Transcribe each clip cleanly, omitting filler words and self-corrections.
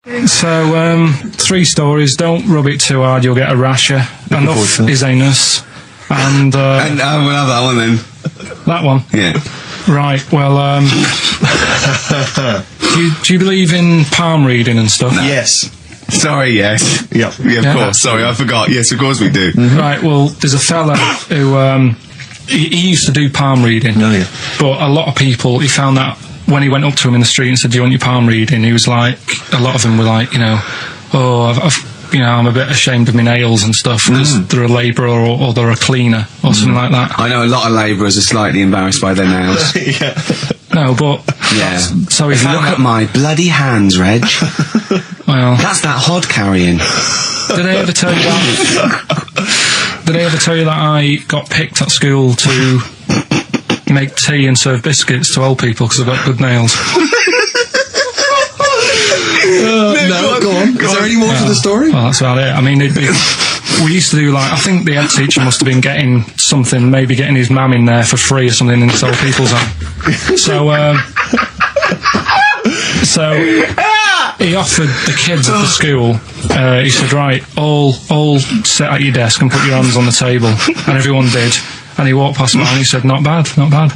So, 3 stories. Don't rub it too hard, you'll get a rasher. Enough is anus. And we'll have that one then. That one? Yeah. Right, well, do you believe in palm reading and stuff? No. Yes. Sorry, yes. Yeah, of course. Sorry, I forgot. Yes, of course we do. Right, well, there's a fella who, he used to do palm reading. Oh, yeah. But a lot of people, he found that when he went up to him in the street and said, do you want your palm reading? He was like, a lot of them were like, I'm a bit ashamed of my nails and stuff because they're a labourer or they're a cleaner or something like that. I know a lot of labourers are slightly embarrassed by their nails. Yeah. No, but... Yeah. So he found Look at my bloody hands, Reg. Well... That's that hod carrying. Did I ever tell you that? Did I ever tell you that I got picked at school to make tea and serve biscuits to old people because I've got good nails? No, go on. Is there any more to the story? Well, that's about it. I mean, we used to do, like, I think the head teacher must have been getting something, maybe getting his mum in there for free or something in this old people's home. So he offered the kids at the school, he said, right, all sit at your desk and put your hands on the table. And everyone did. And he walked past me and he said, not bad. And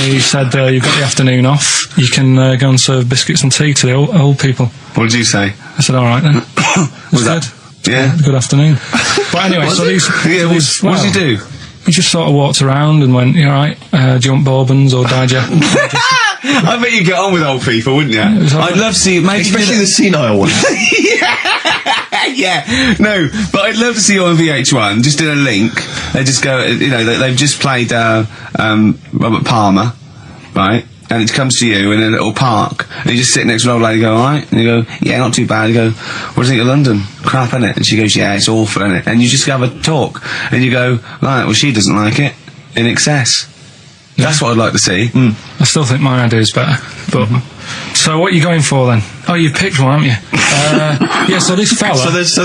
he said, you've got the afternoon off. You can go and serve biscuits and tea to the old people. What did you say? I said, all right then. Was that? Yeah. Good afternoon. But anyway, so these... Yeah, what did he do? He just sort of walked around and went, you all right, do you want bourbons or digest? I bet you get on with old people, wouldn't you? I'd love to see... Maybe especially the senile ones. Yeah, no, but I'd love to see you on VH1, just in a link. They just go, they've just played Robert Palmer, right? And it comes to you in a little park, and you just sit next to an old lady, go, alright? And you go, yeah, not too bad. You go, what do you think of London? Crap, innit? And she goes, yeah, it's awful, innit? And you just have a talk, and you go, right, well, she doesn't like it, in excess. Yeah. That's what I'd like to see. I still think my idea is better, but... So what are you going for then? Oh, you've picked one, haven't you? Yeah, so this fella... So there's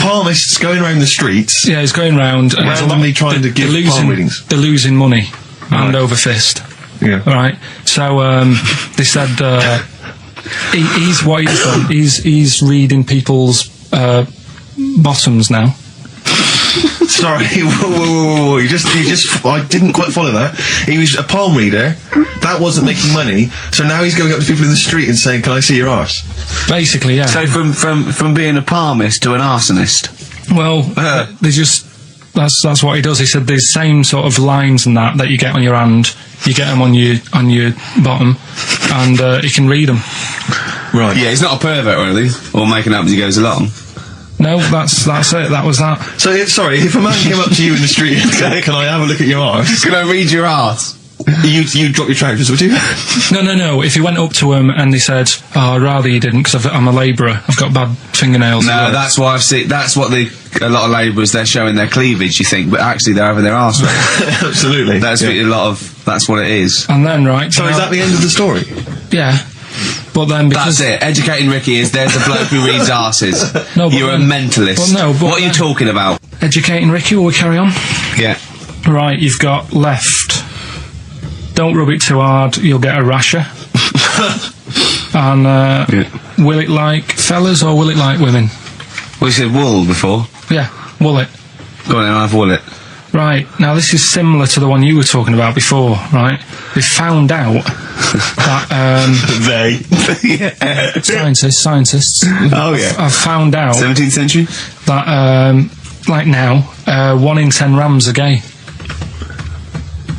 palmists going around the streets... Yeah, he's going round... and randomly trying to give palm readings. They're losing money, hand over fist. Yeah. Right, so they said he's what he's done. He's reading people's bottoms now. Sorry, whoa. You just I didn't quite follow that. He was a palm reader. That wasn't making money. So now he's going up to people in the street and saying, "Can I see your arse?" Basically, yeah. So from being a palmist to an arsonist. Well, they just that's what he does. He said the same sort of lines and that you get on your hand. You get them on your bottom, and he can read them. Right. Yeah, he's not a pervert or anything, or making up as he goes along. No, that's it. That was that. So, sorry, if a man came up to you in the street and said, "Can I have a look at your arse? Can I read your arse?" You'd drop your trousers, would you? No. If he went up to him and he said, "Oh, I'd rather you didn't, because I'm a labourer. I've got bad fingernails." No, that's why I've seen. That's what a lot of labourers, they're showing their cleavage. You think, but actually they're having their arse read. Absolutely. That's that's what it is. And then right. So is that the end of the story? Yeah. But then because... That's it. Educating Ricky is there's a bloke who reads arses. No, you're a mentalist. What are you talking about? Educating Ricky, will we carry on? Yeah. Right, you've got left. Don't rub it too hard, you'll get a rasher. And will it like fellas or will it like women? Well, you said wool before. Yeah, will it. Go on then, I'll have wool it. Right, now this is similar to the one you were talking about before, right? They found out that, yeah. Scientists. Oh, yeah. I've found out... 17th century? That, like now, 1 in 10 rams are gay.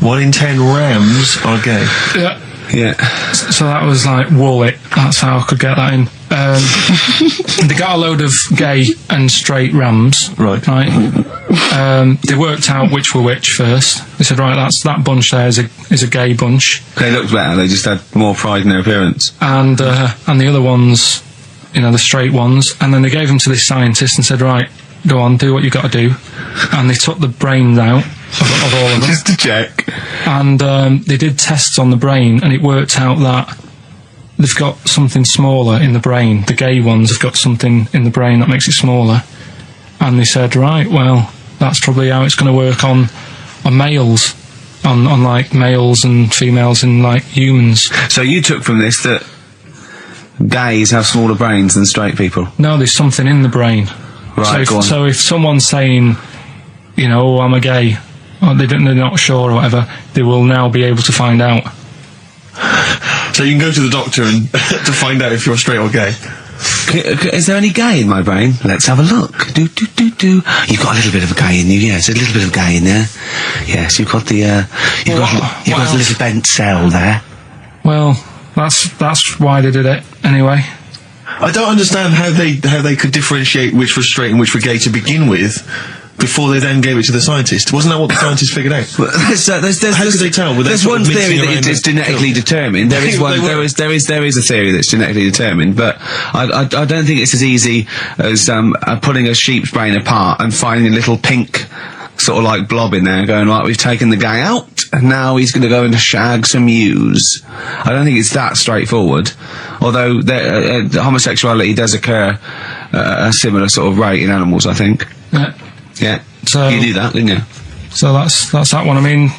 1 in 10 rams are gay? Yeah. Yeah. So that was like, wool it. That's how I could get that in. They got a load of gay and straight rams. Right. They worked out which were which first. They said, right, that bunch there is a gay bunch. They looked better. They just had more pride in their appearance. And the other ones, the straight ones. And then they gave them to this scientist and said, right, go on, do what you got to do. And they took the brains out of all of them. Just to check. And they did tests on the brain, and it worked out that they've got something smaller in the brain. The gay ones have got something in the brain that makes it smaller. And they said, right, well, that's probably how it's going to work on males, on like males and females and like humans. So you took from this that gays have smaller brains than straight people? No, there's something in the brain. Right, go on. So if someone's saying, you know, oh, I'm a gay, or they're not sure or whatever, they will now be able to find out. So you can go to the doctor and to find out if you're straight or gay. Is there any gay in my brain? Let's have a look. You've got a little bit of a gay in you, yes, a little bit of gay in there. Yes, you've got the, you've got a little bent cell there. Well, that's why they did it, anyway. I don't understand how they could differentiate which was straight and which were gay to begin with, before they then gave it to the scientist. Wasn't that what the scientists figured out? How could they tell? There's one theory that it's genetically determined. There is one. There is a theory that's genetically determined, but I don't think it's as easy as pulling a sheep's brain apart and finding a little pink sort of like blob in there, going, right, we've taken the guy out, and now he's going to go and shag some ewes. I don't think it's that straightforward. Although homosexuality does occur at a similar sort of rate in animals, I think. Yeah. Yeah. So you knew that, didn't you? So that's that one. I mean,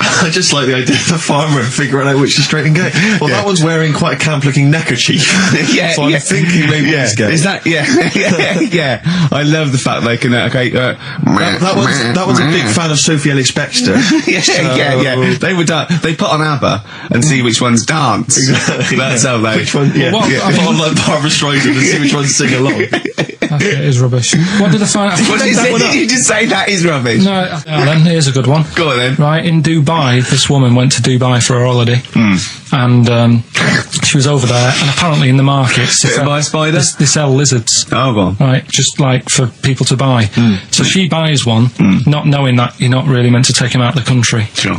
I just like the idea of the farmer figuring out which is straight and gay. Well, that one's wearing quite a camp-looking neckerchief. So I'm thinking maybe he's gay. Is that? Yeah. I love the fact they can. That one's a big fan of Sophie Ellis-Bextor. Yeah. They put on ABBA and see which ones dance. Exactly. That's how they. Which one? Yeah. Put on like Barbara Streisand and see which ones sing along. it is rubbish. What did I find out? Did you just say that is rubbish? No. Then here's a good one. Go on then. Right, in Dubai, this woman went to Dubai for a holiday, and she was over there, and apparently in the markets Bit by a spider? they sell lizards. Oh, go on. Right, just like for people to buy. So she buys one, not knowing that you're not really meant to take him out of the country. Sure.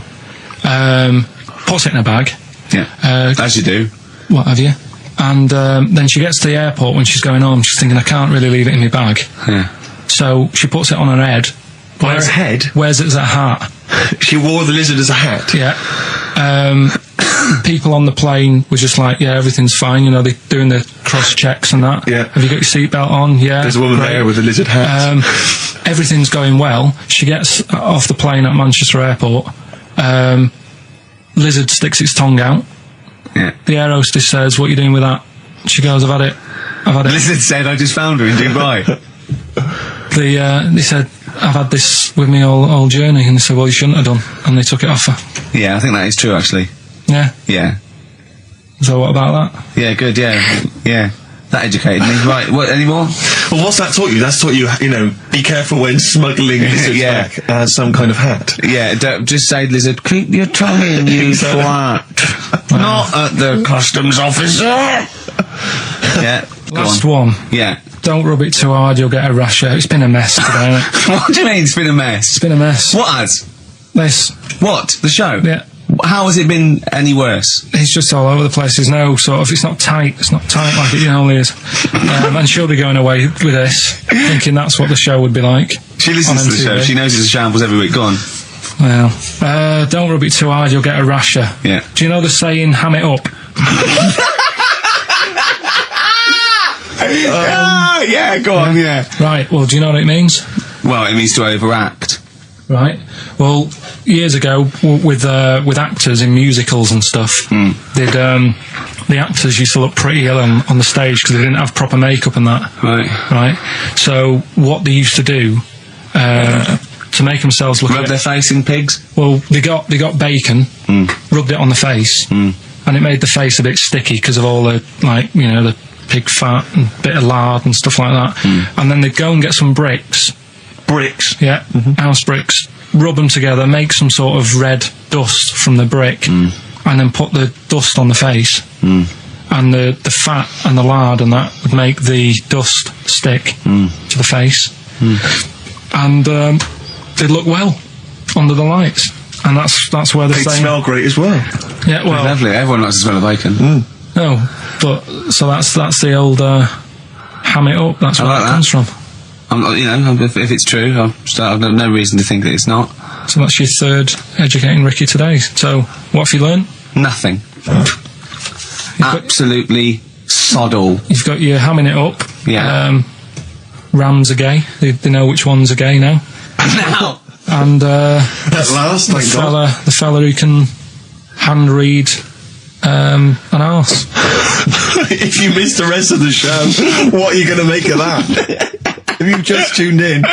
Puts it in a bag. Yeah. As you do. What have you? And then she gets to the airport when she's going home. She's thinking, I can't really leave it in my bag. Yeah. So she puts it on her head. Wears a head? Wears it as a hat. She wore the lizard as a hat? Yeah. People on the plane were just like, yeah, everything's fine. You know, they're doing the cross checks and that. Yeah. Have you got your seatbelt on? Yeah. There's a woman there with a lizard hat. Everything's going well. She gets off the plane at Manchester Airport. Lizard sticks its tongue out. Yeah. The air hostess says, what are you doing with that? She goes, I've had it. The lizard said, I just found her in Dubai. They said, I've had this with me all journey. And they said, well, you shouldn't have done. And they took it off her. Yeah, I think that is true, actually. Yeah. Yeah. So what about that? Yeah, good, yeah. That educated me. Right, what, any more? Well, what's that taught you? That's taught you, you know, be careful when smuggling lizards back as some kind of hat. Yeah, don't just say, lizard, keep your tongue in, you twat. Not at the customs officer. Yeah. Last one. Yeah. Don't rub it too hard, you'll get a rash out. It's been a mess today, hasn't it? What do you mean it's been a mess? It's been a mess. What has? This. What? The show? Yeah. How has it been any worse? It's just all over the place. There's no sort of, it's not tight like it normally is. And she'll be going away with this, thinking that's what the show would be like. She listens to the show, she knows it's a shambles every week. Go on. Well, don't rub it too hard, you'll get a rasher. Yeah. Do you know the saying, ham it up? Yeah, go on, yeah. Right, well, do you know what it means? Well, it means to overact. Right. Well, years ago, with actors in musicals and stuff, the actors used to look pretty ill on the stage because they didn't have proper makeup and that. Right. So what they used to do to make themselves look rub their face in pigs. Well, they got bacon, rubbed it on the face, and it made the face a bit sticky because of all the the pig fat and bit of lard and stuff like that. And then they'd go and get some bricks. Yeah, house bricks, rub them together, make some sort of red dust from the brick, and then put the dust on the face, and the fat and the lard and that would make the dust stick to the face, and they'd look well under the lights, and that's where they'd smell great as well. Yeah, well, lovely. Everyone likes the smell of bacon. No, but so that's the old ham it up. That's where like that comes from. If it's true, I've no reason to think that it's not. So that's your third educating Ricky today. So what have you learned? Nothing. Absolutely sod all. You've got your hamming it up. Yeah. Rams are gay. They know which ones are gay now. Now. And at last, the fella who can hand read an arse. If you missed the rest of the show, what are you going to make of that? If you've just tuned in,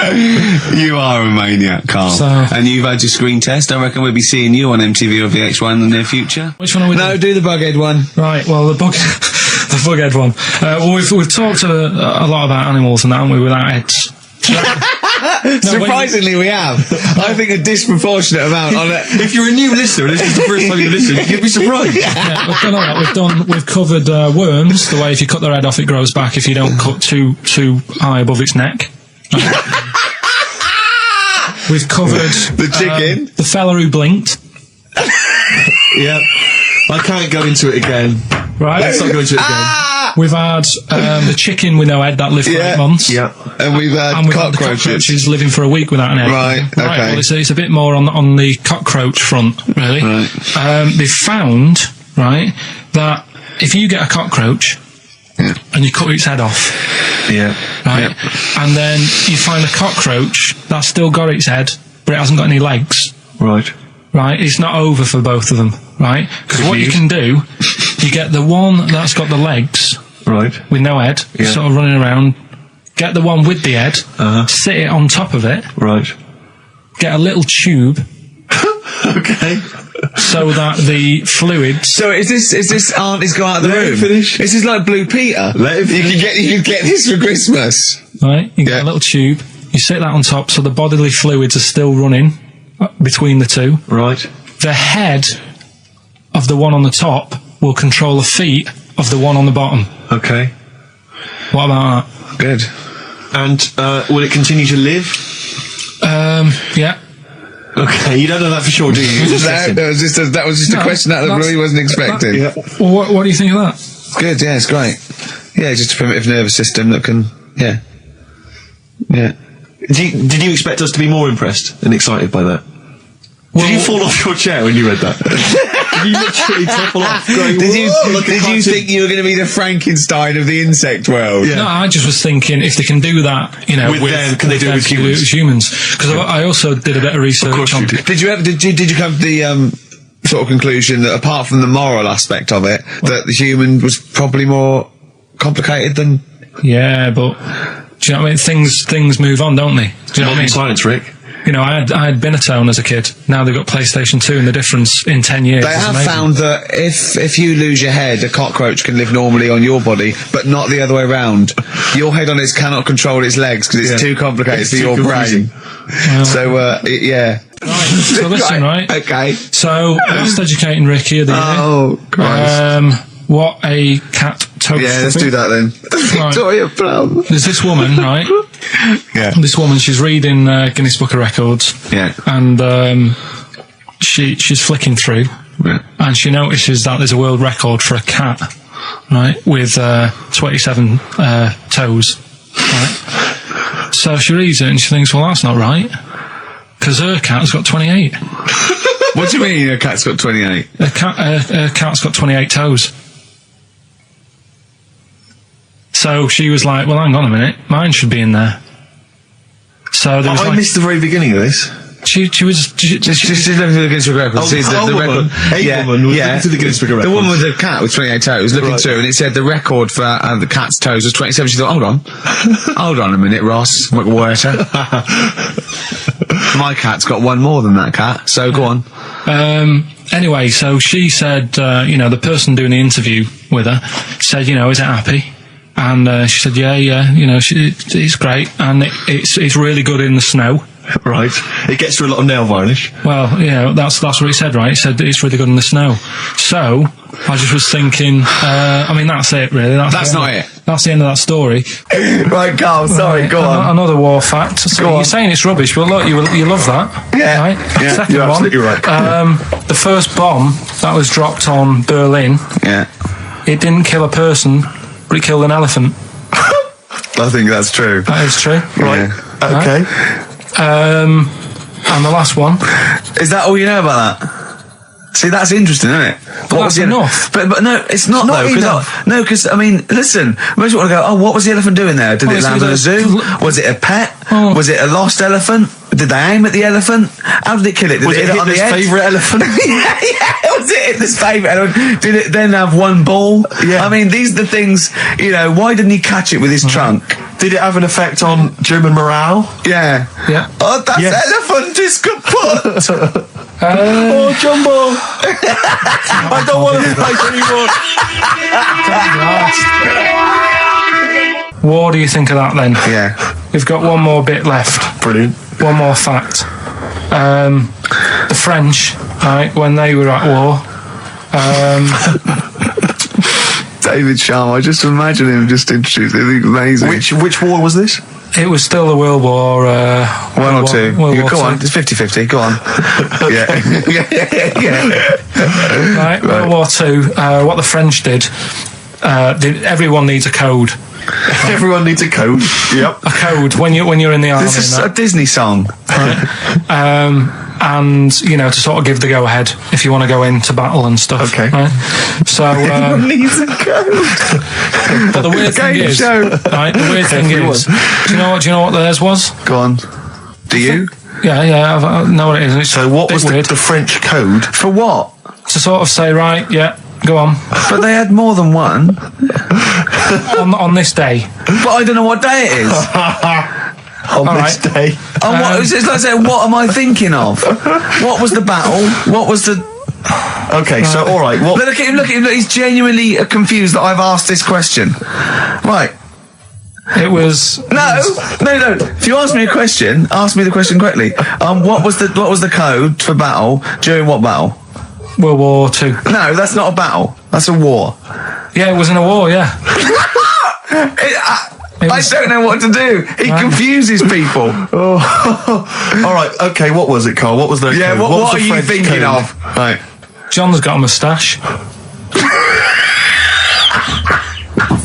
You are a maniac, Carl. So- And you've had your screen test. I reckon we'll be seeing you on MTV or VH1 in the near future. Which one are we No, doing? do the Bughead one. Right, well, the bughead one. Well, we've talked a lot about animals and that, haven't we, without heads. Surprisingly, we have. I think a disproportionate amount on it. if you're a new listener and this is the first time you listen, you'd be surprised. Yeah, we've done all that. We've covered worms, the way if you cut their head off, it grows back if you don't cut too high above its neck. We've covered The chicken. the fella who blinked. Yeah. I can't go into it again. Right. Let's not go into it again. We've had the chicken with no head that lived for 8 months. Yeah. And we've had And we've had the cockroaches. cockroaches living for a week without an egg. Right, okay. Well, it's a bit more on the cockroach front, really. Right. They've found, right, that if you get a cockroach and you cut its head off, right, and then you find a cockroach that's still got its head, but it hasn't got any legs, Right. right, it's not over for both of them, right? Because what you can do, you get the one that's got the legs Right. with no head, Yeah. sort of running around, get the one with the head, sit it on top of it, Right. get a little tube Okay. so that the fluids... So is this aunt has gone out of the Let him room? finish. This is like Blue Peter. Let him You could get this for Christmas. Right, you get Yeah. a little tube, you sit that on top so the bodily fluids are still running between the two. Right. The head of the one on the top will control the feet of the one on the bottom. Okay. What about Good. And will it continue to live? that? Yeah. Okay. You don't know that for sure, do you? You're just guessing. That was just a No, question out of the blue he wasn't expecting. Yeah. Well, what do you think of that? Good, yeah, it's great. Yeah, just a primitive nervous system that can, yeah. Did you expect us to be more impressed and excited by that? Did you fall off your chair when you read that? Did you literally topple off? Going, Did you "Whoa, look at think you were going to be the Frankenstein of the insect world? Yeah. No, I just was thinking if they can do that, you know, With them, can they do it with them, humans? Because I also did a bit of research course on. you did. Did you come to the sort of conclusion that apart from the moral aspect of it, that the human was probably more complicated than? Yeah, but do you know what I mean? Things move on, don't they? Do you know what I mean? Science, Rick. You know, I had Binatone as a kid. Now they've got PlayStation 2, and the difference in 10 years. They is have amazing. found that if you lose your head, a cockroach can live normally on your body, but not the other way around. Your head on its cannot control its legs because it's too complicated It's for too your confusing. brain. So, yeah. So listen, right? Okay. So, best educating Ricky of the year. Oh, Christ. What a cat toast. Yeah, let's do that then. Right. Victoria Plum. There's this woman, right? Yeah. This woman, she's reading Guinness Book of Records. Yeah. And she's flicking through. Yeah. And she notices that there's a world record for a cat, right, with 27 toes. Right? So she reads it and she thinks, well, that's not right, because her cat's got 28. What do you mean a cat's got 28? A cat's got 28 toes. So she was like, well, hang on a minute, mine should be in there. So there was I like, missed the very beginning of this. she was Just looking through the Guinness Book of Records. Oh, sees a woman was looking through the Guinness Book of The Records. woman with the cat with 28 toes looking Right. through, and it said the record for the cat's toes was 27. She thought, hold on. Hold on a minute, Ross McWhirter. My cat's got one more than that cat, so go on. Anyway, so she said, you know, the person doing the interview with her said, you know, is it happy? And she said, yeah, you know, it's great, and it's really good in the snow. Right. It gets through a lot of nail varnish. Well, you know, that's what it said, right? It said it's really good in the snow. So I just was thinking, I mean, that's it, really. That's not it. That's the end of that story. Right, Carl, sorry, go on. Another war fact. So Go you're on. saying it's rubbish, but look, you love that. Yeah. Right? Yeah, Second you're one. absolutely right. The first bomb that was dropped on Berlin, Yeah. it didn't kill a person, but it killed an elephant. I think that's true. That is true. Right. Yeah. Okay. And the last one. Is that all you know about that? See, that's interesting, isn't it? But that's enough. But no, it's not though. Because I mean, listen, most people want to go, oh, what was the elephant doing there? Did it land in a zoo? Was it a pet? Was it a lost elephant? Did they aim at the elephant? How did it kill it? Did Was it Hitler's favourite elephant? yeah, was it Hitler's favourite elephant? Did it then have one ball? Yeah. I mean, these are the things, you know, why didn't he catch it with his trunk? Did it have an effect on German morale? Yeah. Yeah. Oh, that elephant is kaput! Oh, Jumbo! I don't want to fight anymore. War, do you think of that then? Yeah. We've got one more bit left. Brilliant. One more fact. The French, right, when they were at war, David Sharma, I just imagine him just introduced it. It's amazing. Which war was this? it was still the World War... One or two. Go on, it's 50-50, go on. yeah. Right, World War II, what the French did, everyone needs a code. Everyone needs a code. Yep. A code when you're in the army. This is a Disney song. Right? And, you know, to sort of give the go-ahead if you want to go into battle and stuff. Okay. Right? So, Everyone needs a code. but the weird thing is, right, the weird thing is, do you know what theirs was? Go on. Do you? Yeah, I know what it is. It's So what was weird. the French code? For what? To sort of say, right, yeah, go on. But they had more than one. on this day. But I don't know what day it is. On this day. Oh, it's like saying, what am I thinking of? What was the battle? What was the... Okay, so all right. What? Look at him, look. He's genuinely confused that I've asked this question. Right. It was... No. If you ask me a question, ask me the question correctly. What was the code for battle during what battle? World War II. No, that's not a battle. That's a war. Yeah, it was in a war, yeah. I don't know what to do. He confuses people. All right. Okay. What was it, Carl? What was the Yeah. code? What was are the you French thinking code? of? Right. John's got a moustache.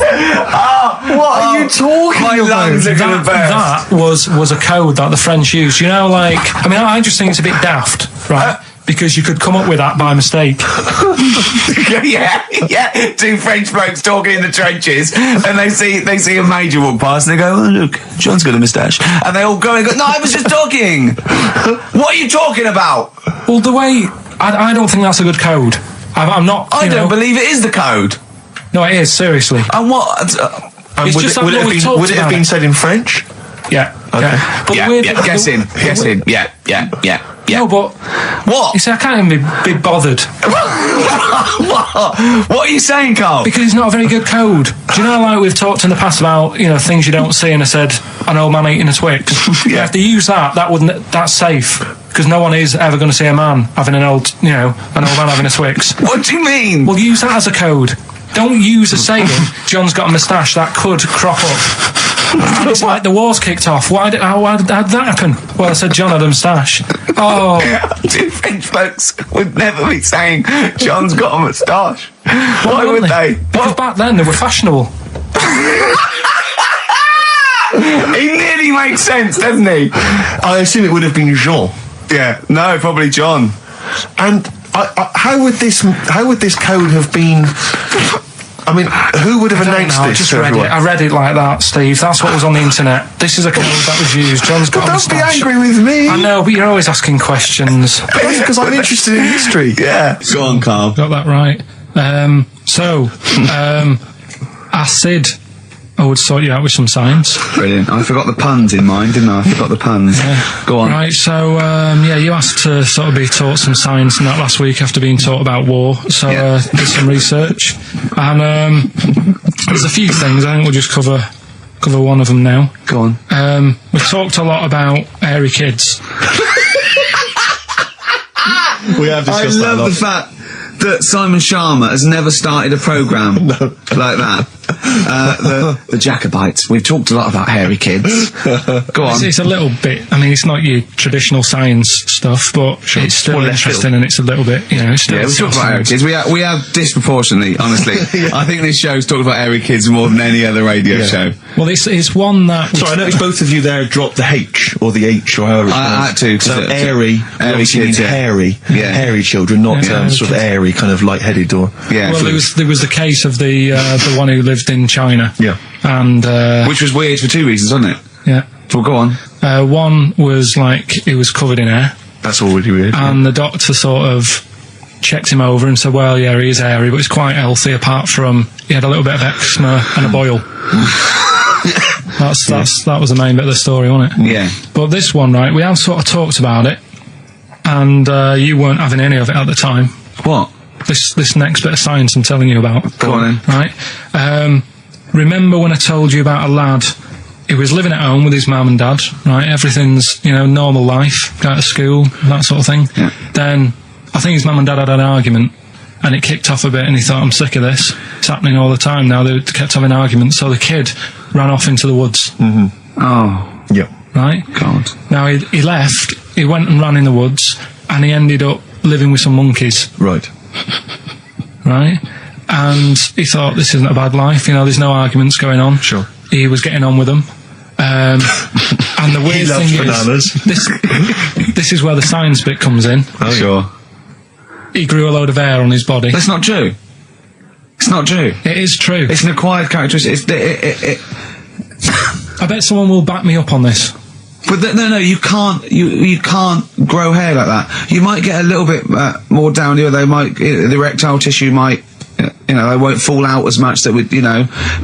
What are you talking My about? lungs are gonna burst. That was a code that the French used. You know, like, I mean, I just think it's a bit daft, right? Because you could come up with that by mistake. yeah. Two French blokes talking in the trenches, and they see a major walk past, and they go, "Oh, look, John's got a moustache," and they all go and go, "No, I was just talking. What are you talking about?" Well, the way I don't think that's a good code. I'm not. I don't believe it is the code. No, it is, seriously. And what? And It's just that would no one talks would it have about been it. said in French? Yeah. Okay. Yeah. But the weird, Guess in. Yeah. No, but What? you see, I can't even be bothered What are you saying, Carl? because it's not a very good code. Do you know, like we've talked in the past about, you know, things you don't see, and I said an old man eating a Twix. Yeah. If they use that's safe because no one is ever going to see a man having an old man having a Twix. What do you mean? Well, use that as a code. Don't use a saying, John's got a moustache, that could crop up. It's like the war's kicked off. How did that happen? Well, I said John had a moustache. Oh. Two French folks would never be saying John's got a moustache. Why would wouldn't they? Because back then they were fashionable. He nearly makes sense, doesn't he? I assume it would have been Jean. Yeah. No, probably John. And how would this code have been? I mean, who would have announced I this just to read everyone? it. I read it like that, Steve. That's what was on the internet. This is a code that was used. John's got a Don't be moustache. angry with me. I know, but you're always asking questions. That's because I'm interested in history. Yeah. Go on, Carl. Got that right. Acid. I would sort you out with some science. Brilliant. I forgot the puns in mine, didn't I? I forgot the puns. Go on. Right, so, you asked to sort of be taught some science and that last week after being taught about war, so did some research. And there's a few things, I think we'll just cover one of them now. Go on. We've talked a lot about hairy kids. We have I discussed that a love lot. the fact that Simon Sharma has never started a programme like that. The Jacobites. We've talked a lot about hairy kids. Go on. It's a little bit, I mean, it's not your traditional science stuff, but it's still More left interesting and it's a little bit, it's still... Yeah, we talked about hairy kids. We have disproportionately, honestly. I think this show's talked about hairy kids more than any other radio show. Well, it's one that... Sorry, I noticed both of you there dropped the H, or the H, or however it's I had to. So airy obviously kids, means hairy. Yeah. Hairy children, not sort of airy, kind of light-headed or... Yeah. Well, there was the case of the one who lived in China. Yeah. And... which was weird for two reasons, wasn't it? Yeah. Well, go on. One was, like, he was covered in hair. That's already weird. And the doctor sort of checked him over and said, well, yeah, he is hairy, but he's quite healthy, apart from he had a little bit of eczema and a boil. That was the main bit of the story, wasn't it? Yeah. But this one, right, we have sort of talked about it, and you weren't having any of it at the time. What? This next bit of science I'm telling you about. Go on then. Right? Remember when I told you about a lad who was living at home with his mum and dad, right? Everything's, normal life, go to school, that sort of thing. Yeah. Then, I think his mum and dad had an argument, and it kicked off a bit, and he thought, I'm sick of this. It's happening all the time now. They kept having arguments, so the kid ran off into the woods. Mm-hmm. Oh. Yeah. Right? God. Now, he left, he went and ran in the woods, and he ended up living with some monkeys. Right. Right? And he thought, this isn't a bad life, there's no arguments going on. Sure. He was getting on with them. And the weird He loves thing bananas. is, this is where the science bit comes in. Oh, Sure. He grew a load of hair on his body. That's not true. It's not true. It is true. It's an acquired characteristic. I bet someone will back me up on this. But no, you can't. You can't grow hair like that. You might get a little bit more down here. They might, the erectile tissue might, they won't fall out as much. That would,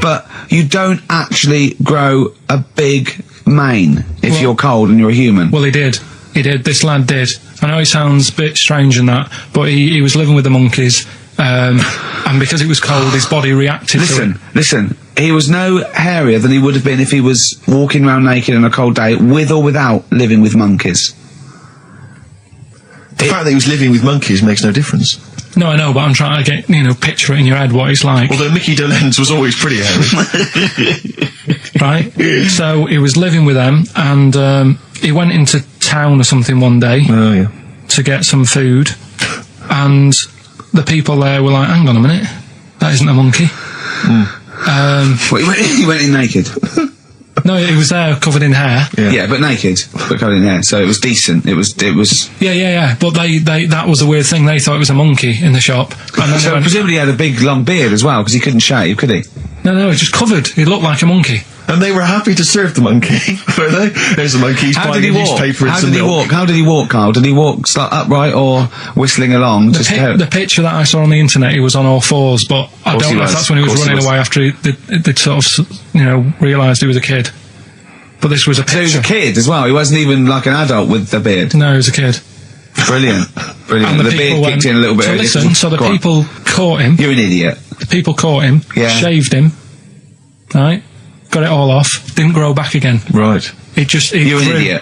but you don't actually grow a big mane if you're cold and you're a human. Well, he did. This lad did. I know he sounds a bit strange in that, but he was living with the monkeys, and because it was cold, his body reacted to it. Listen, he was no hairier than he would have been if he was walking around naked on a cold day, with or without living with monkeys. The fact that he was living with monkeys makes no difference. No, I know, but I'm trying to get, picture it in your head what it's like. Although Mickey Dolenz was always pretty hairy. Right? So he was living with them, and he went into town or something one day to get some food, and the people there were like, hang on a minute, that isn't a monkey. He went in naked. No, he was there covered in hair. Yeah, but naked, but covered in hair, so it was decent. It was. Yeah. But they that was the weird thing. They thought it was a monkey in the shop. And then So presumably he had a big long beard as well, because he couldn't shave, could he? No, he was just covered. He looked like a monkey. And they were happy to serve the monkey, were they? There's the monkey, he's buying a newspaper and some milk. How did he walk, Carl? Did he walk upright or whistling along? The picture that I saw on the internet, he was on all fours, but I don't know if that's when he was running away after they'd sort of, realised he was a kid. But this was a picture. So he was a kid as well. He wasn't even like an adult with the beard. No, he was a kid. Brilliant. And the beard kicked in a little bit. So listen, so the people caught him. You're an idiot. The people caught him, shaved him, right? Got it all off, didn't grow back again. Right. You're an idiot.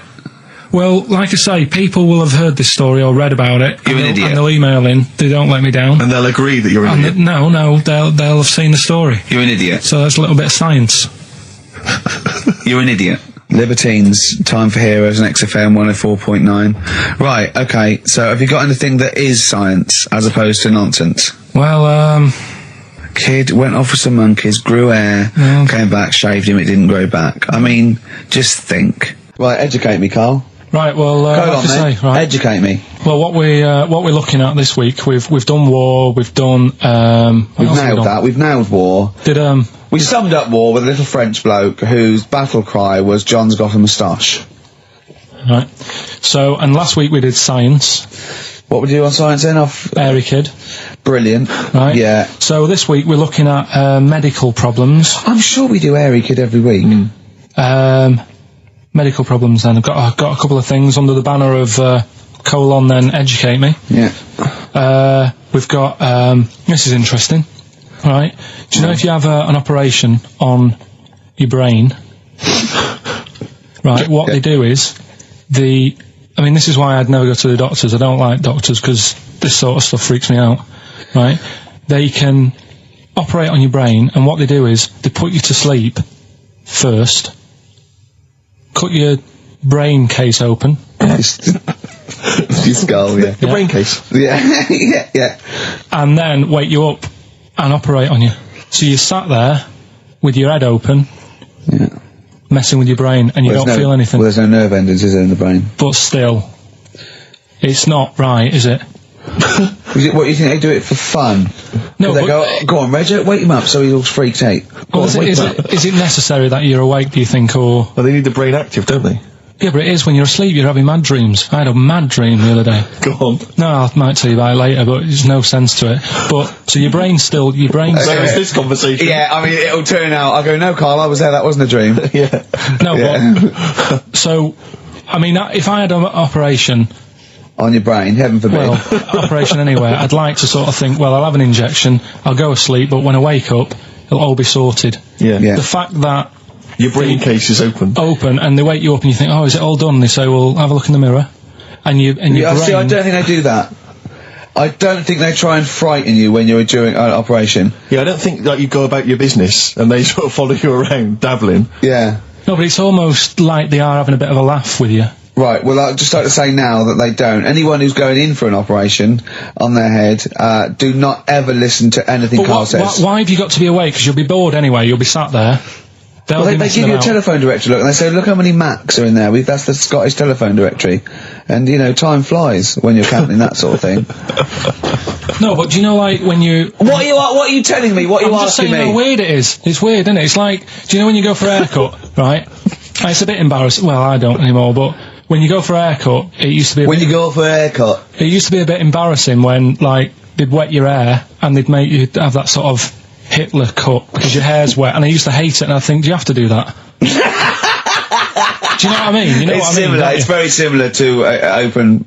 Well, like I say, people will have heard this story or read about it. You're an idiot. And they'll email in. They don't let me down. And they'll agree that you're an idiot. No, they'll have seen the story. You're an idiot. So that's a little bit of science. You're an idiot. Libertines, Time for Heroes, and XFM 104.9. Right, okay, so have you got anything that is science, as opposed to nonsense? Well, Kid went off with some monkeys, grew hair, came back, shaved him, it didn't grow back. I mean, just think. Right, educate me, Carl. Right, well, Go on, mate. Educate me. Well, what we're looking at this week, we've done war, we've done, We've nailed war. We summed up war with a little French bloke whose battle cry was, John's got a moustache. Right. So, and last week we did science. What would you do on science then? Airy kid. Brilliant. Right. Yeah. So this week we're looking at medical problems. I'm sure we do Airy Kid every week. Medical problems then. I've got a couple of things under the banner of then educate me. Yeah. We've got, this is interesting. Right. Do you know if you have an operation on your brain, right, what they do is, this is why I'd never go to the doctors. I don't like doctors because this sort of stuff freaks me out, right? They can operate on your brain, and what they do is, they put you to sleep first, cut your brain case open. Your skull, yeah. Your brain case. Yeah, yeah. And then wake you up and operate on you. So you sat there with your head open, messing with your brain, and you don't feel anything. Well, there's no nerve endings, is there, in the brain? But still, it's not right, is it? What, do you think they do it for fun? No, they go on, Reg, wake him up so he's all freaked out. Well, is it necessary that you're awake, do you think, or... Well, they need the brain active, don't they? Yeah, but it is when you're asleep, you're having mad dreams. I had a mad dream the other day. Go on. No, I might tell you about it later, but there's no sense to it. But, so your brain's still... So is this conversation. Yeah, I mean, it'll turn out, I'll go, no, Carl, I was there, that wasn't a dream. Yeah. No, but... So, I mean, if I had an operation... On your brain, heaven forbid. Well, operation anywhere, I'd like to sort of think, well, I'll have an injection, I'll go asleep, but when I wake up, it'll all be sorted. Yeah. Yeah. The fact that... Your brain case is open, and they wake you up and you think, oh, is it all done? And they say, well, have a look in the mirror. And your brain... See, I don't think they do that. I don't think they try and frighten you when you're during an operation. Yeah, I don't think that you go about your business and they sort of follow you around, dabbling. Yeah. No, but it's almost like they are having a bit of a laugh with you. Right, well, I'd just like to say now that they don't. Anyone who's going in for an operation on their head, do not ever listen to anything Carl says. Why have you got to be awake? Because you'll be bored anyway, you'll be sat there. Well, they give you a telephone directory, look, and they say, look how many Macs are in there. That's the Scottish telephone directory. And, you know, time flies when you're counting that sort of thing. No, but do you know, like, when you... What are you telling me? What are you I'm just asking saying me? how weird it is. It's weird, isn't it? It's like, do you know when you go for a haircut, right? And it's a bit embarrassing. Well, I don't anymore, but... When you go for a haircut, it used to be... When you go for a haircut? It used to be a bit embarrassing when, like, they'd wet your hair and they'd make you have that sort of Hitler cut because your hair's wet, and I used to hate it, and I think, do you have to do that? Do you know what I mean? You know it's what I mean? Similar. It's very similar to open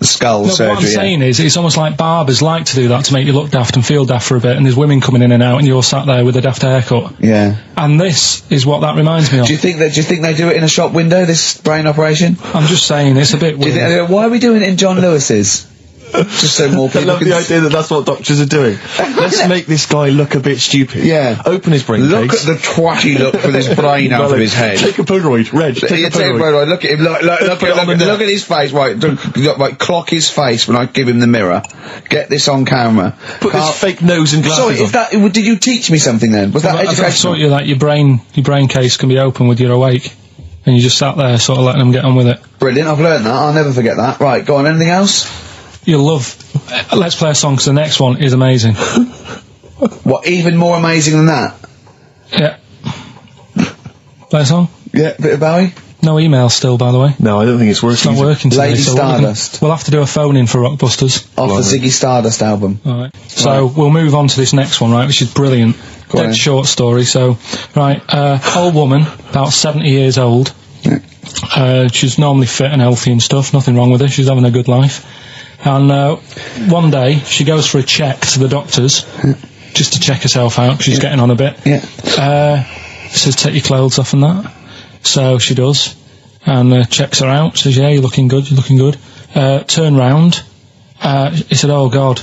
skull surgery. What I'm saying is, it's almost like barbers like to do that to make you look daft and feel daft for a bit, and there's women coming in and out, and you're sat there with a daft haircut. Yeah. And this is what that reminds me of. Do you think they do it in a shop window, this brain operation? I'm just saying, it's a bit weird. Why are we doing it in John Lewis's? Just so more people I love the idea that that's what doctors are doing. Let's make this guy look a bit stupid. Yeah. Open his brain Look case. at the twatty look with his brain out of his head. Take a Polaroid, Reg. Take a Polaroid. Look at him. Look at his face. Right, clock his face when I give him the mirror. Get this on camera. Put this fake nose and glasses Sorry, did you teach me something then? Was that educational? I taught you that your brain case can be open when you're awake, and you just sat there sort of letting them get on with it. Brilliant, I've learned that. I'll never forget that. Right, go on. Anything else? You'll love... let's play a song, because the next one is amazing. What, even more amazing than that? Yeah. Play a song? Yeah, bit of Bowie? No email still, by the way. No, I don't think it's working. It's not working today. Lady Stardust. We'll have to do a phone-in for Rockbusters. Off the Ziggy Stardust album. Alright. So, we'll move on to this next one, right, which is brilliant. Dead short story, so... Right, old woman, about 70 years old. Yeah. She's normally fit and healthy and stuff, nothing wrong with her, she's having a good life. And one day, she goes for a check to the doctors, just to check herself out, 'cause she's getting on a bit. Yeah. Says, take your clothes off and that. So she does, and checks her out, says, yeah, you're looking good, turn round. He said, oh God.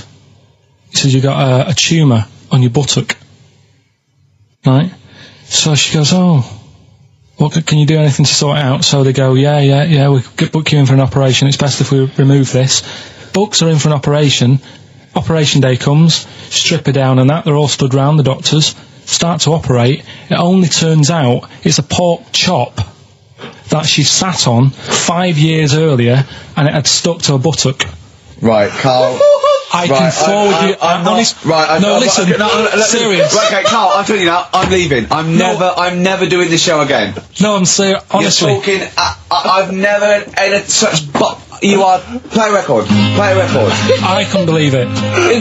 He says, you got a tumour on your buttock. Right? So she goes, oh, what, can you do anything to sort it out? So they go, yeah, we could book you in for an operation, it's best if we remove this. Books are in for an operation. Operation day comes, strip her down and that, they're all stood round, the doctors, start to operate. It only turns out it's a pork chop that she sat on 5 years earlier, and it had stuck to her buttock. Right, Carl. I can forward you. I'm honest. Right. Listen. Serious. Right, okay, Carl. I'm telling you now. I'm leaving. I'm never doing this show again. No, I'm serious. Honestly. You're talking. I've never had such. You are. Play a record. I can't believe it.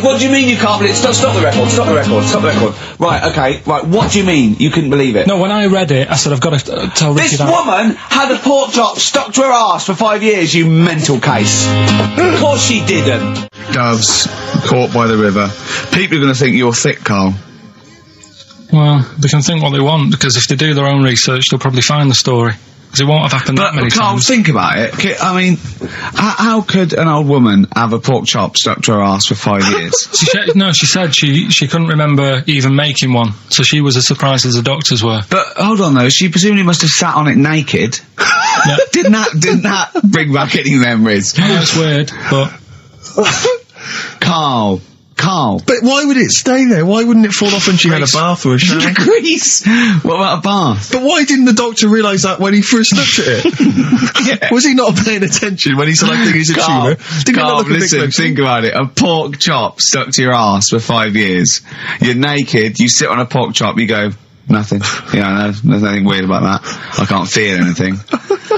What do you mean you can't believe it? Stop the record. Right. Okay. Right. What do you mean you couldn't believe it? No, when I read it, I said I've got to tell Ricky that. This woman had a pork chop stuck to her arse for 5 years. You mental case. Of course she didn't. Doves caught by the river. People are going to think you're thick, Carl. Well, they can think what they want, because if they do their own research, they'll probably find the story. Because it won't have happened that many Carl, times. think about it. I mean, how could an old woman have a pork chop stuck to her arse for 5 years? She said she couldn't remember even making one, so she was as surprised as the doctors were. But hold on though, she presumably must have sat on it naked. Yeah. Didn't that bring back any memories? I know it's weird, but... Carl, Karl. But why would it stay there? Why wouldn't it fall off when she had a bath or a shower? Grease. What about a bath? But why didn't the doctor realise that when he first looked at it? Yeah. Was he not paying attention when he said, I think it's a tumour? Didn't Karl, it look a big listen, red think about it. A pork chop stuck to your arse for 5 years. You're naked, you sit on a pork chop, you go, nothing. Yeah, I know, there's nothing weird about that. I can't feel anything.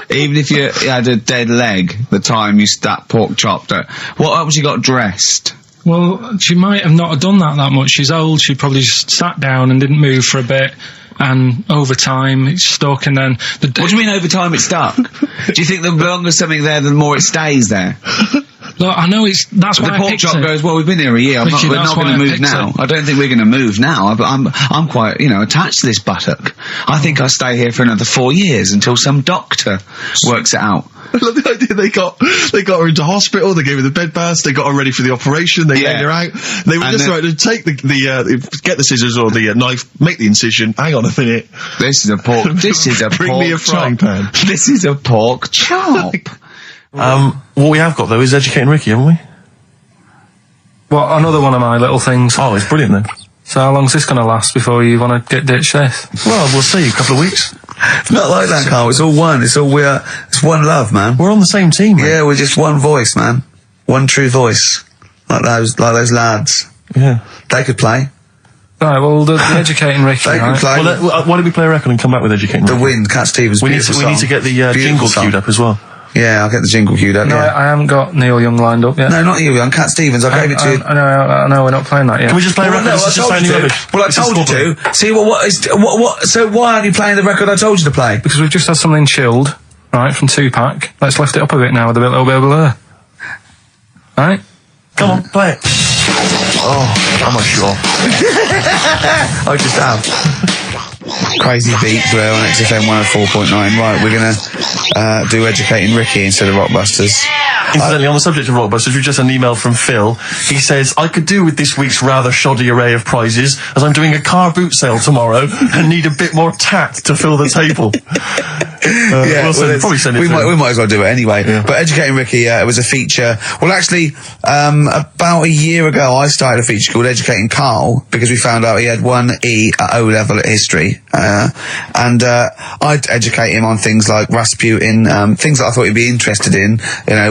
Even if you had a dead leg, the time you that pork chop, what else you got dressed? Well, she might have not have done that much. She's old. She probably just sat down and didn't move for a bit. And over time, it's stuck. And then What do you mean over time it's stuck? Do you think the longer something there, the more it stays there? Look, I know that's why The I pork picked chop it. goes, well, we've been here a year. Ricky, we're that's not going why to I move picked now. it. I don't think we're going to move now. I'm quite, attached to this buttock. I think I'll stay here for another 4 years until some doctor works it out. I love the idea they got her into hospital, they gave her the bed baths, they got her ready for the operation, they laid her out. They were And just then- right to take get the scissors or the knife, make the incision, hang on a minute. This is a pork. This is a Bring pork me a frying chop. pan. This is a pork chop. What we have got though is Educating Ricky, haven't we? Well, another one of my little things. Oh, it's brilliant then. So how long's this going to last before you want to get ditched this? Well, we'll see, a couple of weeks. Not like that, Karl. It's all one. It's one love, man. We're on the same team, mate. Yeah, we're just one voice, man. One true voice. Like those lads. Yeah. They could play. Right, well, the Educating Ricky, They could right? play. Well, why don't we play a record and come back with Educating The Ricky? Wind, Cat Stevens. We need beautiful to song. get the Beautiful jingle song. queued up as well. Yeah, I'll get the jingle queued up, No, yeah. I haven't got Neil Young lined up yet. No, not you, young Cat Stevens. I gave it to you. I know, we're not playing that yet. Can we just play a record? No, This I is just told sounding you to. rubbish. Well, I This is told you corporate. to. See, so why aren't you playing the record I told you to play? Because we've just had something chilled, right, from Tupac. Let's lift it up a bit now with a little bit of blur. Right? Come on, play it. Oh, I'm not sure. I just have. Crazy beats there on XFM 104.9. Right, we're gonna do Educating Ricky instead of Rockbusters. Incidentally, on the subject of Rockbusters, we've just had an email from Phil. He says, I could do with this week's rather shoddy array of prizes, as I'm doing a car boot sale tomorrow and need a bit more tact to fill the table. Probably send it we through. might as well do it anyway. Yeah. But Educating Ricky, it was a feature. Well, actually, about a year ago, I started a feature called Educating Karl because we found out he had 1 E at O level at history, and I'd educate him on things like Rasputin, things that I thought he'd be interested in.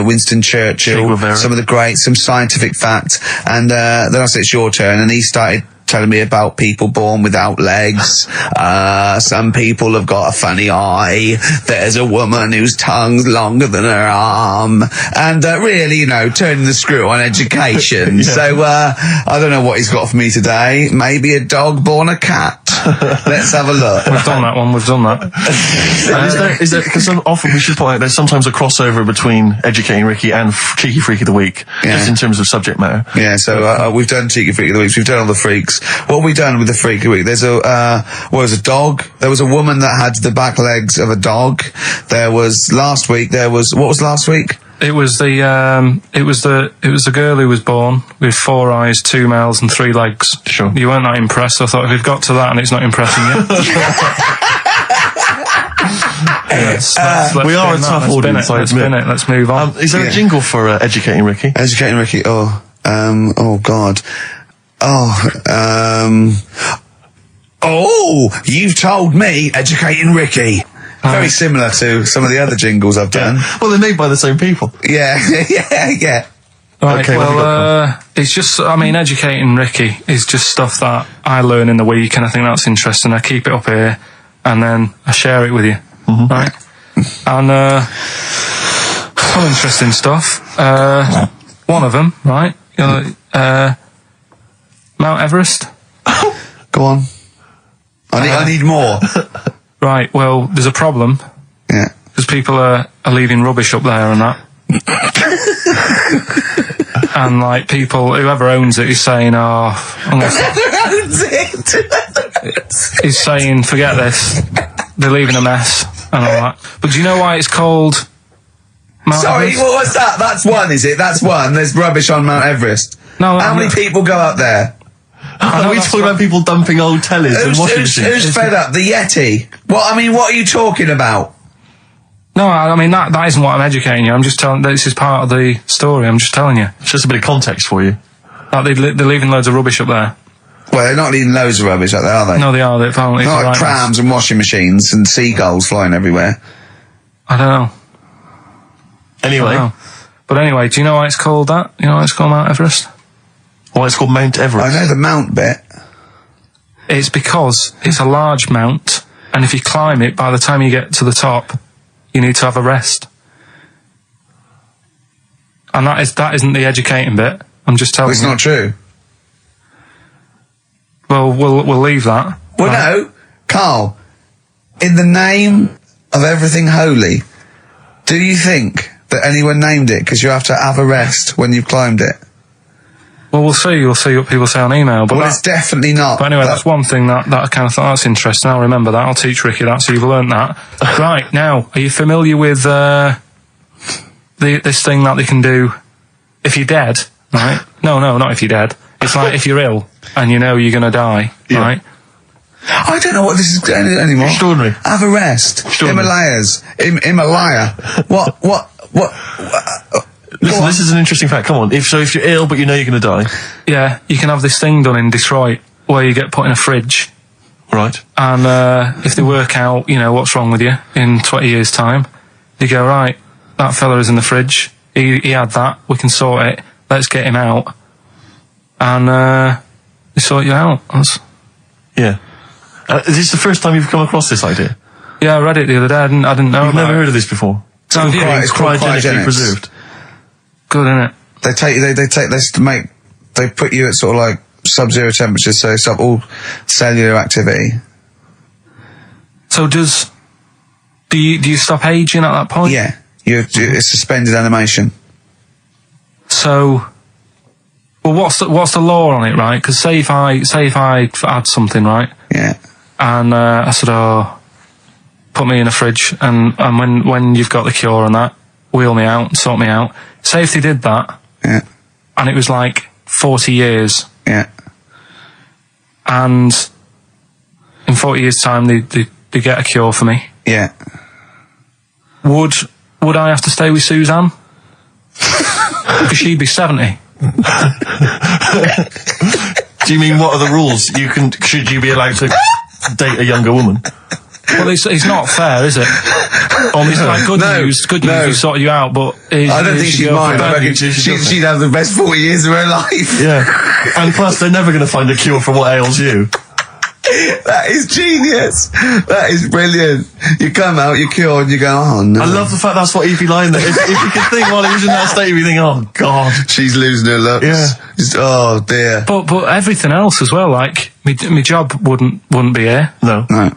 Winston Churchill, some of the greats, some scientific facts, and then I said it's your turn, and he started telling me about people born without legs. Some people have got a funny eye. There's a woman whose tongue's longer than her arm. And really, turning the screw on education. Yeah. So, I don't know what he's got for me today. Maybe a dog born a cat. Let's have a look. We've done that one, we've done that. Is there, because often we should point out there's sometimes a crossover between Educating Ricky and Cheeky Freak of the Week, just in terms of subject matter. Yeah, so we've done Cheeky Freak of the Week. We've done all the freaks. What have we done with the Freak of the Week? There's a dog. There was a woman that had the back legs of a dog. What was last week? It was the girl who was born with 4 eyes, 2 mouths and 3 legs. Sure. You weren't that impressed. I thought we've got to that and it's not impressing you. We are a tough audience, I admit. Let's move on. Is there a jingle for Educating Ricky? Educating Ricky. Oh God. You've told me Educating Ricky. Very similar to some of the other jingles I've done. Well, they're made by the same people. Yeah. Right, Okay, it's just, Educating Ricky is just stuff that I learn in the week and I think that's interesting. I keep it up here and then I share it with you, right? And, some interesting stuff. One of them, right? Mount Everest. Go on. I need more. Right, well, there's a problem. Yeah. Because people are leaving rubbish up there and that. And whoever owns it is saying, he's saying, forget this. They're leaving a mess and all that. But do you know why it's called Mount Sorry, Everest? what was that? That's one, is it? That's one. There's rubbish on Mount Everest. No, How many people go up there? Are we talking about people dumping old tellies and washing machines? Who's fed up? The Yeti? What are you talking about? No, that isn't what I'm educating you. I'm just telling, this is part of the story. I'm just telling you. It's just a bit of context for you. Like they're leaving loads of rubbish up there. Well, they're not leaving loads of rubbish up there, are they? No, they are. They apparently Not like prams and washing machines and seagulls flying everywhere. I don't know. Anyway. I don't know. But anyway, do you know why it's called that? You know why it's called Mount Everest? Why it's called Mount Everest? I know the mount bit. It's because it's a large mount, and if you climb it, by the time you get to the top, you need to have a rest. And that isn't the educating bit. I'm just telling you. It's not true. Well, we'll leave that. Well, no, Carl. In the name of everything holy, do you think that anyone named it because you have to have a rest when you've climbed it? Well, we'll see. You'll see what people say on email. But Well, it's definitely not. But anyway, that's one thing that I kind of thought, that's interesting. I'll remember that. I'll teach Ricky that, so you've learnt that. Right, now, are you familiar with this thing that they can do if you're dead, right? No, not if you're dead. It's like if you're ill and you know you're going to die, right? I don't know what this is anymore. Extraordinary. Have a rest. Extraordinary. Himalayas. Himalaya. What? Listen, this is an interesting fact. Come on. If you're ill but you know you're going to die. Yeah, you can have this thing done in Detroit where you get put in a fridge. Right. And if they work out, you know, what's wrong with you in 20 years' time, you go, right, that fella is in the fridge. He had that. We can sort it. Let's get him out. And they sort you out. Yeah. Is this the first time you've come across this idea? Yeah, I read it the other day. I didn't know You've about never it. heard of this before? It's called Cryogenically preserved. Good, innit? They put you at sort of like sub-zero temperatures, so it's up all cellular activity. So do you stop aging at that point? Yeah. It's suspended animation. So, well, what's the law on it, right? Because say if I had something, right? Yeah. And I said, oh, put me in a fridge, and when you've got the cure and that, wheel me out, sort me out. Say if they did that, Yeah. and it was like 40 years, Yeah. and in 40 years' time they get a cure for me. Yeah. Would I have to stay with Suzanne? Because she'd be 70. Do you mean what are the rules? Should you be allowed to date a younger woman? Well, it's not fair, is it? It's like good news, we sorted you out, but... I don't think she'd mind. I reckon she'd have the best 40 years of her life. Yeah. And plus, they're never going to find a cure for what ails you. That is genius. That is brilliant. You come out, you're cured, and you go, oh no. I love the fact that's what he'd be lying there. If you could think while he was in that state, you'd be thinking, oh God. She's losing her looks. Yeah. Just, oh dear. But everything else as well, like, my job wouldn't be here. No. No.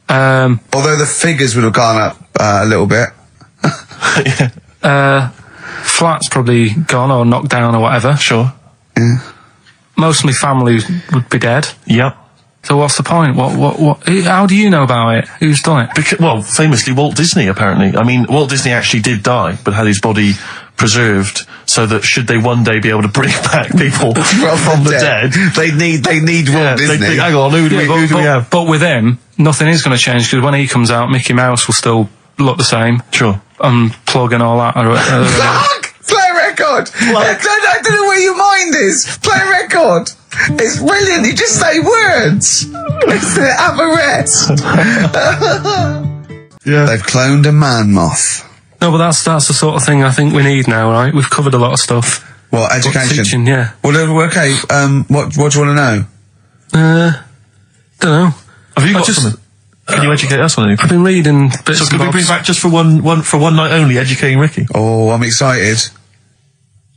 Although the figures would have gone up a little bit. Flat's probably gone or knocked down or whatever. Sure. Yeah. Most of my family would be dead. Yep. So what's the point? What? How do you know about it? Who's done it? Well, famously, Walt Disney, apparently. I mean, Walt Disney actually did die, but had his body preserved so that should they one day be able to bring back people from the dead, they need Walt Disney. Hang on, who do we have? But with him, nothing is going to change, because when he comes out, Mickey Mouse will still look the same. Sure. Unplug and all that. Play a record! I don't know where your mind is. Play a record! It's brilliant, you just say words! It's have a rest! Yeah. They've cloned a man moth. No, but that's the sort of thing I think we need now, right? We've covered a lot of stuff. What, education? Teaching, yeah. Well, okay, what do you want to know? Don't know. Have you got something? Can you educate us on anything? I've been reading bits So and could we bobs. bring back just for one night only, educating Ricky? Oh, I'm excited.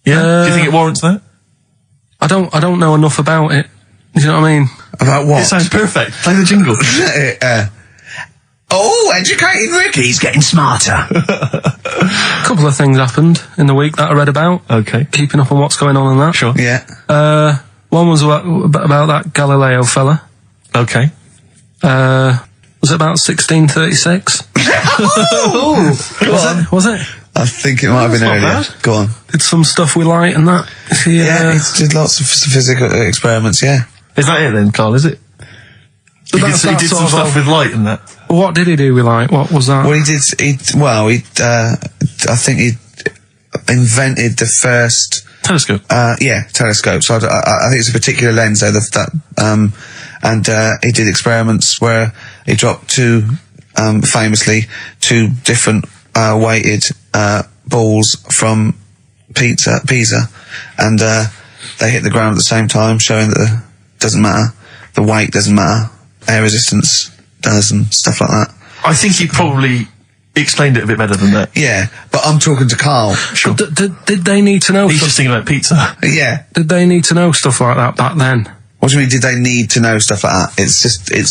Yeah? Do you think it warrants that? I don't know enough about it. You know what I mean? About what? It sounds perfect. Play the jingle. Educating Ricky's getting smarter. A couple of things happened in the week that I read about. Okay. Keeping up on what's going on in that. Sure. Yeah. One was about that Galileo fella. Okay. Was it about 1636? Was it? I think it might have been not earlier. bad. Go on. Did some stuff with light and that. Yeah, he did lots of physical experiments, yeah. Is that it then, Carl, is it? He did some stuff with light and that. What did he do with light? What was that? Well, I think he invented the first Telescope. Yeah, telescope. So I think it's a particular lens though, and he did experiments where he dropped famously two different weighted balls from Pisa, and they hit the ground at the same time, showing that it doesn't matter, the weight doesn't matter, air resistance does, and stuff like that. I think he probably explained it a bit better than that. Yeah, but I'm talking to Karl. Sure. Did they need to know? He's just thinking about pizza. Yeah. Did they need to know stuff like that back then? What do you mean, did they need to know stuff like that? It's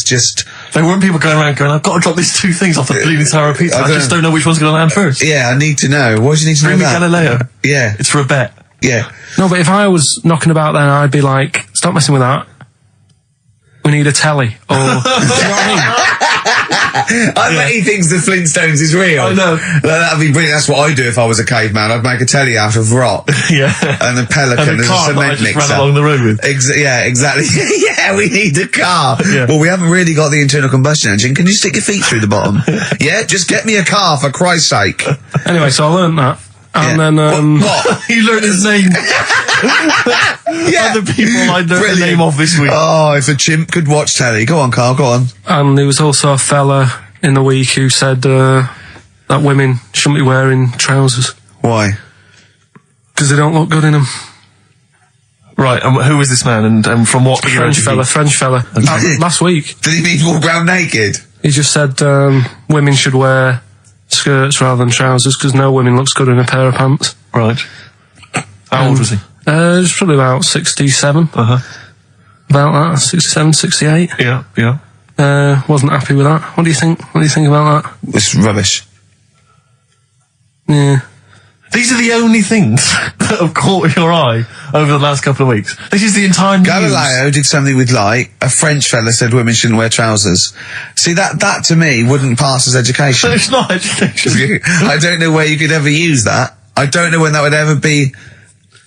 just... There weren't people going around going, I've got to drop these two things off the bleeding tower of pizza. I just don't know which one's going to land first. Yeah, I need to know. Why do you need to know Bring me that? Galileo. Yeah. It's for a bet. Yeah. No, but if I was knocking about then, I'd be like, stop messing with that. We need a telly. Or, do you know what I mean? I bet he thinks the Flintstones is real. I know. That'd be brilliant. That's what I'd do if I was a caveman. I'd make a telly out of rock. Yeah. And a pelican And a as car a that I cement just mixer. ran along the road with. Yeah, exactly. Yeah, we need a car. Yeah. Well, we haven't really got the internal combustion engine. Can you stick your feet through the bottom? Yeah, just get me a car, for Christ's sake. Anyway, so I learned that. And Yeah. then, What? You learned his name. Yeah. Other people I learned the Brilliant. name of this week. Oh, if a chimp could watch telly. Go on, Karl, go on. and there was also a fella in the week who said that women shouldn't be wearing trousers Why? because they don't look good in them. Right, and who was this man and from what era French did he- fella. Last week, Did he mean walk around naked? he just said women should wear skirts rather than trousers because no woman looks good in a pair of pants. Right. How old was he? He was probably about 67, Uh-huh. about that, 67, 68. Yeah. Wasn't happy with that. What do you think? What do you think about that? It's rubbish. Yeah. These are the only things that have caught your eye over the last couple of weeks. This is the entire news. Galileo did something with light. A French fella said women shouldn't wear trousers. See, that to me wouldn't pass as education. It's not education. I don't know where you could ever use that. I don't know when that would ever be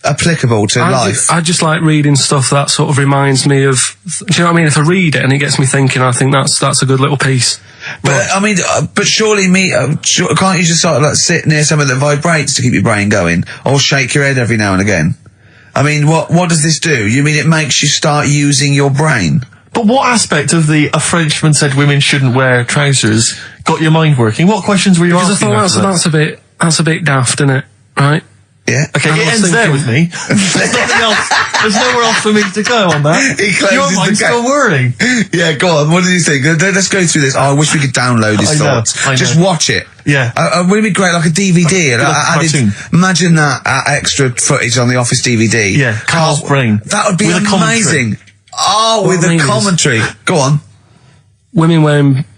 applicable to life. I just like reading stuff that sort of reminds me of. Do you know what I mean? If I read it and it gets me thinking, I think that's a good little piece. But I mean, but surely can't you just sort of like sit near something that vibrates to keep your brain going, or shake your head every now and again? I mean, what does this do? You mean it makes you start using your brain? But what aspect of a Frenchman said women shouldn't wear trousers got your mind working? What questions were you Because I asking? thought after that? that's a bit daft, isn't it? Right? Yeah. Okay, I it was ends there thinking- with me. There's nothing else. There's nowhere else for me to go on that. He closes Your the mind's gate. still whirring. Yeah, go on. What did you think? Let's go through this. Oh, I wish we could download his I know, thoughts. I know. Just watch it. Yeah. Wouldn't it be great, like a DVD? And Like a cartoon. imagine that extra footage on the Office DVD. Yeah, Carl's brain. That would be With a commentary. amazing. Oh, with What I a mean is- commentary. Go on. Women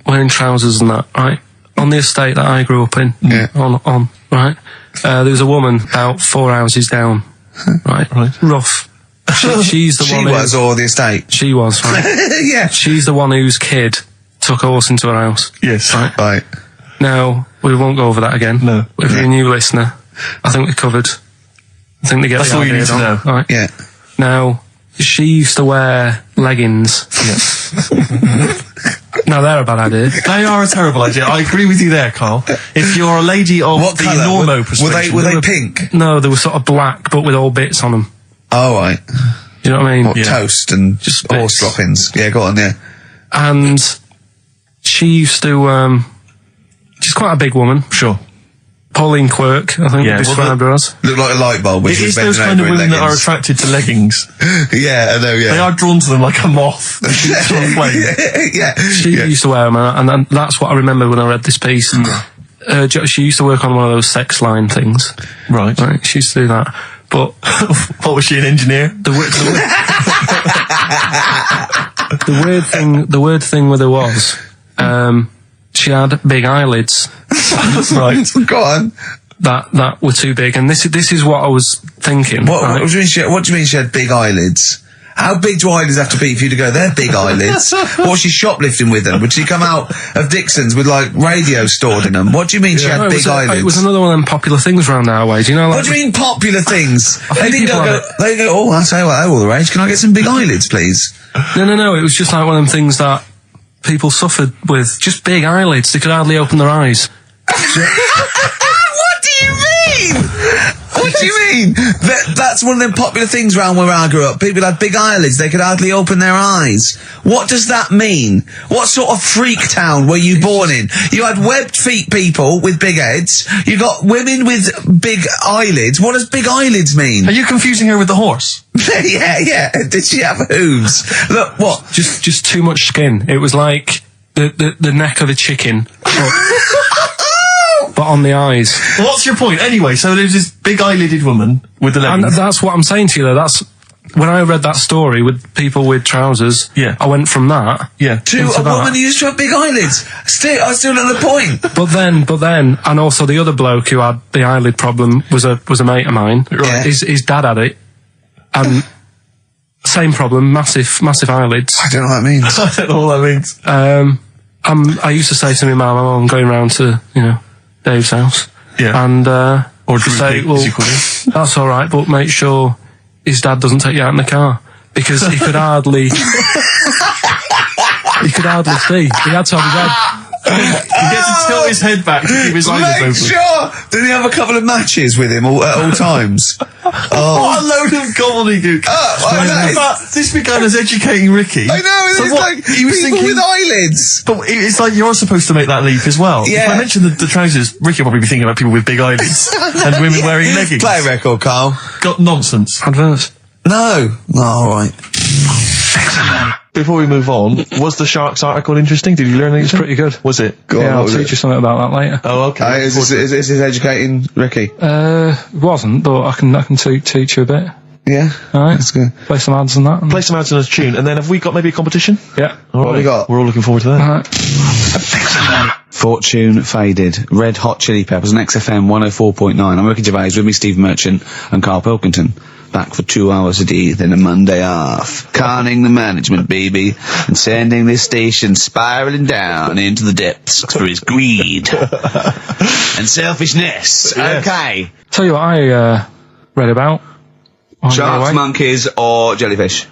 wearing trousers and that, right? On the estate that I grew up in, Yeah. on right? There was a woman about 4 houses down, right? Right. Rough. She's the She one was, who, or the estate. she was, right? Yeah. She's the one whose kid took a horse into her house. Yes. Right. Right. Now, we won't go over that again. No. If you're a new listener, I think we covered. I think they get That's the all you idea need to down. know. Right. Yeah. Now, she used to wear leggings. Now, they're a bad idea. They are a terrible idea. I agree with you there, Carl. If you're a lady of What the colour? normo persuasion, Were they pink? No, they were sort of black, but with all bits on them. Oh, right. You know what I mean? What, toast and Just horse bits. droppings. Yeah, go on, yeah. And she used to, she's quite a big woman. sure. Pauline Quirk, I think Yeah, we described her as. Look like a light bulb, which It was is those bending kind of over in women that are leggings. attracted to leggings. Yeah, I know, yeah. They are drawn to them like a moth. to a flame. Yeah. She yeah. used to wear them, and that's what I remember when I read this piece. She used to work on one of those sex line things. Right. Right, she used to do that. But What was she, an engineer? the weird thing with her was, she had big eyelids Right. Go on. that were too big, and this is what I was thinking. What, right? what do you mean she had big eyelids? How big do eyelids have to be for you to go, they're big eyelids? What was she shoplifting with them? Would she come out of Dixon's with, like, radio stored in them? What do you mean she No, had big eyelids? it was another one of them popular things around our way. Do you know? Like, What do you mean popular things? They didn't people go, have they go, oh, I say, well, they're all the rage. Can I get some big eyelids, please? No. It was just like one of them things that people suffered with. Just big eyelids. They could hardly open their eyes. What do you mean? What do you mean? That's one of them popular things around where I grew up. People had big eyelids, they could hardly open their eyes. What does that mean? What sort of freak town were you born in? You had webbed feet people with big heads. You got women with big eyelids. What does big eyelids mean? Are you confusing her with the horse? yeah. Did she have hooves? Look, what? Just too much skin. It was like the neck of a chicken. But on the eyes. What's your point? Anyway, so there's this big eyelided woman with the leggings. And that's what I'm saying to you, though. That's when I read that story with people with trousers. Yeah. I went from that. Yeah. To a woman who used to have big eyelids. I still at the point. But then, and also the other bloke who had the eyelid problem was a mate of mine. Right. His dad had it, and same problem, massive eyelids. I don't know what that means. I don't know what that means. I used to say to my mum, I'm going round to Dave's house. Yeah. And Or to say, Drew, well, as you call him. that's all right, but make sure his dad doesn't take you out in the car, because he could hardly see. He had to have his head. He gets to tilt his head back to keep his eyes Make open. sure! Did he have a couple of matches with him at all times? What a load of gobbledygook. I know. But this began as educating Ricky. I know, So it's what, like he was people thinking, with eyelids. but it's like you're supposed to make that leap as well. Yeah. If I mentioned the trousers, Ricky will probably be thinking about people with big eyelids and women wearing leggings. Play a record, Carl. Got nonsense. Adverts. No, alright. Before we move on, was the Sharks article interesting? Did you learn anything? It's pretty good. Was it? Yeah, I'll teach you something about that later. Oh, okay. Is this educating Ricky? Wasn't, but I can teach you a bit. Yeah? Alright. That's good. Play some ads and that. Play some ads on a tune, and then have we got maybe a competition? Yeah. All What have we got? We're all looking forward to that. Alright. Fortune Faded, Red Hot Chili Peppers, and XFM 104.9. I'm Ricky Gervais, with me Steve Merchant and Karl Pilkington. Back for 2 hours a day, then a Monday off. Carning the management, baby, and sending this station spiraling down into the depths for his greed and selfishness. Yes. Okay. Tell you what I read about. on the Sharks, way. monkeys, or jellyfish?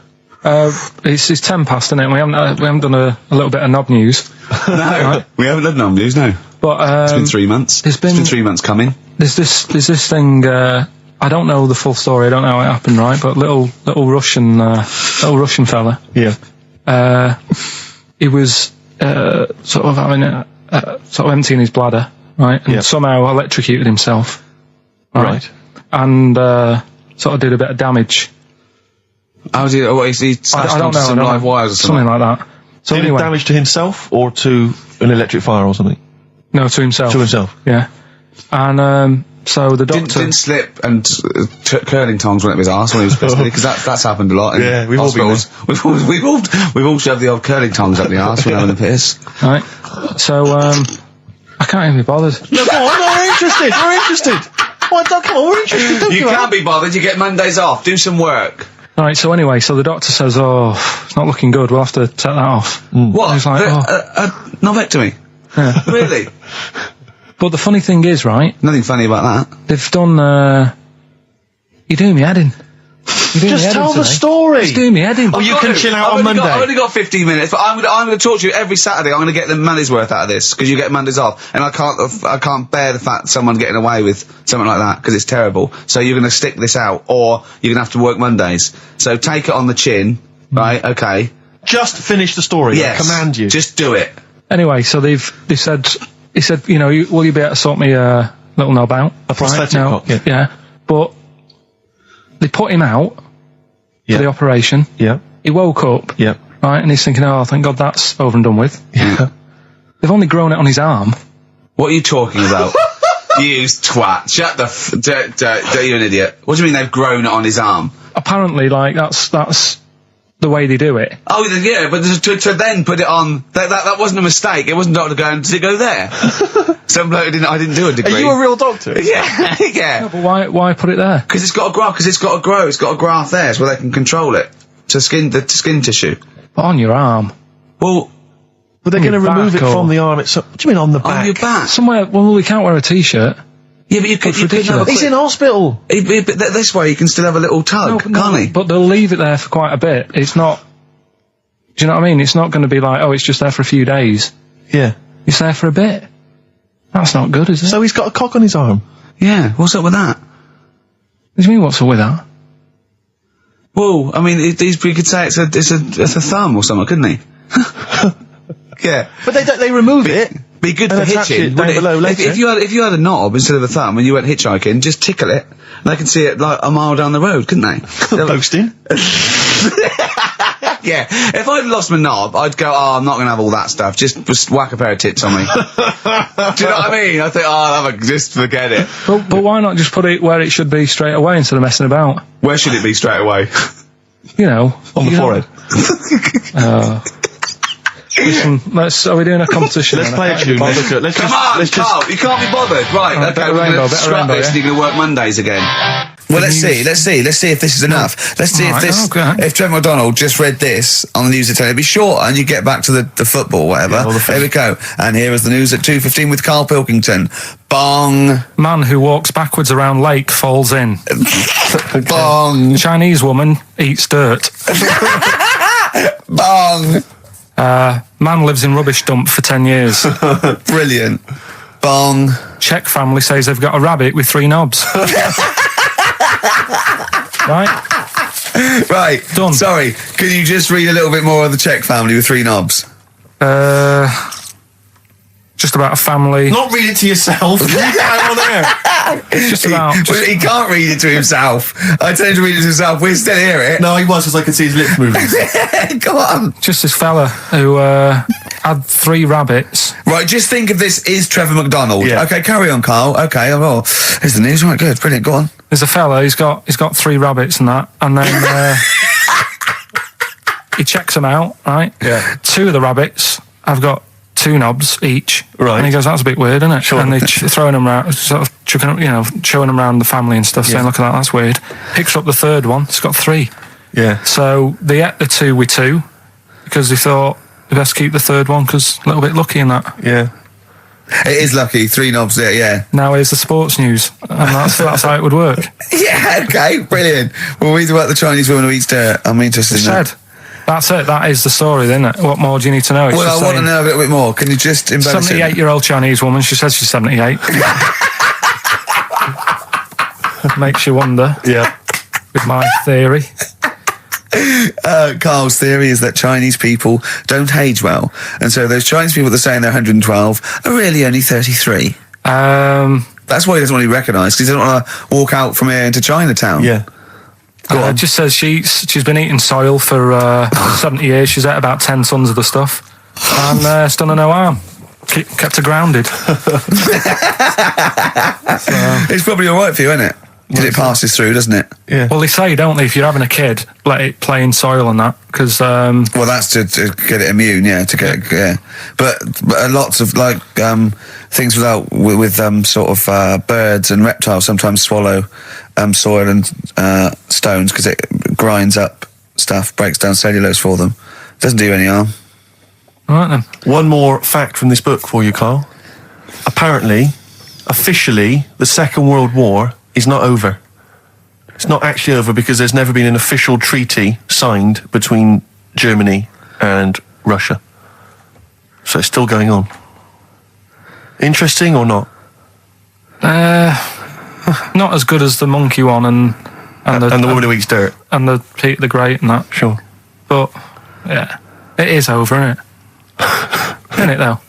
It's 10 past, isn't it? We haven't done a little bit of knob news. No, Right. we haven't done no news, no. But It's been 3 months. there's It's been- been 3 months coming. there's this thing. I don't know the full story. I don't know how it happened, right? But little Russian fella. Yeah. He was sort of having sort of emptying his bladder, right? And Yeah. somehow electrocuted himself, Right. And sort of did a bit of damage. How's he? What is he? I don't know. Some I don't live know. wires or something something. like that. So Did anyway, it damage to himself or to an electric fire or something? no, to himself. To himself. Yeah. And so the doctor. Didn't slip and curling tongs went up his arse when he was pissed, because that's happened a lot. In Yeah, we've all been hospitals. We've all shoved the old curling tongs up the arse when having a piss. Right. So I can't even be bothered. No, go on, no, we're interested. We're interested. Well, come on, we're interested. Don't You give up. can't be bothered. You get Mondays off. Do some work. Right. So anyway, so the doctor says, "Oh, it's not looking good. We'll have to take that off." What? He's like, Novectomy. Yeah. Really? But the funny thing is, right? Nothing funny about that. They've done. You're doing me head in. You're doing Just me head in tell the today. story. Just doing me head in. Oh, you can chill out I've on only Monday. I've only got 15 minutes, but I'm going to talk to you every Saturday. I'm going to get the money's worth out of this, because you get Mondays off, and I can't bear the fact someone getting away with something like that, because it's terrible. So you're going to stick this out, or you're going to have to work Mondays. So take it on the chin, right? Okay. Just finish the story. Yes. I command you. Just do it. Anyway, so they said, he said, will you be able to sort me a little knob out? A prosthetic No, cock, yeah. But they put him out Yeah. for the operation. Yeah. He woke up, Yeah. right, and he's thinking, oh, thank God that's over and done with. Yeah. They've only grown it on his arm. What are you talking about? You twat. Shut the you're an idiot. What do you mean they've grown it on his arm? Apparently, like, that's the way they do it. Oh, yeah, but to then put it on, that wasn't a mistake. It wasn't doctor going, did it go there? Some bloke I didn't do a degree. Are you a real doctor? Yeah, yeah. But why put it there? Because it's got to grow, it's got a graft there, so they can control it. To skin tissue. But on your arm. Well, But they're On going to your remove it back or- from the arm itself. What do you mean on the back? on your back. Somewhere, well, we can't wear a t-shirt. Yeah, but you could have ridiculous. He's in hospital. but this way you can still have a little tug, can't he? But they'll leave it there for quite a bit. It's not, do you know what I mean? It's not going to be like, oh, it's just there for a few days. Yeah. It's there for a bit. That's not good, is it? So he's got a cock on his arm. Yeah, what's up with that? What do you mean, what's up with that? Well, I mean, he could say it's a thumb or something, couldn't he? Yeah. But they remove it. Be good And for attach hitching. it down below later. If you had a knob instead of a thumb and you went hitchhiking, just tickle it. They can see it like a mile down the road, couldn't they? Posting. Yeah. If I'd lost my knob, I'd go, I'm not going to have all that stuff. Just whack a pair of tits on me. Do you know what I mean? I think, just forget it. But why not just put it where it should be straight away instead of messing about? Where should it be straight away? You know. On the forehead. Listen, are we doing a competition? Let's play a tune. Come on, Carl, you can't be bothered. Right, Oh, okay, we're going to scrap this and you're going to work Mondays again. Well, let's see if this is enough. Let's see if Trevor McDonald just read this on the news at 10. It'd be short and you get back to the football, whatever. Yeah, Here we go. And here is the news at 2:15 with Karl Pilkington. Bong. Man who walks backwards around lake falls in. Bong. Chinese woman eats dirt. Bong. Man lives in rubbish dump for 10 years. Brilliant. Bong. Czech family says they've got a rabbit with 3 knobs. Right? Right. Done. Sorry. Can you just read a little bit more of the Czech family with 3 knobs? Just about a family. Not read it to yourself. Read it out on air. Just about. Well, he can't read it to himself. I tell him to read it to himself. We still hear it. No, he was, because I could see his lips moving. Go on. Just this fella who had 3 rabbits. Right, just think of this is Trevor McDonald. Yeah. Okay, carry on, Carl. Okay, well, here's the news. Right, good, brilliant. Go on. There's a fella, he's got 3 rabbits and that, and then he checks them out, right? Yeah. 2 of the rabbits have got 2 knobs each. Right. And he goes, that's a bit weird, isn't it? Sure. And they're throwing them around, sort of chucking, showing them around the family and stuff, saying, look at that, that's weird. Picks up the 3rd one, it's got 3. Yeah. So they ate the 2 with 2, because they thought they best keep the 3rd one, because a little bit lucky in that. Yeah. It is lucky. 3 knobs there, yeah. Now here's the sports news, and that's how it would work. Yeah, okay, brilliant. Well, read about the Chinese woman who eats dirt. I'm interested in that. Said. That's it. That is the story, isn't it? What more do you need to know? It's Well, just I want to saying, know a little bit more. Can you just embellish it? 78-year-old Chinese woman. She says she's 78. Makes you wonder. Yeah. With my theory. Carl's theory is that Chinese people don't age well. And so those Chinese people that are saying they're 112 are really only 33. That's why he doesn't want to be recognised, because he doesn't want to walk out from here into Chinatown. Yeah. It just says she's been eating soil for 70 years. She's ate about 10 tons of the stuff. And it's done her no harm. Kept her grounded. It's probably all right for you, isn't it? Because it passes through, doesn't it? Yeah. Well, they say, don't they, if you're having a kid, let it play in soil and that, because... Well, that's to get it immune, yeah, to get yeah. But lots of, things with sort of birds and reptiles sometimes swallow soil and stones, because it grinds up stuff, breaks down cellulose for them. Doesn't do you any harm. All right, then. One more fact from this book for you, Carl. Apparently, officially, the Second World War is not over. It's not actually over because there's never been an official treaty signed between Germany and Russia. So it's still going on. Interesting or not? Not as good as the monkey one and the woman who eats dirt. and the Pete the Great and that. Sure. But yeah, it is over, isn't it? Isn't it though?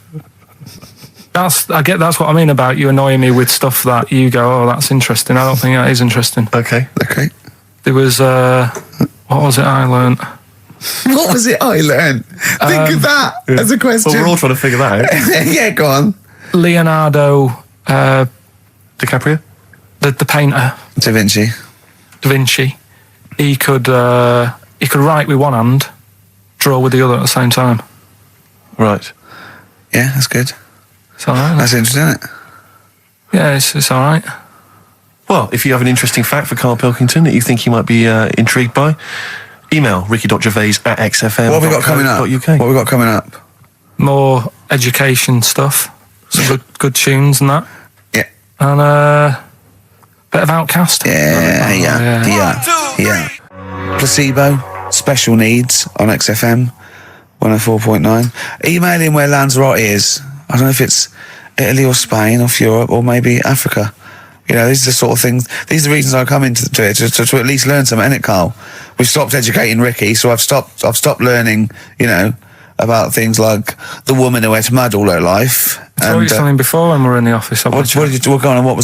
That's what I mean about you annoying me with stuff that you go, oh, that's interesting. I don't think that is interesting. Okay. There was what was it I learnt? What was it I learned? Think of that as a question. Well, we're all trying to figure that out. Yeah, go on. Leonardo DiCaprio? the painter, Da Vinci. Da Vinci. He could write with one hand, draw with the other at the same time. Right. Yeah, that's good. It's all right. That's interesting, isn't it? Yeah, it's all right. Well, if you have an interesting fact for Karl Pilkington that you think he might be intrigued by, email ricky.gervais@xfm.co.uk. What have we got coming up? What have we got coming up? More education stuff, some good tunes and that, Yeah. and a bit of Outcast. Yeah. Placebo, Special Needs on XFM 104.9. Email in where Lanzarote is. I don't know if it's Italy or Spain or Europe or maybe Africa. You know, these are the sort of things, these are the reasons I come into it, to at least learn something, innit, Carl? We've stopped educating Ricky, so I've stopped learning, you know, about things like the woman who ate mud all her life. I told you something before when we were in the office. What was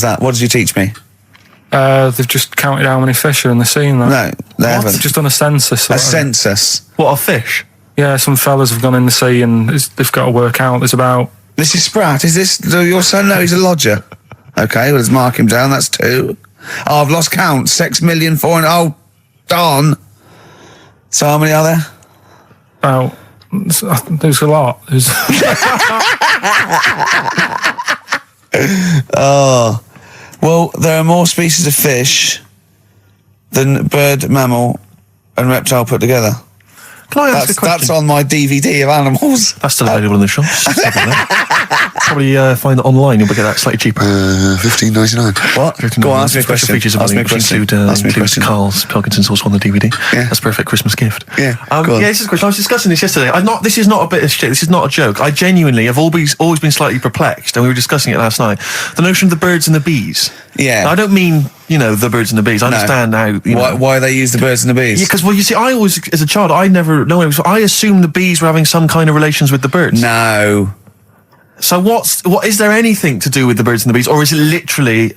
that? What did you teach me? They've just counted how many fish are in the sea and that. No, they haven't. They've just done a census. A census? What, of fish? Yeah, some fellas have gone in the sea and they've got to work out. There's about... This is Spratt. Is this your son? No, he's a lodger. Okay, well, let's mark him down. That's 2. Oh, I've lost count. 6,400,000. Oh, darn. So how many are there? About... There's a lot. There's... Oh. Well, there are more species of fish than bird, mammal and reptile put together. Can I ask a question? That's on my DVD of animals. That's still available in the shops. Probably find it online. You'll get that slightly cheaper. $15.99. What? Go on, ask me a question. Features of Ask me a question. Include Karl Pilkington's also on the DVD. Yeah. That's a perfect Christmas gift. Yeah. This is a question. I was discussing this yesterday. This is not a bit of shit. This is not a joke. I genuinely have always been slightly perplexed, and we were discussing it last night. The notion of the birds and the bees. Yeah. Now, I don't mean, you know, the birds and the bees. I understand how. Why they use the birds and the bees? Yeah, because, well, you see, I always, as a child, I never know. I assumed the bees were having some kind of relations with the birds. No. So what is there anything to do with the birds and the bees, or is it literally,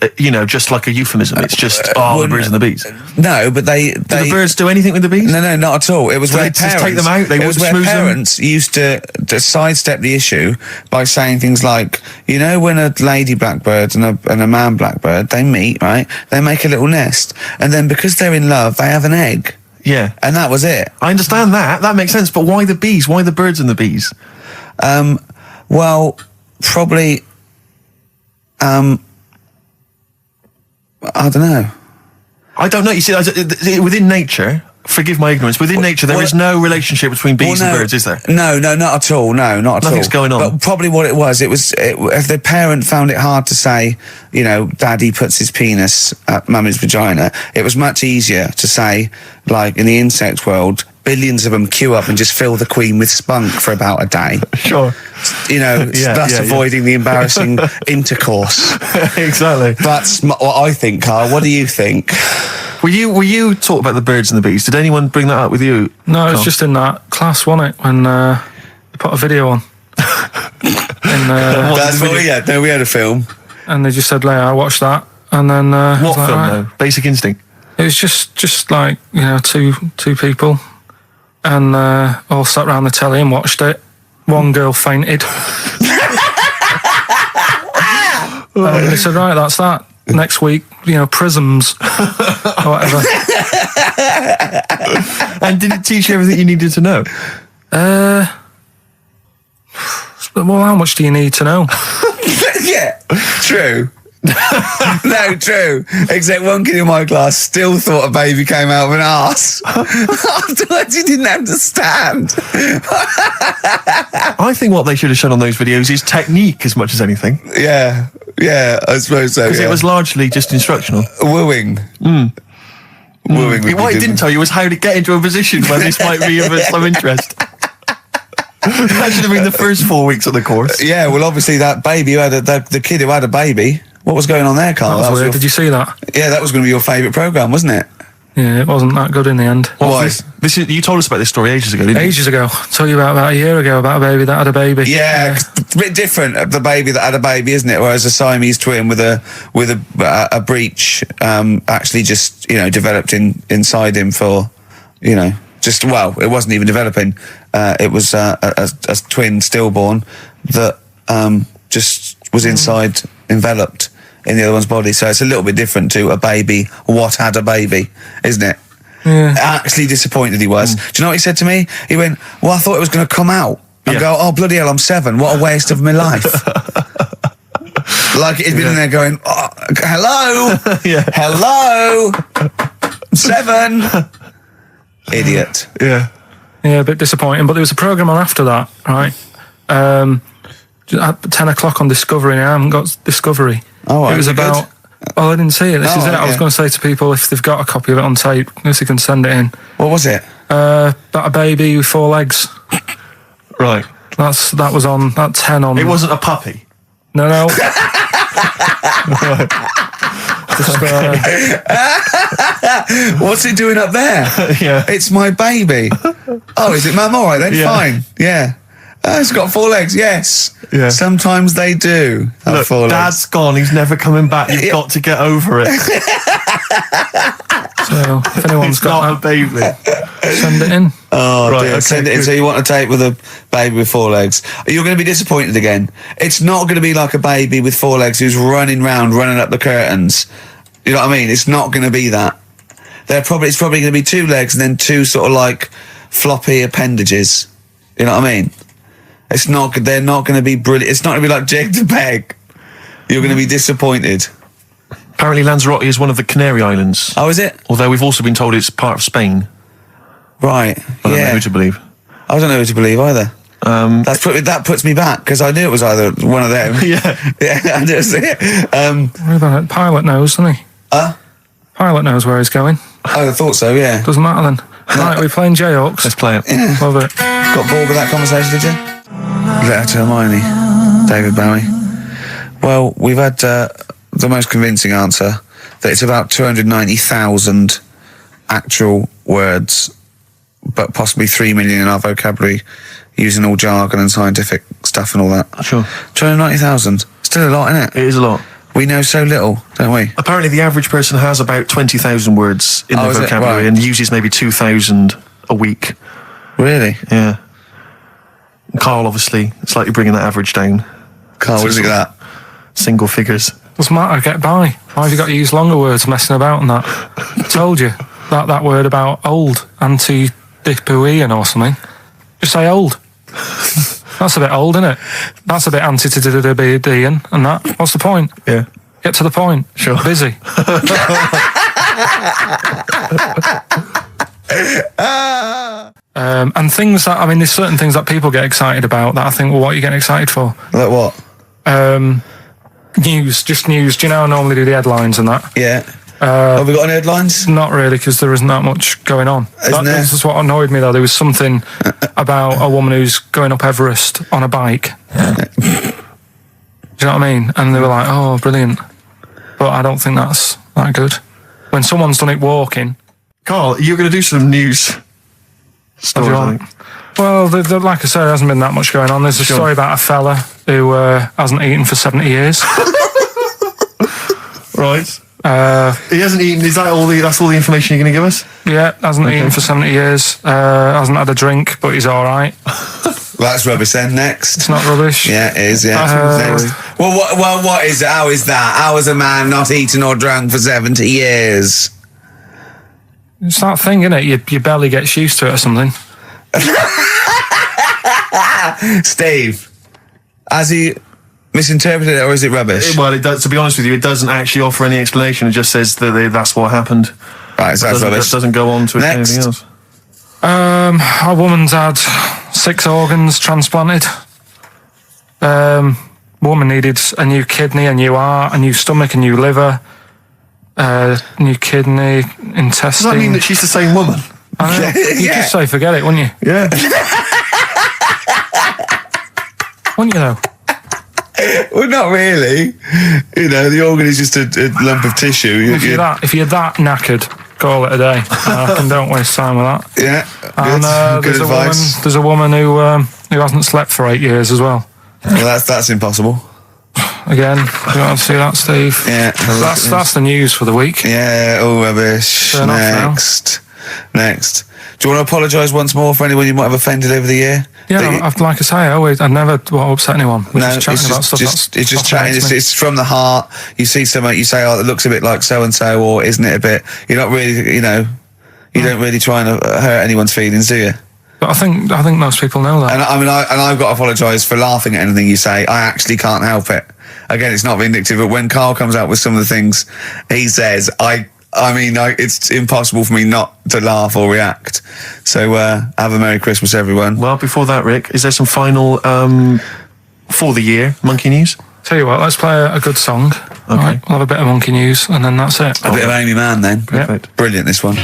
just like a euphemism? It's just, the birds and the bees. No, but do the birds do anything with the bees? No, not at all. It was where just take them out. It was where parents used to sidestep the issue by saying things like, you know, when a lady blackbird and a man blackbird, they meet, right? They make a little nest, and then because they're in love, they have an egg. Yeah, and that was it. I understand that. That makes sense. But why the bees? Why the birds and the bees? Well, probably, I don't know. I don't know. You see, within nature, forgive my ignorance, within nature there is no relationship between bees and birds, is there? No, not at all. No, not at all. Nothing's going on. But probably what it was, if the parent found it hard to say, you know, daddy puts his penis at mummy's vagina, it was much easier to say, like, in the insect world, billions of them queue up and just fill the queen with spunk for about a day. Sure. You know, thus avoiding the embarrassing intercourse. Exactly. That's what I think, Carl. What do you think? Were you taught about the birds and the bees? Did anyone bring that up with you? No, it was just in that class, wasn't it? When they put a video on. That's what we had. No, we had a film. And they just said, I watched that. And then... what film, though? Basic Instinct? It was just like, you know, two people. And all sat around the telly and watched it. One girl fainted. And they said, right, that's that. Next week, you know, prisms or whatever. And did it teach you everything you needed to know? Well, how much do you need to know? Yeah, true. No, true. Except one kid in my class still thought a baby came out of an arse. Afterwards, he didn't understand. I think what they should have shown on those videos is technique as much as anything. Yeah, I suppose so. Because it was largely just instructional. Wooing. Wooing. What it didn't tell you was how to get into a position where this might be of some interest. That should have been the first 4 weeks of the course. Yeah, well, obviously that baby who had the kid who had a baby. What was going on there, Carl? That was weird. Did you see that? Yeah, that was going to be your favourite programme, wasn't it? Yeah, it wasn't that good in the end. Why? You told us about this story ages ago, didn't you? Ages ago. I told you about a year ago about a baby that had a baby. Yeah, it's a bit different, the baby that had a baby, isn't it? Whereas a Siamese twin with a breech actually just, you know, developed inside him for, you know, it wasn't even developing. It was a twin stillborn that just was enveloped in the other one's body. So it's a little bit different to a baby. What had a baby, isn't it? Yeah. Actually disappointed he was. Do you know what he said to me? He went, well, I thought it was going to come out. And go, oh, bloody hell, I'm 7. What a waste of my life. Like he'd been in there going, oh, hello? Hello? 7? Idiot. Yeah, a bit disappointing. But there was a programme on after that, right? At 10 o'clock on Discovery, and I haven't got Discovery. Oh, it was about... Oh, I didn't see it. This is it. I was going to say to people, if they've got a copy of it on tape, if they can send it in. What was it? About a baby with 4 legs. Right. That was on... That 10 on... It wasn't a puppy? No. Right. What's it doing up there? Yeah. It's my baby. Oh, is it Mum? All right then, Yeah. fine. Yeah. It's got 4 legs, yes. Yeah. Sometimes they do have Look, 4 legs. Dad's gone. He's never coming back. You've got to get over it. So if anyone's It's got not a baby. that, send it in. Oh, Right, dear. okay, Send it in. good. So you want a tape with a baby with 4 legs. You're going to be disappointed again. It's not going to be like a baby with 4 legs who's running up the curtains. You know what I mean? It's not going to be that. It's probably going to be 2 legs and then 2 sort of like floppy appendages. You know what I mean? They're not going to be brilliant. It's not going to be like Jake the Peg. You're going to be disappointed. Apparently Lanzarote is one of the Canary Islands. Oh, is it? Although we've also been told it's part of Spain. Right. I don't know Yeah. who to believe. I don't know who to believe either. That puts me back because I knew it was either one of them. Yeah. Yeah, I just What about it? Pilot knows, doesn't he? Pilot knows where he's going. I thought so, yeah. Doesn't matter then. Right, we're playing J-Hawks. Let's play it. Love it. Got bored with that conversation, did you? Letter to Hermione, David Bowie. Well, we've had the most convincing answer that it's about 290,000 actual words, but possibly 3 million in our vocabulary, using all jargon and scientific stuff and all that. Sure. 290,000. Still a lot, isn't it? It is a lot. We know so little, don't we? Apparently the average person has about 20,000 words in Oh, their is it? vocabulary Right. and uses maybe 2,000 a week. Really? Yeah. Carl, obviously, slightly bringing that average down. Carl, what do you think of that? Single figures. Doesn't matter, get by. Why have you got to use longer words messing about and that? I told you. That word about old, anti-dipuian or something. Just say old. That's a bit old, isn't it? That's a bit anti-dipuian and that. What's the point? Yeah. Get to the point. Sure. Busy. And things that, I mean, there's certain things that people get excited about that I think, well, what are you getting excited for? Like what? News, just news. Do you know I normally do the headlines and that? Yeah. Have we got any headlines? Not really, because there isn't that much going on. Isn't there? This is what annoyed me, though. There was something about a woman who's going up Everest on a bike. Do you know what I mean? And they were like, oh, brilliant. But I don't think that's that good. When someone's done it walking... Carl, you're going to do some news stories, I think. Well, like I said, there hasn't been that much going on. There's a story about a fella who hasn't eaten for 70 years. Right. He hasn't eaten. Is that all that's all the information you're going to give us? Yeah, hasn't eaten for 70 years. Hasn't had a drink, but he's all right. That's rubbish then. Next. It's not rubbish. Yeah, it is, yeah. Next. Well, what is it? How is that? How is a man not eaten or drunk for 70 years? It's that thing, isn't it? Your belly gets used to it or something. Steve, has he misinterpreted it or is it rubbish? Well, it does. To be honest with you, it doesn't actually offer any explanation. It just says that that's what happened. Right, so that's rubbish. It doesn't go on to Next. anything else. A woman's had 6 organs transplanted. Woman needed a new kidney, a new heart, a new stomach, a new liver, new kidney, intestine. Does that mean that she's the same woman? I know. You'd Yeah. just say forget it, wouldn't you? Yeah. Wouldn't you though? Well, not really. You know, the organ is just a lump of tissue. If you're that knackered, call it a day. Don't waste time with that. Yeah, And good advice. there's a woman who hasn't slept for 8 years as well. Well, that's impossible. Again, you want to see that, Steve? Yeah. That's the news for the week. Yeah, oh rubbish. Turn off now. Next. Do you want to apologise once more for anyone you might have offended over the year? Yeah, like I say, I never want to upset anyone. We're just chatting about stuff. It's just chatting. It's from the heart. You see something, you say, "Oh, it looks a bit like so and so," or "Isn't it a bit?" You're not really, you don't really try and hurt anyone's feelings, do you? But I think most people know that. And I've got to apologise for laughing at anything you say. I actually can't help it. Again, it's not vindictive, but when Karl comes out with some of the things he says, it's impossible for me not to laugh or react. So, have a Merry Christmas, everyone. Well, before that, Rick, is there some final for the year monkey news? Tell you what, let's play a good song. Okay. Right, we'll have a bit of monkey news, and then that's it. A bit of Amy Mann, then. Perfect. Brilliant, this one.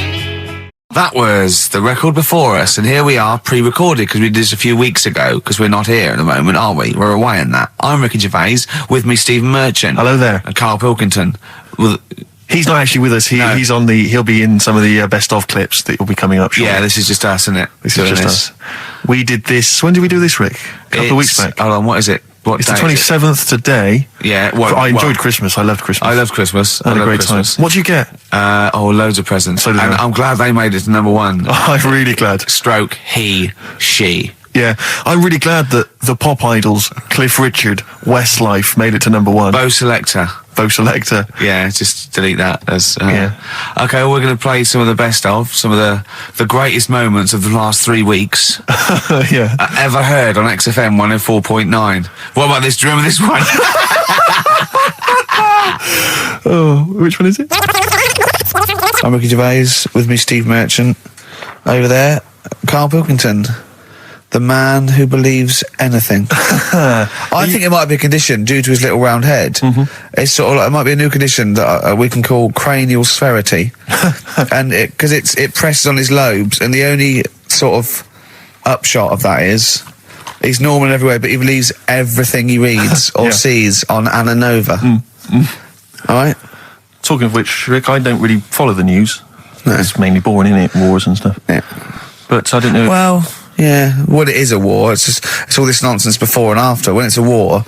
That was the record before us, and here we are, pre-recorded, because we did this a few weeks ago, because we're not here at the moment, are we? We're away in that. I'm Ricky Gervais, with me Stephen Merchant. Hello there. And Karl Pilkington. Well, He's not actually with us. No. He'll be in some of the best of clips that will be coming up shortly. Yeah, this is just us, isn't it? This is just us. We did this. When did we do this, Rick? A couple of weeks back. Hold on, what is it? What It's the day is it? 27th today. Yeah, I enjoyed Christmas. I loved Christmas. I love Christmas. I had a great time. What did you get? Loads of presents. So did and I. I'm glad they made it to number one. I'm really glad. Stroke, he, she. Yeah, I'm really glad that the pop idols, Cliff Richard, Westlife, made it to number one. Bo Selector. Yeah, just delete that. As Yeah. Okay, we're going to play some of the best of, some of the greatest moments of the last 3 weeks Yeah. ever heard on XFM 104.9. What about this? Do you remember this one? Oh, which one is it? I'm Ricky Gervais, with me Steve Merchant. Over there, Karl Pilkington, the man who believes anything. I think it might be a condition due to his little round head. Mm-hmm. It's sort of like, it might be a new condition that we can call cranial spherity, and because it presses on his lobes, and the only sort of upshot of that is he's normal everywhere, but he believes everything he reads or Yeah. sees on Anna Nova. All right. Talking of which, Rick, I don't really follow the news. No. It's mainly boring, isn't it? Wars and stuff. Yeah. But I didn't know. Well, yeah. Well, it is a war. It's all this nonsense before and after. When it's a war,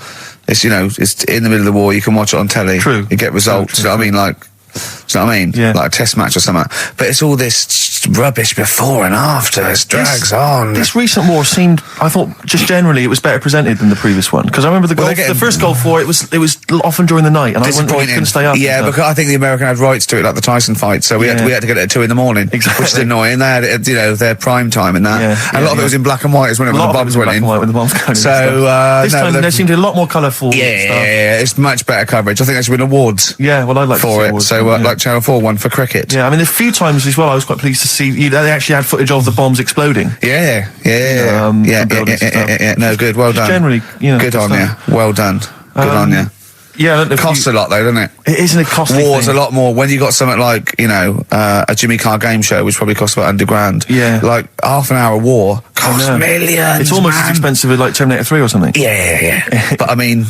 it's it's in the middle of the war. You can watch it on telly. True. You get results. True. You know what I mean? Like, do you know what I mean? Yeah. Like a test match or something. But it's all this rubbish before and after. It drags on. This recent war seemed, I thought, just generally, it was better presented than the previous one. Because I remember the first Gulf War, it was often during the night, and I couldn't stay up. Yeah, because I think the American had rights to it, like the Tyson fight, so we had to get it at 2 in the morning, Exactly. which is annoying. They had it, their prime time in that, Yeah, and a lot of it was in black and white, is when A the lot of it bombs was went black in. and white when the bombs going in. So this time there seemed a lot more colourful. Yeah, it's much better coverage. I think they should win awards. Yeah, well, I like for it. awards, So, yeah. like Channel 4 won for cricket. Yeah, I mean, a few times as well, I was quite pleased to see they actually had footage of the bombs exploding. Yeah. the buildings and stuff. Yeah. No, good. Well done. Generally, good on you. Well done. Good on you. Yeah, I don't know It if costs a lot though, doesn't it? It isn't a costly War's thing. a lot more when you got something like a Jimmy Carr game show, which probably costs about $100,000. Yeah. Like half an hour of war costs I know. millions. It's almost as expensive as like Terminator 3 or something. Yeah. But I mean,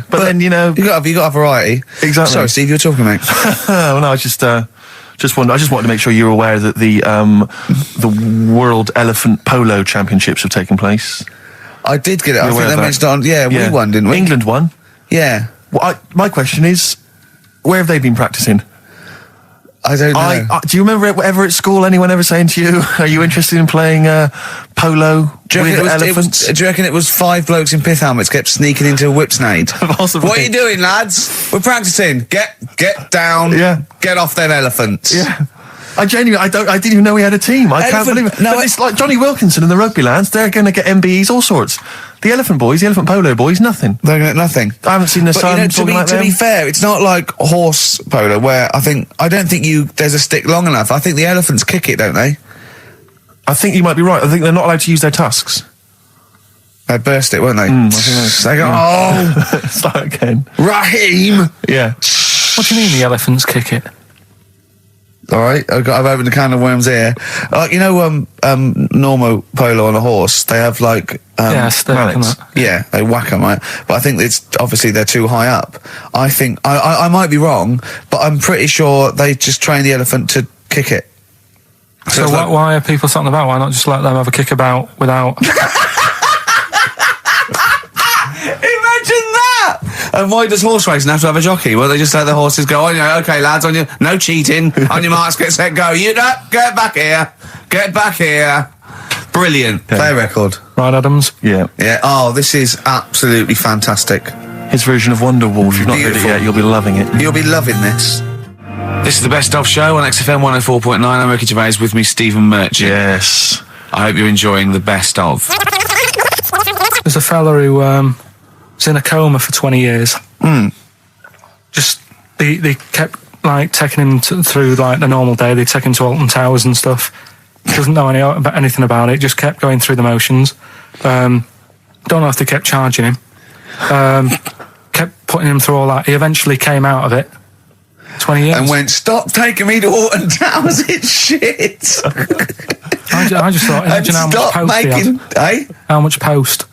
But then, you got a variety. Exactly. Sorry, Steve, you're talking, mate. Well, no, I just wanted to make sure you're aware that the World Elephant Polo Championships have taken place. I did get it. I You're think aware they of that? mentioned it on. Yeah, we won, didn't we? England won. Yeah. Well, my question is, where have they been practicing? I don't know. Do you remember ever at school anyone ever saying to you, "Are you interested in playing polo Do you, with reckon elephants?" do you reckon it was 5 blokes in pith helmets kept sneaking into a whipsnade? Possibly. What are you doing, lads? We're practicing. Get down. Yeah. Get off them elephants. Yeah. I didn't even know we had a team. I can't Elephant- believe it. no, But it's like Johnny Wilkinson and the rugby lads. They're going to get MBEs, all sorts. The elephant boys, the elephant polo boys, nothing. They're going to nothing. I haven't seen the But sun talking like to them. be fair, it's not like horse polo where I don't think there's a stick long enough. I think the elephants kick it, don't they? I think you might be right. I think they're not allowed to use their tusks. They burst it, won't they? I think They go, oh, Start again. Raheem. Yeah. What do you mean the elephants kick it? All right, I've opened a can of worms here. Normal polo on a horse, they have like Yeah, stick and mallets. that. yeah, they whack them, right? But I think it's obviously they're too high up. I think I might be wrong, but I'm pretty sure they just train the elephant to kick it. So it's like- why are people talking about? Why not just let them have a kick about without? Imagine that! And why does horse racing have to have a jockey? Well, they just let the horses go on. Okay, lads, on your no cheating. On your marks, get set, go. You get back here. Get back here. Brilliant. Play a record. Right, Adams? Yeah. Yeah. Oh, this is absolutely fantastic. His version of Wonderwall. If you've not heard it Beautiful. yet, you'll be loving it. You'll be loving this. This is the Best Of Show on XFM 104.9. I'm Ricky Gervais, with me Stephen Merchant. Yes. I hope you're enjoying the Best Of. There's a fella who was in a coma for 20 years. Just they kept like taking him through like the normal day. They take him to Alton Towers and stuff. Doesn't know anything about it. Just kept going through the motions. Don't know if they kept charging him. Kept putting him through all that. He eventually came out of it. 20 years. And went, stop taking me to Alton Towers, it's shit. I just thought, And imagine how much stop post he making, had. How much post?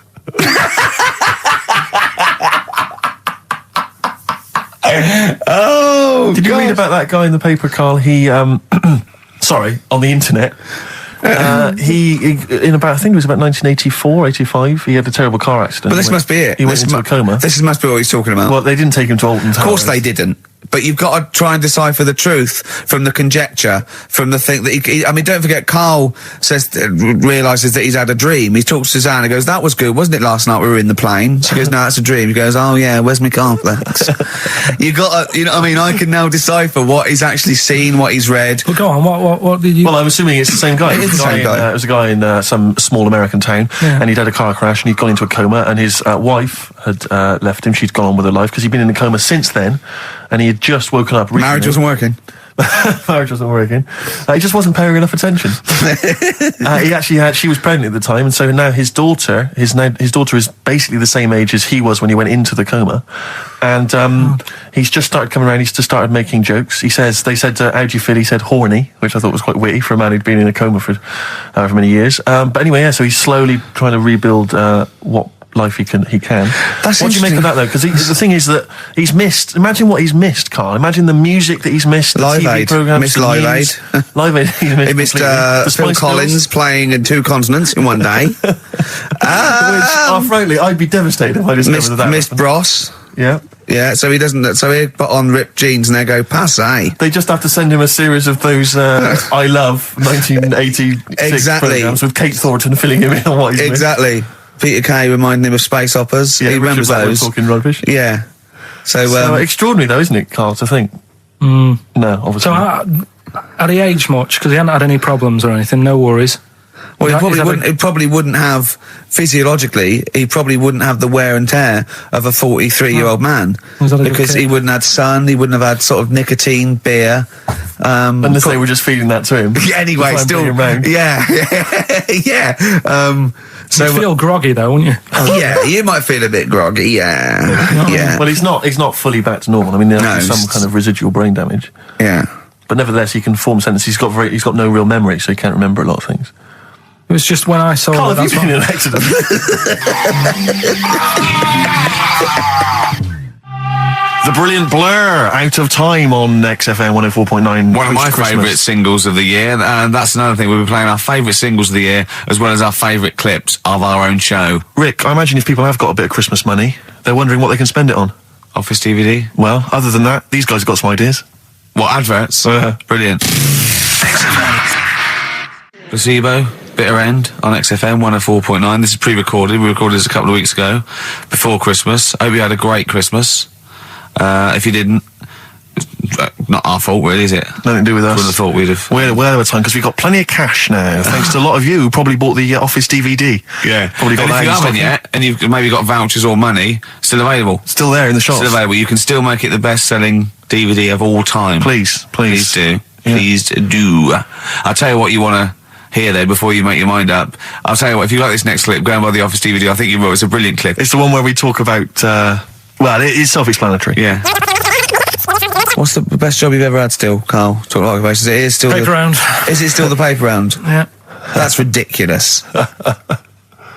Oh, Did you read about that guy in the paper, Carl? He, sorry, on the internet. He in about, I think it was about 1984, 85, he had a terrible car accident. But this must be it. He went into a coma. This must be what he's talking about. Well, they didn't take him to Alton Towers. Of course they didn't. But you've got to try and decipher the truth from the conjecture, from the thing that I mean, don't forget, Karl realises that he's had a dream. He talks to Suzanne and goes, that was good, wasn't it, last night we were in the plane? She goes, no, that's a dream. He goes, oh yeah, where's my cornflakes? You got to, you know what I mean? I can now decipher what he's actually seen, what he's read. Well, go on, what did you... Well, I'm assuming it's the same guy. It is the same guy. It was a guy in some small American town, and he'd had a car crash and he'd gone into a coma, and his wife had left him. She'd gone on with her life because he'd been in a coma since then, and he had just woken up recently. Marriage wasn't working. Marriage wasn't working. He just wasn't paying enough attention. He actually had, she was pregnant at the time, and so now his daughter is basically the same age as he was when he went into the coma, and he's just started coming around. He's just started making jokes. They said, how do you feel? He said horny, which I thought was quite witty for a man who'd been in a coma for however many years. But anyway, so he's slowly trying to rebuild what life he can. What do you make of that, though? Because the thing is that he's missed. Imagine what he's missed, Carl. Imagine the music that he's missed. The Live TV Aid. programs, Missed Live Aid. Live Aid. He missed Phil Collins playing in 2 continents in one day. Frankly, I'd be devastated if I discovered that. Missed Bros. Yeah. Yeah, so he doesn't. So he put on ripped jeans and they go passe. They just have to send him a series of those I Love 1986 Exactly. programs with Kate Thornton filling him in on what he's missed. Exactly. Peter Kay reminding him of space operas. Yeah, he remembers Richard Blackwood those. talking rubbish. Yeah. So extraordinary, though, isn't it, Carl, to think? No, obviously. So, had he aged much? Because he hadn't had any problems or anything, no worries. Well, he probably wouldn't have, physiologically, he probably wouldn't have the wear and tear of a 43-year-old man. Because he wouldn't have had sun, he wouldn't have had sort of nicotine, beer. Unless they were just feeding that to him. Yeah, anyway, still. Yeah. Yeah. So you'd feel groggy, though, wouldn't you? Yeah, you might feel a bit groggy, yeah. Yeah. Well, he's not fully back to normal. I mean, there's some kind of residual brain damage. Yeah. But nevertheless, he can form sentences. He's got no real memory, so he can't remember a lot of things. It was just when I saw Carl, have you been in an accident? The brilliant Blur, Out of Time on XFM 104.9. One of my favourite singles of the year, and that's another thing. We'll be playing our favourite singles of the year, as well as our favourite clips of our own show. Rick, I imagine if people have got a bit of Christmas money, they're wondering what they can spend it on. Office DVD? Well, other than that, these guys have got some ideas. What, adverts? Brilliant. Placebo, Bitter End on XFM 104.9. This is pre-recorded. We recorded this a couple of weeks ago, before Christmas. Hope you had a great Christmas. If you didn't, not our fault, really, is it? Nothing to do with us. Would have thought we'd have. We're there at time because we've got plenty of cash now, thanks to a lot of you who probably bought the Office DVD. Yeah, probably got and that. If you haven't yet, and you've maybe got vouchers or money, still available. Still there in the shops. Still available. You can still make it the best-selling DVD of all time. Please do. Yeah. Please do. I'll tell you what you want to hear there before you make your mind up. I'll tell you what, if you like this next clip, go and buy the Office DVD. I think you will. It's a brilliant clip. It's the one where we talk about, well, it's self-explanatory. Yeah. What's the best job you've ever had still, Carl? Talk about occupations. It is still paper round. Is it still the paper round? Yeah. That's ridiculous.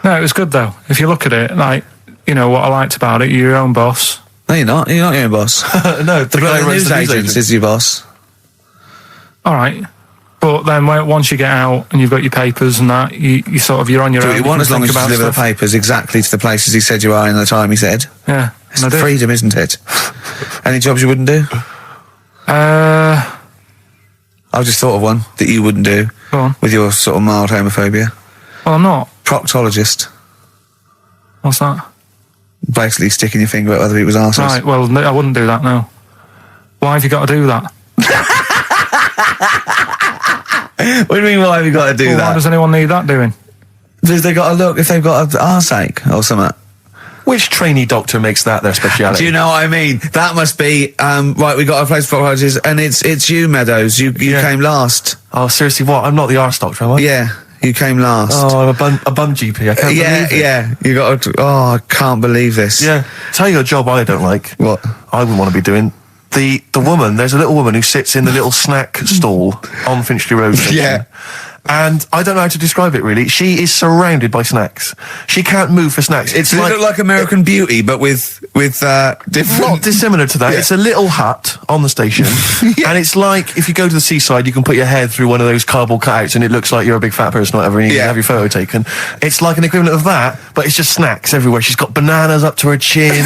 No, it was good, though. If you look at it, like, you know, what I liked about it, you're your own boss. No, you're not. You're not your own boss. No, the guy who runs the news agent is your boss. All right. But then once you get out and you've got your papers and that, you sort of, you're on your own. Do what you want as long as you deliver the papers exactly to the places he said you are in the time he said. Yeah. It's freedom, isn't it? Any jobs you wouldn't do? I've just thought of one that you wouldn't do. Go on. With your sort of mild homophobia. Well, I'm not. Proctologist. What's that? Basically sticking your finger at other people's arses. Right, well, no, I wouldn't do that, no. Why have you got to do that? What do you mean, why have you got to do that? Why does anyone need that doing? Because they've got to look if they've got an arseache or something. Which trainee doctor makes that their speciality? Do you know what I mean? That must be, right, we got a place for proctologists, and it's you, Meadows. You came last. Oh, seriously, what? I'm not the arse doctor, am I? Yeah, you came last. Oh, I'm a bum GP. I can't believe it. Yeah, you got to, I can't believe this. Yeah. Tell you a job I don't like. What? I wouldn't want to be doing. The woman, there's a little woman who sits in the little snack stall on Finchley Road. Yeah. And I don't know how to describe it really. She is surrounded by snacks. She can't move for snacks. It's Does like, it look like American Beauty, but with different... not dissimilar to that. Yeah. It's a little hut on the station. And it's like, if you go to the seaside, you can put your head through one of those cardboard cutouts and it looks like you're a big fat person or whatever, and you can have your photo taken. It's like an equivalent of that, but it's just snacks everywhere. She's got bananas up to her chin.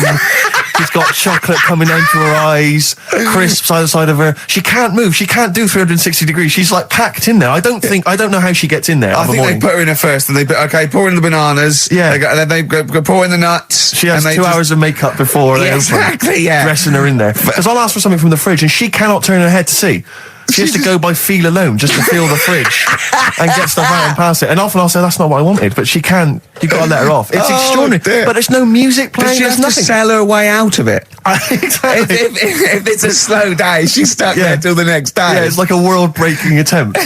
She's got chocolate coming down to her eyes, crisps either side of her. She can't move. She can't do 360 degrees. She's like packed in there. I don't know how she gets in there. I think they put her in there first, and they pour in the bananas. Yeah. Then they go pour in the nuts. She has 2 hours of makeup before they open, dressing her in there. Because I'll ask for something from the fridge, and she cannot turn her head to see. She has to go by feel alone, just to feel the fridge and get stuff out and pass it. And often I'll say, that's not what I wanted, but she can. You've got to let her off. It's extraordinary. Dear. But there's no music playing. She has There's to nothing. sell her way out of it. Exactly. If it's a slow day, she's stuck there till the next day. Yeah, it's like a world-breaking attempt.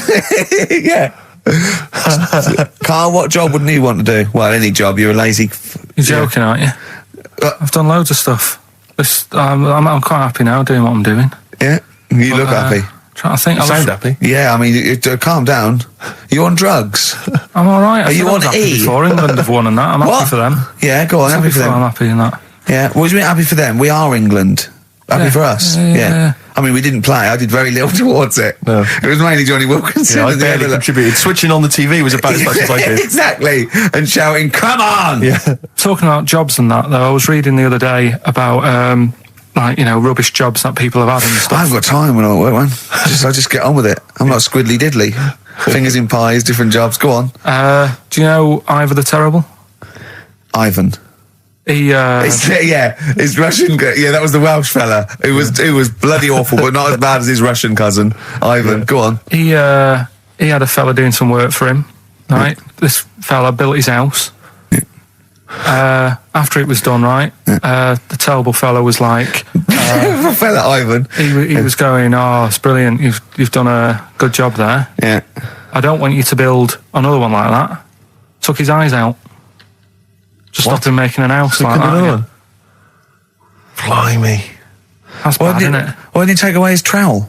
Yeah. Carl, what job wouldn't you want to do? Well, any job. You're a lazy... You're joking, aren't you? I've done loads of stuff. I'm quite happy now doing what I'm doing. Yeah? You look happy. Trying to think. You sound happy. Yeah, I mean, calm down. You on drugs? I'm all right. Are you on E? Before England have won and that. I'm happy for them. Yeah, go on. Happy for them. I'm happy in that. Yeah. What do you mean happy for them? We are England. Happy for us. Yeah. I mean, we didn't play. I did very little towards it. No. It was mainly Johnny Wilkinson. Yeah, I barely contributed. Switching on the TV was about as much as I did. Exactly. And shouting, "Come on!" Yeah. Talking about jobs and that, though, I was reading the other day about rubbish jobs that people have had and stuff. I haven't got time when I'm at work, man. I just get on with it. I'm not squiddly diddly. Fingers in pies, different jobs. Go on. Do you know Ivor the Terrible? Ivan. He his Russian. Yeah, that was the Welsh fella. It was bloody awful, but not as bad as his Russian cousin, Ivan. Yeah. Go on. He had a fella doing some work for him. Right, this fella built his house. After it was done, right, the terrible fella was like, fella Ivan. He was going, "Oh, it's brilliant. You've done a good job there. Yeah. I don't want you to build another one like that." Took his eyes out. Just stopped him making an house like that. Blimey. That's bad, isn't it? Why didn't he take away his trowel?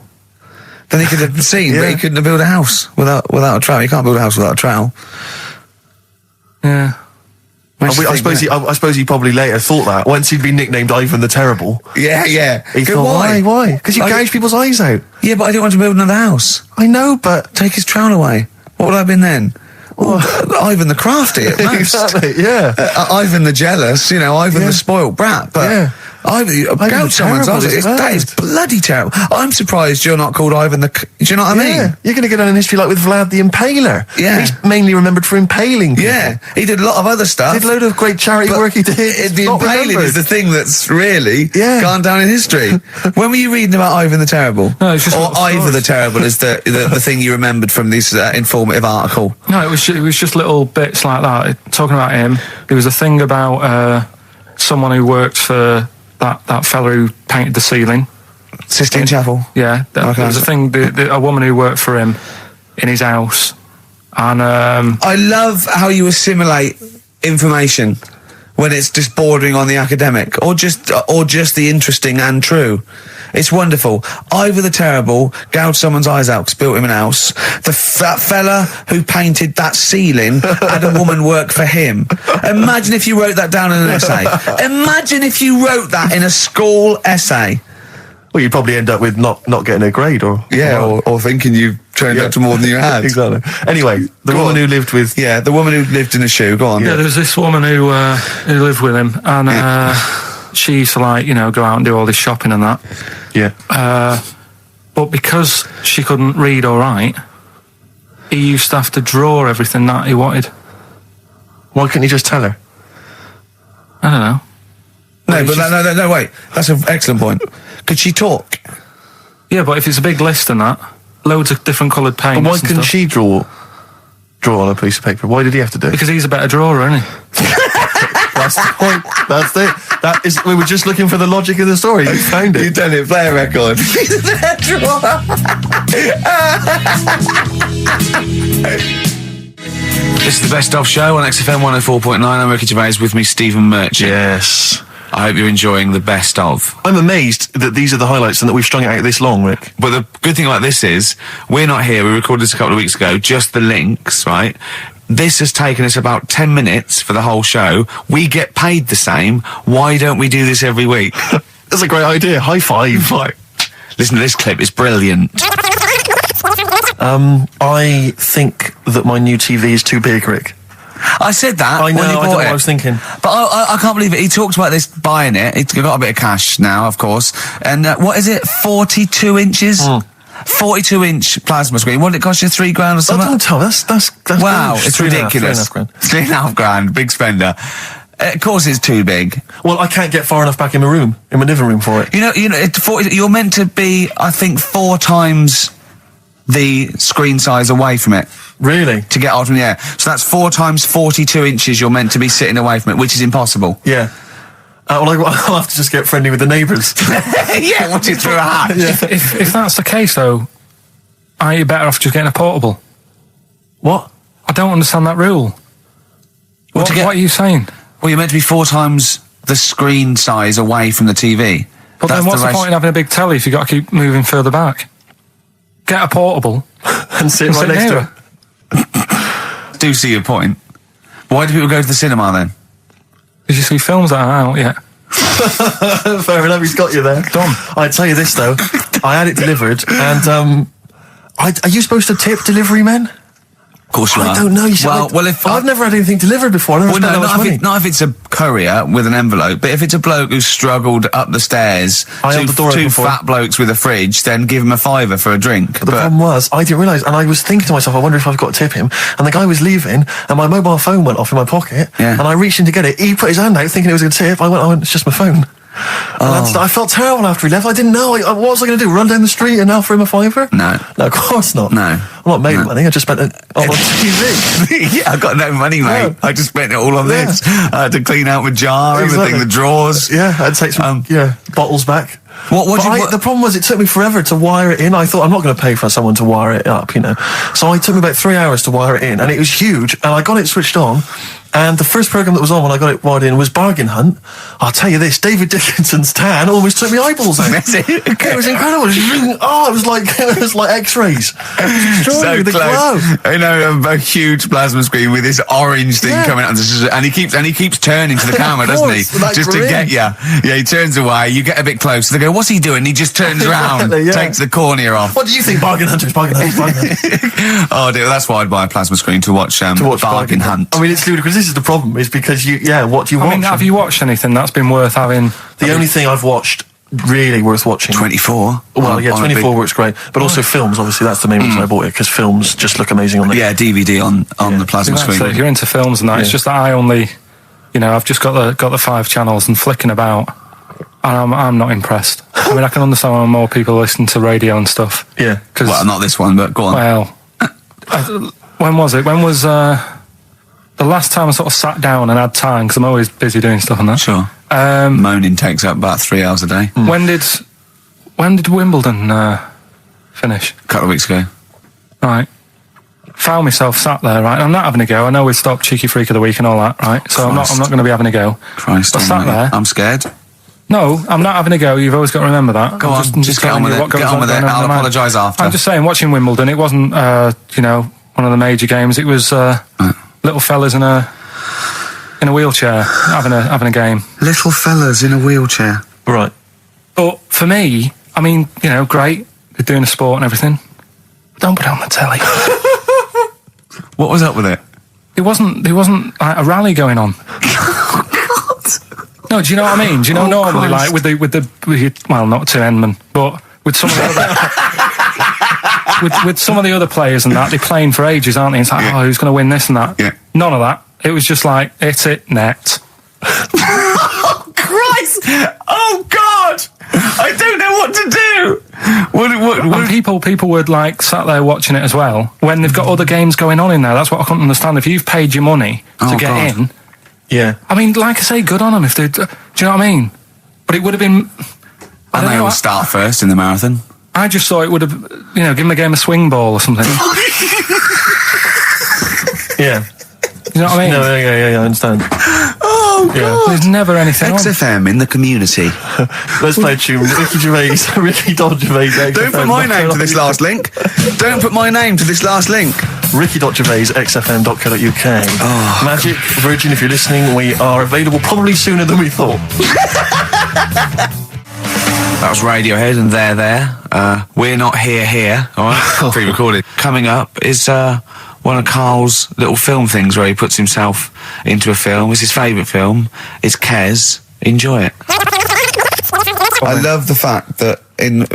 Then he could have seen, but he couldn't have built a house without a trowel. You can't build a house without a trowel. Yeah. I suppose he probably later thought that once he'd been nicknamed Ivan the Terrible. Yeah. He thought, why? Because you gouge people's eyes out. Yeah, but I didn't want to build another house. I know, but take his trowel away. What would I have been then? Ivan the Crafty at most. Exactly, yeah. Ivan the Jealous, Ivan the spoiled brat. But Ivan someone's eyes. That is bloody terrible. I'm surprised you're not called Ivan the... Do you know what I mean? You're going to go down in history like with Vlad the Impaler. Yeah. He's mainly remembered for impaling people. Yeah. He did a lot of other stuff. Did a load of great charity work he did. The impaling is the thing that's really gone down in history. When were you reading about Ivan the Terrible? No, it's just... Or Ivor the Terrible is the thing you remembered from this informative article? No, it was just little bits like that. Talking about him, there was a thing about someone who worked for that fella who painted the ceiling. Sistine Chapel. Yeah, there was a thing. A woman who worked for him in his house, and I love how you assimilate information when it's just bordering on the academic, or just the interesting and true. It's wonderful. Ivor the Terrible gouged someone's eyes out because built him an house. That fella who painted that ceiling had a woman work for him. Imagine if you wrote that down in an essay. Imagine if you wrote that in a school essay. Well, you'd probably end up with not getting a grade, or thinking you turned up to more than you had. Exactly. Anyway, the woman who lived with... Yeah, the woman who lived in a shoe. Go on. Yeah, there was this woman who lived with him, and she used to go out and do all this shopping and that. Yeah. But because she couldn't read or write, he used to have to draw everything that he wanted. Why couldn't you just tell her? I don't know. No, wait. That's an excellent point. Could she talk? Yeah, but if it's a big list and that, loads of different coloured paints. But why couldn't she draw on a piece of paper? Why did he have to do it? Because he's a better drawer, isn't he? That's the point. That's it. That is. We were just looking for the logic of the story. You found it. You've done it. Play a record. He's a better drawer. This is the Best Of Show on XFM 104.9. I'm Ricky Gervais, with me, Stephen Merchant. Yes. I hope you're enjoying the best of. I'm amazed that these are the highlights and that we've strung it out this long, Rick. But the good thing about this is, we're not here, we recorded this a couple of weeks ago, just the links, right? This has taken us about 10 minutes for the whole show. We get paid the same. Why don't we do this every week? That's a great idea. High five. Listen to this clip, it's brilliant. I think that my new TV is too big, Rick. I said that. I know, when he I bought know what it. I was thinking. But I can't believe it. He talked about this buying it. He's got a bit of cash now, of course. And what is it? 42 inches? 42-inch plasma screen. What did it cost you? $3,000 or Oh, something? don't tell me. That's Wow, good. it's 3.5 ridiculous. grand. $3,500. Big spender. Of course it's too big. Well, I can't get far enough back in my room, in my living room for it. You know, you're meant to be, I think, 4 times the screen size away from it Really? to get out from the air. So that's 4 times 42 inches you're meant to be sitting away from it, which is impossible. Yeah. Well, I'll have to just get friendly with the neighbours. Yeah, watch it through a hat. If that's the case, though, aren't you better off just getting a portable? What? I don't understand that rule. What are you saying? Well, you're meant to be 4 times the screen size away from the TV. But then what's the point in having a big telly if you've got to keep moving further back? Get a portable. And sit right next to it. Do see your point. Why do people go to the cinema then? Did you see films that are out yet? Fair enough, he's got you there. Done. I'd tell you this, though. I had it delivered, and, are you supposed to tip delivery men? Of course you are. I don't know. You see, if I've never had anything delivered before. I've never spent that much money. Not if it's a courier with an envelope, but if it's a bloke who's struggled up the stairs, I held the door two open for fat him. blokes with a fridge, then give him a £5 for a drink. But the problem was, I didn't realise, and I was thinking to myself, I wonder if I've got to tip him. And the guy was leaving, and my mobile phone went off in my pocket, Yeah. and I reached in to get it. He put his hand out, thinking it was going to tip. I went, it's just my phone. And I felt terrible after he left. I didn't know. What was I going to do? Run down the street and offer him a £5? No. No, of course not. No. I'm not made of money. I just spent it on TV. Yeah, I've got no money, mate. Yeah. I just spent it all on Yeah. this. I had to clean out my jar, Exactly. everything, the drawers. Yeah, I'd take some bottles back. The problem was, it took me forever to wire it in. I thought, I'm not going to pay for someone to wire it up, you know. So it took me about 3 hours to wire it in, and it was huge, and I got it switched on, and the first programme that was on when I got it wired in was Bargain Hunt. I'll tell you this, David Dickinson's tan almost took my eyeballs out. It was incredible. It was like X-rays. So the glow. close. You know, a huge plasma screen with this orange thing coming out, and he keeps turning to the camera, doesn't he? Like Just to grin. get you. Yeah, he turns away. You get a bit close. They go, "What's he doing?" He just turns around, Exactly, yeah. takes the cornea off. What do you think, Bargain Hunters? Bargain Hunters, Bargain Hunters. Oh dear, that's why I'd buy a plasma screen to watch Bargain Hunt. I mean, it's ludicrous. This is the problem, is because what do you watch? I mean, have you watched anything that's been worth having? The only thing I've watched really worth watching. 24. Well, yeah, 24 works great, but also films. Obviously, that's the main reason I bought it, because films just look amazing on the. Yeah, DVD on the plasma That's it. screen. If you're into films and that, it's just that I only, I've just got the 5 channels and flicking about, and I'm not impressed. I mean, I can understand why more people listen to radio and stuff. Yeah. Well, not this one, but go on. Well, when was it? When was the last time I sort of sat down and had time, because I'm always busy doing stuff and that. Sure. Moaning takes up about 3 hours a day. When did Wimbledon finish? A couple of weeks ago. Right. Found myself sat there, right? I'm not having a go. I know we stopped Cheeky Freak of the Week and all that, right? So I'm not going to be having a go. Christ, I sat there. I'm scared. No, I'm not having a go. You've always got to remember that. Go on, just get on with it. Get on with it. I'll apologise after. I'm just saying, watching Wimbledon, it wasn't, one of the major games. It was little fellas in a wheelchair having a game. Little fellas in a wheelchair. Right. But for me, I mean, great. They're doing a sport and everything. Don't put it on the telly. What was up with it? There wasn't like a rally going on. No, do you know what I mean? Do you know normally, Christ. like with the well, not to Endman, but with some of the other, with some of the other players and that, they're playing for ages, aren't they? It's like, who's going to win this and that? Yeah. None of that. It was just like, hit it, net. Oh, Christ! Oh, God! I don't know what to do! And people were like sat there watching it as well, when they've got other games going on in there. That's what I couldn't understand. If you've paid your money to get in, yeah. I mean, like I say, good on them if they. Do you know what I mean? But it would have been. And they all start first in the marathon. I just thought it would have, given the game a swing ball or something. Yeah. You know what I mean? No, yeah, I understand. Oh, Oh, God. There's never anything on. XFM in the community. Let's play a tune. Ricky Gervais, Ricky.Gervais. Don't put my name to this last link. Don't put my name to this last link. Ricky.Gervais, XFM.co.uk. Oh. Magic, Virgin, if you're listening, we are available probably sooner than we thought. That was Radiohead and They're There. We're Not Here, alright? Pre-recorded. Coming up is one of Karl's little film things where he puts himself into a film. It's his favourite film. It's Kes. Enjoy it. I love the fact that in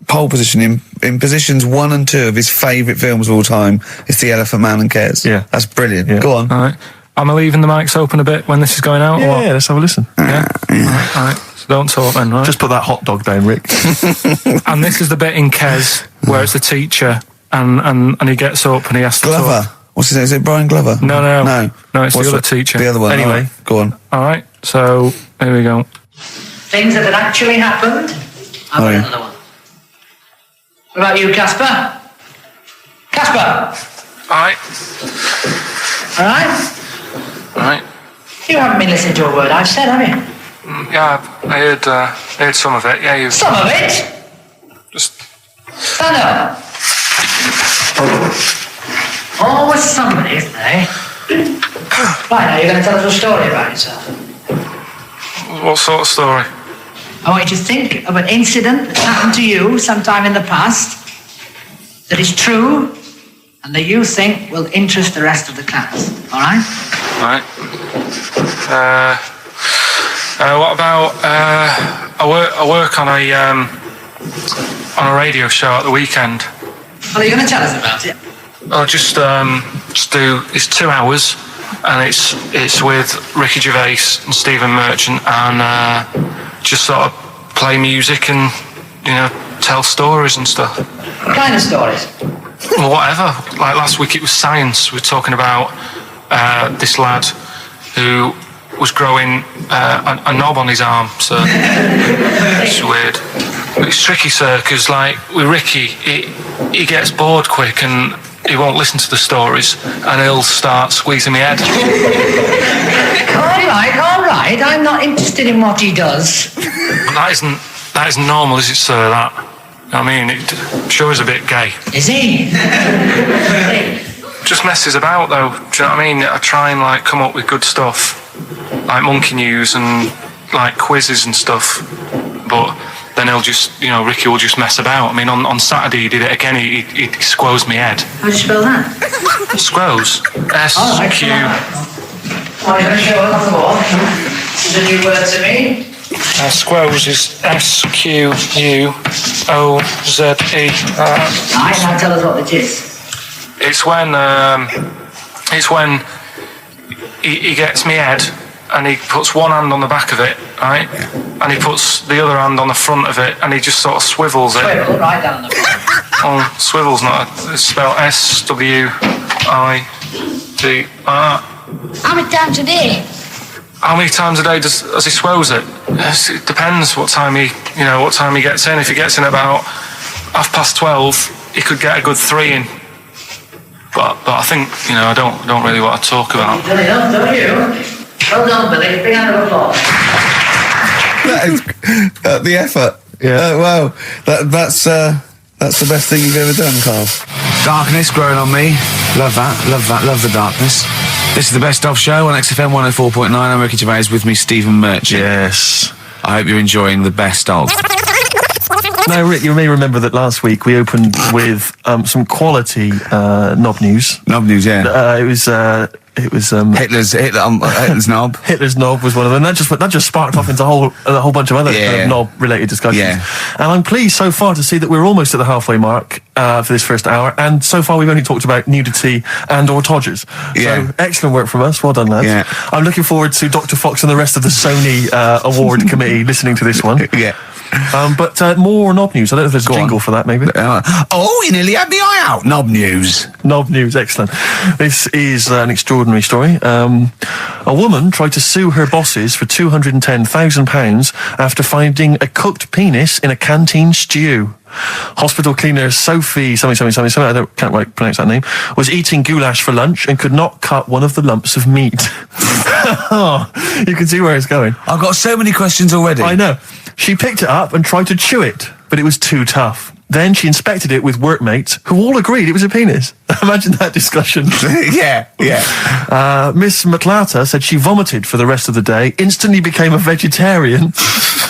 pole position, in positions 1 and 2 of his favourite films of all time, it's The Elephant Man and Kes. Yeah. That's brilliant. Yeah. Go on. All right. Am I leaving the mics open a bit when this is going out? or what? Yeah, let's have a listen. Yeah? All right. So don't talk then, right? Just put that hot dog down, Rick. And this is the bit in Kes where it's the teacher and he gets up and he has to Glover. talk. What's his name? Is it Brian Glover? No, it's What's the other teacher. The other one. Anyway. Right. Go on. All right, so here we go. Things that had actually happened. I've got another one. What about you, Casper? Casper! All right. All right? All right. You haven't been listening to a word I've said, have you? Yeah, I heard some of it. Yeah, you Some of it? just... Stand up. Always somebody, isn't there? Right, now you're going to tell us a story about yourself. What sort of story? I want you to think of an incident that happened to you sometime in the past that is true and that you think will interest the rest of the class. All right? All right. What about I work on a radio show at the weekend. Well, are you going to tell us about it? I'll just do. It's 2 hours, and it's with Ricky Gervais and Stephen Merchant, and just sort of play music and tell stories and stuff. What kind of stories? Well, whatever. Like last week, it was science. We were talking about this lad who was growing a knob on his arm. So it's weird. It's tricky, sir, because like with Ricky, he gets bored quick and he won't listen to the stories, and he'll start squeezing my head. All right. I'm not interested in what he does. That isn't normal, is it, sir? That. I mean, it sure is a bit gay. Is he? Just messes about, though. Do you know what I mean? I try and like come up with good stuff, like monkey news and like quizzes and stuff, but then he'll just, Ricky will just mess about. I mean, on Saturday he did it again. He squoze me head. How do you spell that? Squoze. S-Q. Oh, you're going to show us the wall. This is a new word to me. Squoze is S-Q-U-O-Z-E. Right, now tell us what it is. It's when he gets me head and he puts one hand on the back of it, right? And he puts the other hand on the front of it and he just sort of swivels it. Swivel, right down the front. Oh, swivel's not. It's spelled S-W-I-D-R. How many times a day? How many times a day does he swells it? It depends what time he gets in. If he gets in about 12:30, he could get a good 3 in. But I think I don't really want to talk about. You've done enough, don't you? Well done, Billy. Big hand of applause. That is the effort. Yeah. Wow. That's the best thing you've ever done, Karl. Darkness growing on me. Love that. Love the darkness. This is the Best Of Show on XFM 104.9. I'm Ricky Gervais, with me Stephen Merchant. Yes. I hope you're enjoying the Best Of. Now, Rick, you may remember that last week we opened with some quality knob news. Knob news, yeah. It was Hitler's knob. Hitler's knob was one of them. That just sparked off into a whole bunch of other kind of knob-related discussions. Yeah. And I'm pleased so far to see that we're almost at the halfway mark for this first hour. And so far we've only talked about nudity and/or todgers. Yeah. So excellent work from us. Well done, lads. Yeah. I'm looking forward to Dr. Fox and the rest of the Sony award committee listening to this one. Yeah. But more knob news. I don't know if there's a jingle for that, maybe. You nearly had me eye out. Knob news. Knob news, excellent. This is an extraordinary story. A woman tried to sue her bosses for £210,000 after finding a cooked penis in a canteen stew. Hospital cleaner Sophie, something, I can't quite pronounce that name, was eating goulash for lunch and could not cut one of the lumps of meat. You can see where it's going. I've got so many questions already. I know. She picked it up and tried to chew it, but it was too tough. Then she inspected it with workmates who all agreed it was a penis. Imagine that discussion. Yeah. Miss McLarter said she vomited for the rest of the day, instantly became a vegetarian,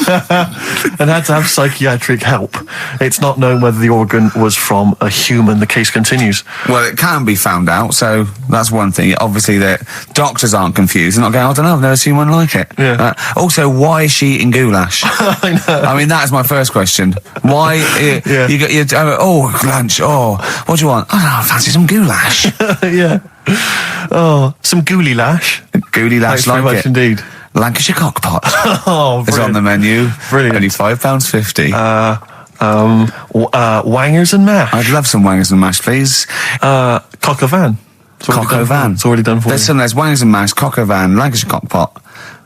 and had to have psychiatric help. It's not known whether the organ was from a human. The case continues. Well, it can be found out, so that's one thing. Obviously, the doctors aren't confused. They're not going, I don't know, I've never seen one like it. Yeah. Also, why is she eating goulash? I know. I mean, that is my first question. Why? Yeah. You got your lunch. What do you want? I fancy some goulash. Yeah. Oh, some gooly lash. Gooly lash, Thanks very like much it. indeed. Lancashire cockpot. Oh, It's on the menu. Brilliant. Only £5.50. Wangers and mash. I'd love some wangers and mash, please. Cock o' van. Cock o' van. It's already done for you. There's wangers and mash, cock o' van, Lancashire cockpot.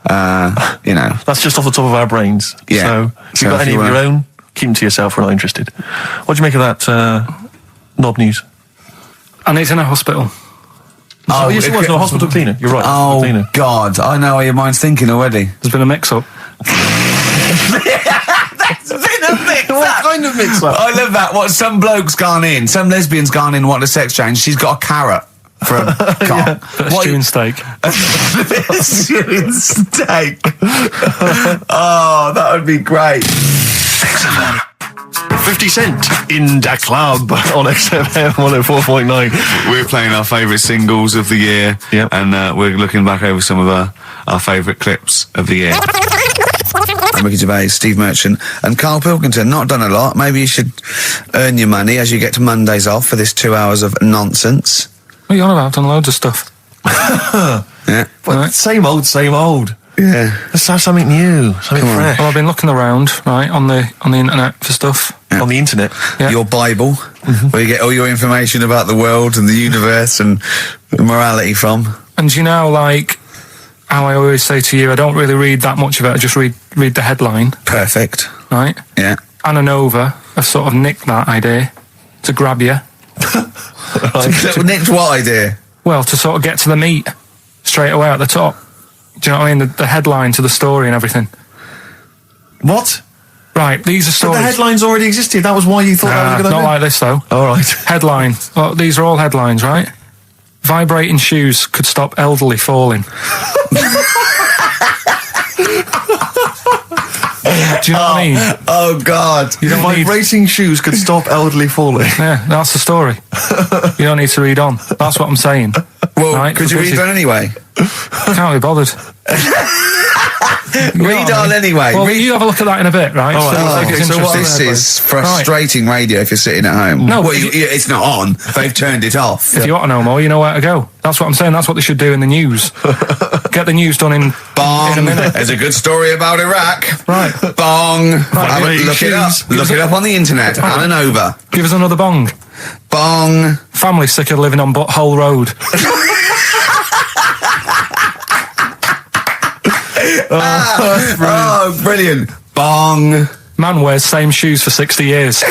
That's just off the top of our brains. Yeah. So if you've got if any you of your were- own, keep them to yourself. We're not interested. What do you make of that knob news? And it's in a hospital. Oh, yes, it was. No, hospital cleaner. You're right. Hospital Oh, cleaner. God. I know how your mind's thinking already. There's been a mix-up. That's been a mix. What kind of mix-up? I love that. What, some bloke's gone in, some lesbian's gone in, wanting a sex change. She's got a carrot for a cock. Stewing steak. Stewing steak. Oh, that would be great. XFM. 50 Cent in Da Club on XFM 104.9. We're playing our favourite singles of the year, Yep. and we're looking back over some of our favourite clips of the year. Ricky Gervais, Steve Merchant, and Karl Pilkington. Not done a lot. Maybe you should earn your money as you get to Mondays off for this 2 hours of nonsense. What are you on about? I've done loads of stuff. Yeah. But Right. same old, same old. Yeah. Let's have something new, something Come on. fresh. Well, I've been looking around, right, on the internet for stuff. On the internet. Yeah. Your Bible, where you get all your information about the world and the universe and morality from. And you know, like, how I always say to you, I don't really read that much of it, I just read the headline, Perfect. right? Yeah. Anna Nova have sort of nicked that idea to grab you. Nicked what idea? Well, to sort of get to the meat straight away at the top. Do you know what I mean? The headline to the story and everything. What? Right, these are But stories. the headlines already existed. That was why you thought that was a good not idea. like this, though. All right. Headline. Well, these are all headlines, right? Vibrating shoes could stop elderly falling. Do you know what I mean? Oh, God. You don't need... Vibrating shoes could stop elderly falling. Yeah, that's the story. You don't need to read on. That's what I'm saying. Well, Right, could you because read on anyway? Can't be bothered. Read on anyway. Well, Read. you have a look at that in a bit, right? All right. So Oh, it's okay, so what- interesting. This is frustrating radio if you're sitting at home. No, well, but it's not on. They've turned it off. If you want to know more, you know where to go. That's what I'm saying. That's what they should do in the news. Get the news done in Bong. a minute. There's a good story about Iraq. Right. Bong. Have a- Right. look it up. Shoes. Look it up on the internet. Anna Nova. Give us another bong. Bong. Family sick of living on Butthole Road. Oh, brilliant. Bong. Man wears same shoes for 60 years.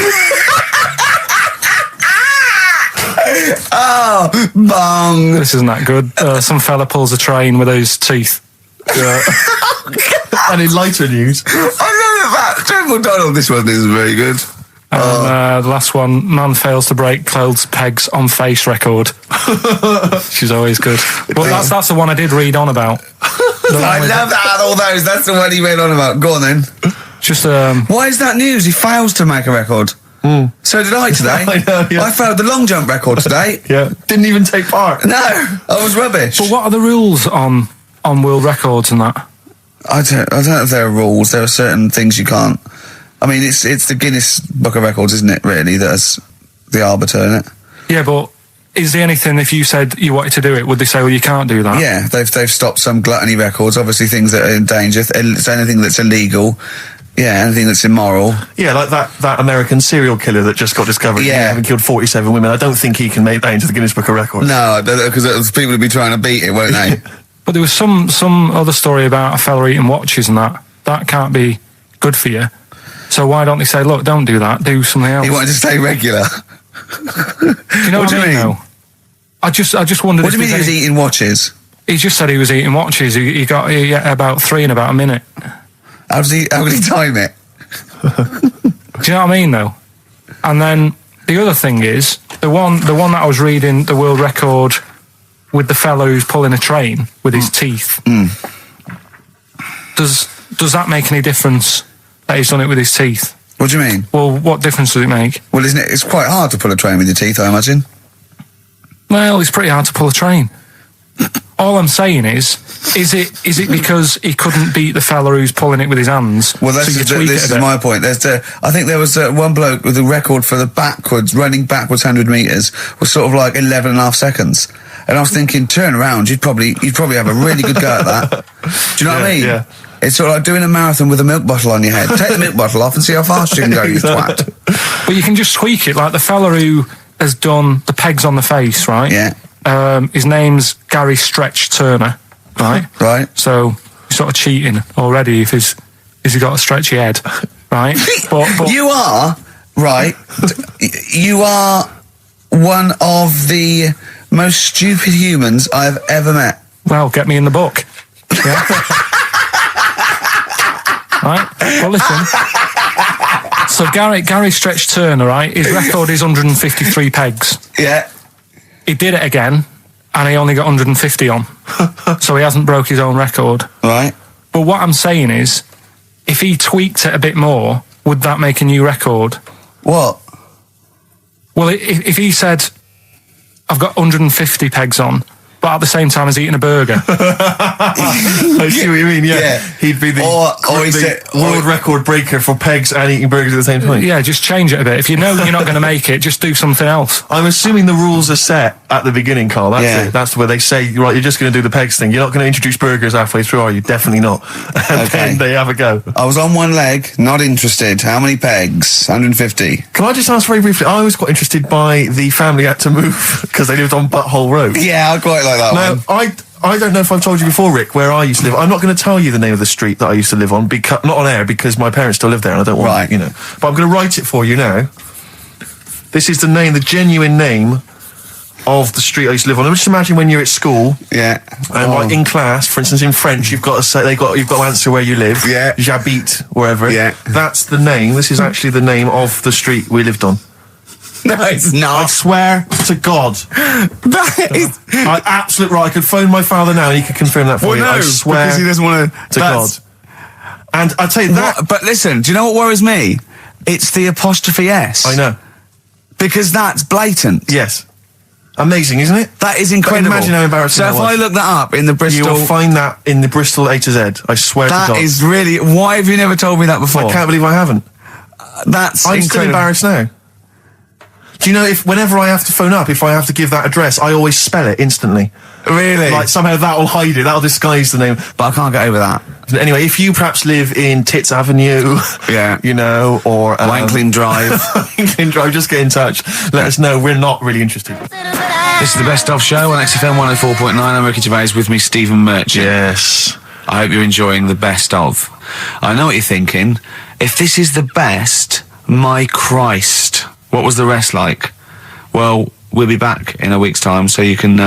Oh, bong. This isn't that good. Some fella pulls a train with his teeth. And in lighter news, I love that. Joe McDonald, this one is very good. And the last one, man fails to break clothes pegs on face record. She's always good. Well, that's the one I did read on about. I love that. All those. That's the one he went on about. Go on then. Just Why is that news? He fails to make a record. So did I today. I know, yeah. I failed the long jump record today. yeah, didn't even take part. No, I was rubbish. But what are the rules on world records and that? I don't know if there are rules. There are certain things you can't. I mean, it's the Guinness Book of Records, isn't it? Really, that's the arbiter, isn't it? Yeah, but is there anything, if you said you wanted to do it, would they say, well, you can't do that? Yeah, they've stopped some gluttony records. Obviously, things that are in danger. It's anything that's illegal. Yeah, anything that's immoral. Yeah, like that American serial killer that just got discovered. Yeah. Having killed 47 women. I don't think he can make that into the Guinness Book of Records. No, because people would be trying to beat it, won't they? But there was some other story about a fella eating watches and that. That can't be good for you. So why don't they say, look, don't do that, do something else? He wanted to stay regular. You know what I mean? Though? I just wondered. What do you mean he was eating watches? He just said he was eating watches. He got about 3 in about a minute. How could he time it? Do you know what I mean, though? And then the other thing is the one that I was reading, the world record with the fellow who's pulling a train with his teeth. Does that make any difference that he's done it with his teeth? What do you mean? Well, what difference does it make? Well, isn't it? It's quite hard to pull a train with your teeth, I imagine. Well, it's pretty hard to pull a train. All I'm saying is it because he couldn't beat the fella who's pulling it with his hands? Well, this is my point. I think there was one bloke with a record for the running backwards 100 metres was sort of like 11.5 seconds. And I was thinking, turn around, you'd probably have a really good go at that. Do you know what I mean? Yeah. It's sort of like doing a marathon with a milk bottle on your head. Take the milk bottle off and see how fast you can go, you twat. But you can just tweak it, like the fella who has done the pegs on the face, right? Yeah. His name's Gary Stretch Turner, right? Right. So he's sort of cheating already if he's got a stretchy head, right? But You are, right, you are one of the most stupid humans I've ever met. well, get me in the book. Yeah. Right? Well, listen. So Gary Stretch Turner, right? His record is 153 pegs. Yeah. He did it again, and he only got 150 on. So he hasn't broke his own record. Right. But what I'm saying is, if he tweaked it a bit more, would that make a new record? What? Well, if he said, I've got 150 pegs on, but at the same time as eating a burger. I see what you mean, yeah. He'd be the world record breaker for pegs and eating burgers at the same time. Yeah, just change it a bit. If you know you're not going to make it, just do something else. I'm assuming the rules are set at the beginning, Carl. That's it. That's where they say, right, you're just going to do the pegs thing. You're not going to introduce burgers halfway through, are you? Definitely not. And then they have a go. I was on one leg, not interested. How many pegs? 150. Can I just ask very briefly, I was quite interested by the family had to move because they lived on Butthole Road. Yeah, I quite like that one. I don't know if I've told you before, Rick, where I used to live. I'm not going to tell you the name of the street that I used to live on, not on air, because my parents still live there and I don't want, But I'm going to write it for you now. This is the genuine name of the street I used to live on. Just imagine when you're at school. Yeah. And like in class, for instance, in French, you've got to say, you've got to answer where you live. Yeah. J'habite, wherever. Yeah. That's the name. This is actually the name of the street we lived on. No, it's not. I swear to God. That is... Absolute right. I could phone my father now and he could confirm that for you. No, I swear because he doesn't want to God. And I tell you that... But listen, do you know what worries me? It's the apostrophe S. I know. Because that's blatant. Yes. Amazing, isn't it? That is incredible. Imagine how embarrassing that was. So if I look that up in the Bristol... You will find that in the Bristol A to Z. I swear to God. That is really... Why have you never told me that before? I can't believe I haven't. That's I'm incredible. still embarrassed now. Do you know, whenever I have to phone up, if I have to give that address, I always spell it instantly. Really? Like, somehow that'll hide it, that'll disguise the name. But I can't get over that. Anyway, if you perhaps live in Tits Avenue, yeah, or... Wankling Drive. Wankling Drive, just get in touch. Let us know, we're not really interested. This is the Best Of Show on XFM 104.9. I'm Ricky Gervais, with me Stephen Merchant. Yes. I hope you're enjoying the Best Of. I know what you're thinking. If this is the best, my Christ, what was the rest like? Well, we'll be back in a week's time, so you can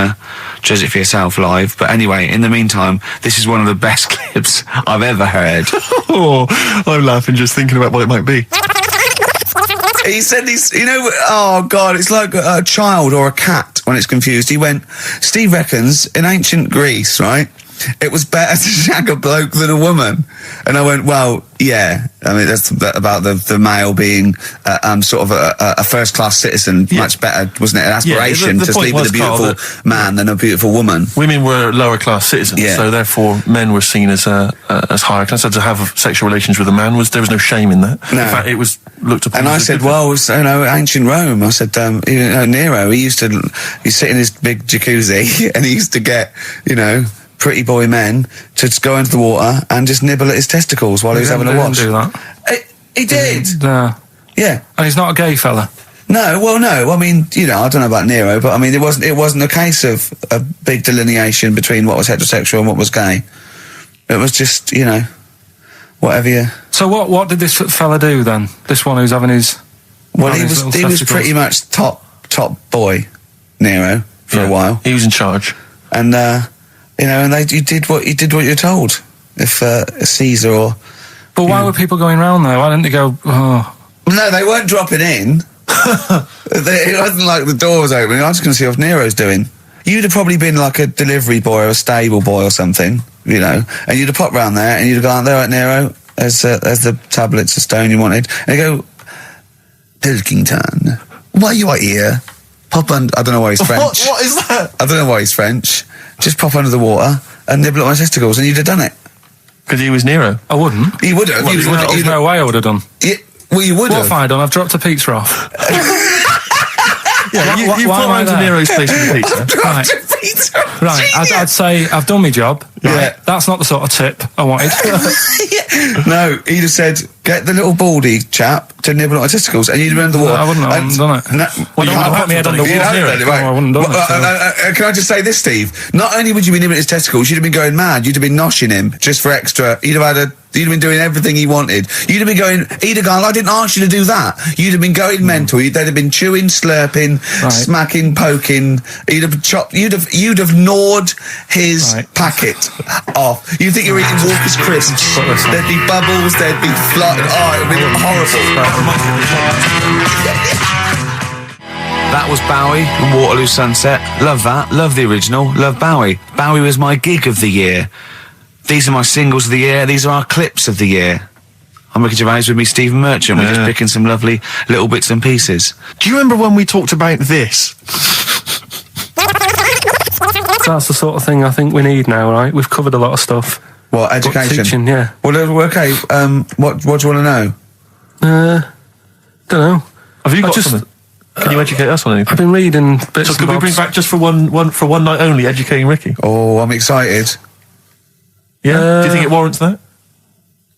judge it for yourself live. But anyway, in the meantime, this is one of the best clips I've ever heard. Oh, I'm laughing just thinking about what it might be. He said oh God, it's like a child or a cat when it's confused. He went, Steve reckons in ancient Greece, right, it was better to shag a bloke than a woman. And I went, well, yeah. I mean, that's about the male being sort of a first-class citizen. Yeah. Much better, wasn't it? An aspiration to sleep with a beautiful man than a beautiful woman. Women were lower-class citizens, so therefore men were seen as higher class. So to have sexual relations with a man, there was no shame in that. No. In fact, it was looked upon. And I said, well, ancient Rome. I said, Nero, he'd sit in his big jacuzzi and he used to get, pretty boy men to just go into the water and just nibble at his testicles while he was having a watch. He didn't do that. He did. No. Yeah. And he's not a gay fella. No, well, no. I mean, you know, I don't know about Nero, but I mean, it wasn't a case of a big delineation between what was heterosexual and what was gay. It was just, you know, whatever you... So what did this fella do then? This one who's having his... Well, he was pretty much top boy, Nero, for a while. He was in charge. And, you know, and you did what you're told. If Caesar or... But why were people going round there? Why didn't they go, oh... No, they weren't dropping in. It wasn't like the door was opening. I was just going to see what Nero's doing. You'd have probably been like a delivery boy or a stable boy or something, you know, and you'd have popped round there and you'd have gone, there, right, Nero, there's the tablets of stone you wanted. And you go, Pilkington, why you are here? Pop under, I don't know why he's French. What is that? I don't know why he's French. Just pop under the water and nibble at my testicles and you'd have done it. Because he was Nero. I wouldn't. You would have. There's no way I would have done. Yeah, well, you would What have. have I done? I've dropped a pizza off. Yeah, you why put am I around to there? Nero's place with the pizza. Right. Right, I'd say I've done my job. Right? Yeah. That's not the sort of tip I wanted. No, he'd have said, get the little baldy chap to nibble at my testicles, and you'd have been under the water. I wouldn't have done it. No, Well, you would have put me head on the You'd wall. have done it, right. No, I wouldn't have done it. Can I just say this, Steve? Not only would you be nibbling at his testicles, you'd have been going mad. You'd have been noshing him just for extra. You'd have been doing everything he wanted. You'd have been going, he'd have gone, I didn't ask you to do that. You'd have been going mental. They'd have been chewing, slurping, smacking, poking. You'd have chopped, you'd have gnawed his packet off. You think you're eating Walker's crisps. There'd be bubbles, there'd be fly. Oh, it would be horrible. That was Bowie and Waterloo Sunset. Love that. Love the original. Love Bowie. Bowie was my gig of the year. These are my singles of the year. These are our clips of the year. I'm Ricky Gervais, with me Stephen Merchant. We're just picking some lovely little bits and pieces. Do you remember when we talked about this? That's the sort of thing I think we need now, right? We've covered a lot of stuff. What, But education? teaching, yeah. Well, okay, what do you want to know? Don't know. Have you got something? Can you educate us on anything? I've been reading bits So and could we bring bobs. back just for one night only, educating Ricky? Oh, I'm excited. Yeah. Do you think it warrants that?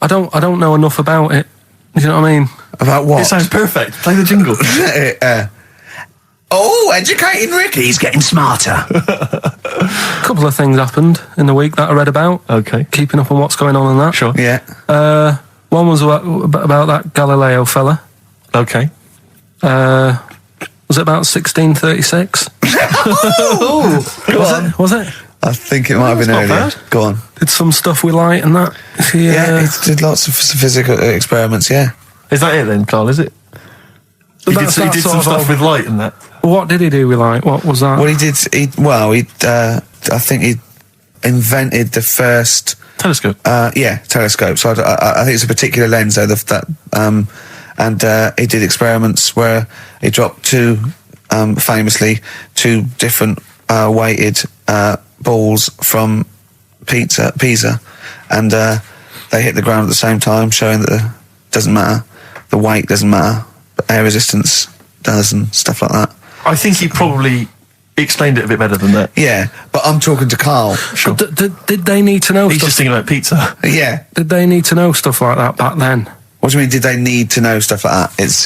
I don't know enough about it. You know what I mean? About what? It sounds perfect. Play the jingle. Educating Ricky. He's getting smarter. A couple of things happened in the week that I read about. Okay. Keeping up on what's going on in that. Sure. Yeah. One was about that Galileo fella. Okay. Was it about 1636? Was it? I think it might have been not earlier. bad. Go on. Did some stuff with light and that. Yeah, he did lots of physical experiments, yeah. Is that it then, Carl? Is it? He did some stuff with light and that. What did he do with light? What was that? Well, I think he invented the first... Telescope. Telescope. So I think it's a particular lens, though, and he did experiments where he dropped famously two different weighted balls from Pisa, and they hit the ground at the same time, showing that it doesn't matter, the weight doesn't matter, but air resistance does and stuff like that. I think he probably explained it a bit better than that. Yeah, but I'm talking to Karl. Sure. Did they need to know He's stuff? just thinking about pizza. Yeah. Did they need to know stuff like that back then? What do you mean, did they need to know stuff like that? It's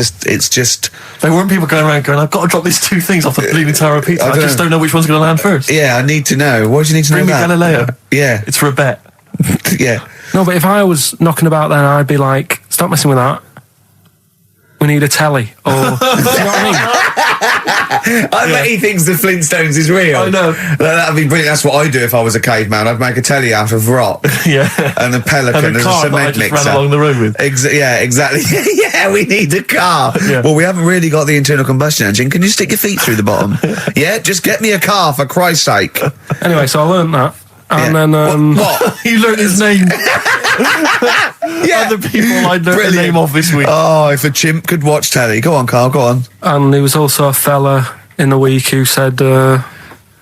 just... There weren't people going around going, I've got to drop these two things off the bleeding tower of pizza. I I just don't know which one's going to land first. Yeah, I need to know. What do you need to Bring know me about? Galileo. Yeah. It's for a bet. Yeah. No, but if I was knocking about then, I'd be like, stop messing with that. We need a telly. Or, do you know what I mean? I bet he thinks the Flintstones is real. I know. That'd be brilliant. That's what I'd do if I was a caveman. I'd make a telly out of rock. Yeah. And a pelican And a as car a that I cement just mixer. ran along the road with. Yeah, exactly. Yeah, we need a car. Yeah. Well, we haven't really got the internal combustion engine. Can you stick your feet through the bottom? Yeah, just get me a car, for Christ's sake. Anyway, so I learned that. And Yeah. then... What? You learned his name. Yeah. Other people I learned the Brilliant. name of this week. Oh, if a chimp could watch telly. Go on, Karl, go on. And there was also a fella in the week who said that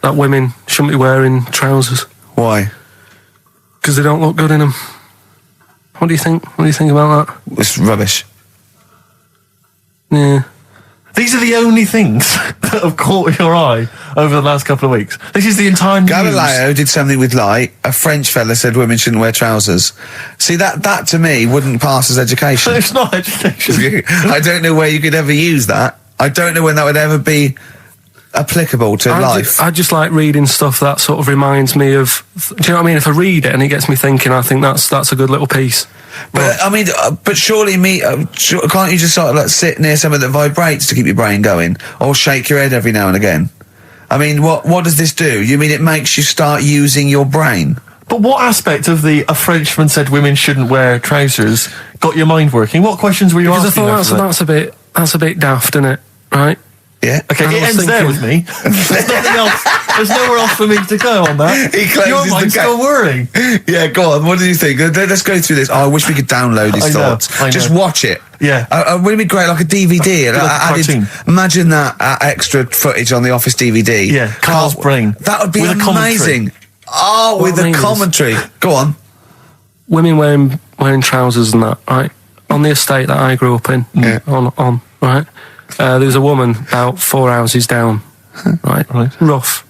women shouldn't be wearing trousers Why? because they don't look good in them. What do you think? What do you think about that? It's rubbish. Yeah. These are the only things that have caught your eye over the last couple of weeks. This is the entire news. Galileo did something with light. A French fella said women shouldn't wear trousers. See, that to me wouldn't pass as education. It's not education. I don't know where you could ever use that. I don't know when that would ever be applicable to life. I just like reading stuff that sort of reminds me of. Do you know what I mean? If I read it and it gets me thinking, I think that's a good little piece. But I mean, but surely can't you just sort of like sit near something that vibrates to keep your brain going, or shake your head every now and again? I mean, what does this do? You mean it makes you start using your brain? But what aspect of a Frenchman said women shouldn't wear trousers got your mind working? What questions were you asking? Because I thought that's a bit daft, isn't it? Right? Yeah. Okay, it ends there with me. There's nothing else. There's nowhere else for me to go on that. He closes your mind's the still whirring. Yeah, go on. What do you think? Let's go through this. Oh, I wish we could download his thoughts. I know. Just watch it. Yeah. Wouldn't it be great, like a DVD? Like a cartoon. Imagine that extra footage on the Office DVD. Yeah, Carl's brain. That would be with amazing. Oh, with a commentary. Go on. Women wearing trousers and that, right? On the estate that I grew up in, on right? There was a woman about 4 houses down, right? Rough.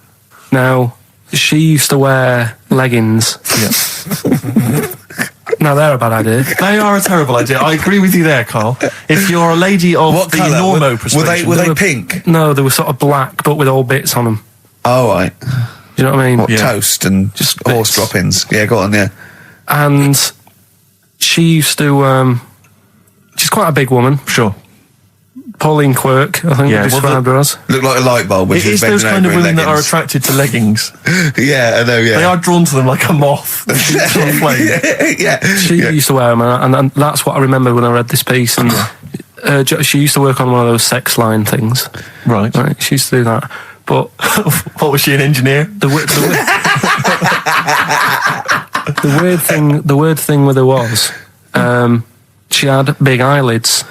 Now, she used to wear leggings. Yeah. Now, they're a bad idea. They are a terrible idea. I agree with you there, Carl. If you're a lady of What the colour? normo persuasion... Were they pink? No, they were sort of black, but with all bits on them. Oh, right. Do you know what I mean? What, toast and Just horse bits. droppings. Yeah, go on, yeah. And she used to... she's quite a big woman. Sure. Pauline Quirk, I think Yeah, you described her as. Look like a light bulb. It is those kind of women that are attracted to leggings. Yeah, I know, yeah. They are drawn to them like a moth. To a flame. Yeah. She used to wear them, and that's what I remember when I read this piece. And she used to work on one of those sex line things. Right. She used to do that. But what was she, an engineer? the weird thing with her was she had big eyelids.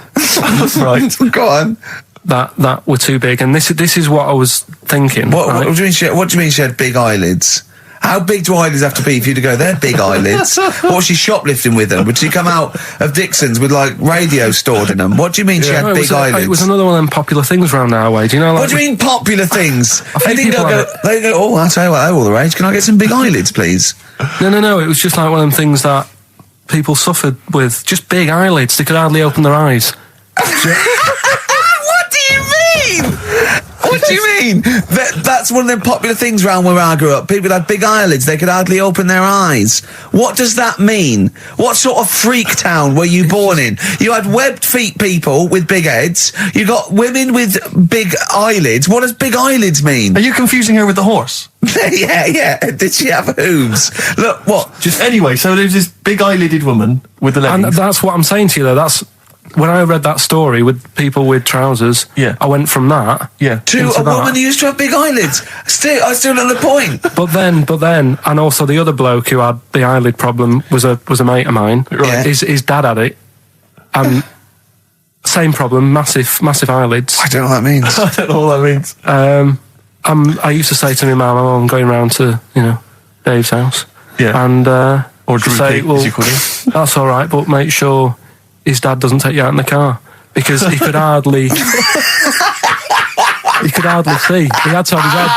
Right. Go on. that were too big, and this is what I was thinking. What right? do you mean she had big eyelids? How big do eyelids have to be for you to go, they're big eyelids? What was she shoplifting with them? Would she come out of Dixon's with, like, radio stored in them? What do you mean she had big eyelids? It was another one of them popular things around our way. Do you know? Like, what do you mean popular things? think They people go, oh, I'll tell you what, they're all the rage. Can I get some big eyelids, please? No. It was just like one of them things that people suffered with. Just big eyelids. They could hardly open their eyes. What do you mean? What do you mean? That's one of them popular things around where I grew up. People had big eyelids. They could hardly open their eyes. What does that mean? What sort of freak town were you born in? You had webbed feet people with big heads. You got women with big eyelids. What does big eyelids mean? Are you confusing her with the horse? Yeah. Did she have hooves? Look, what? Just anyway, so there's this big eyelided woman with the leggings. And that's what I'm saying to you, though. That's when I read that story with people with trousers. Yeah. I went from that. Yeah. To into a woman who used to have big eyelids. I still at the point. But then, and also the other bloke who had the eyelid problem was a mate of mine. Right. His dad had it, and same problem, massive eyelids. I don't know what that means. I don't know what that means. I used to say to my mum, I'm going round to Dave's house. Yeah. And Or she'd Drew say, Pete, well, as you call him. that's all right, but make sure his dad doesn't take you out in the car, because he could hardly see. He had to have his head.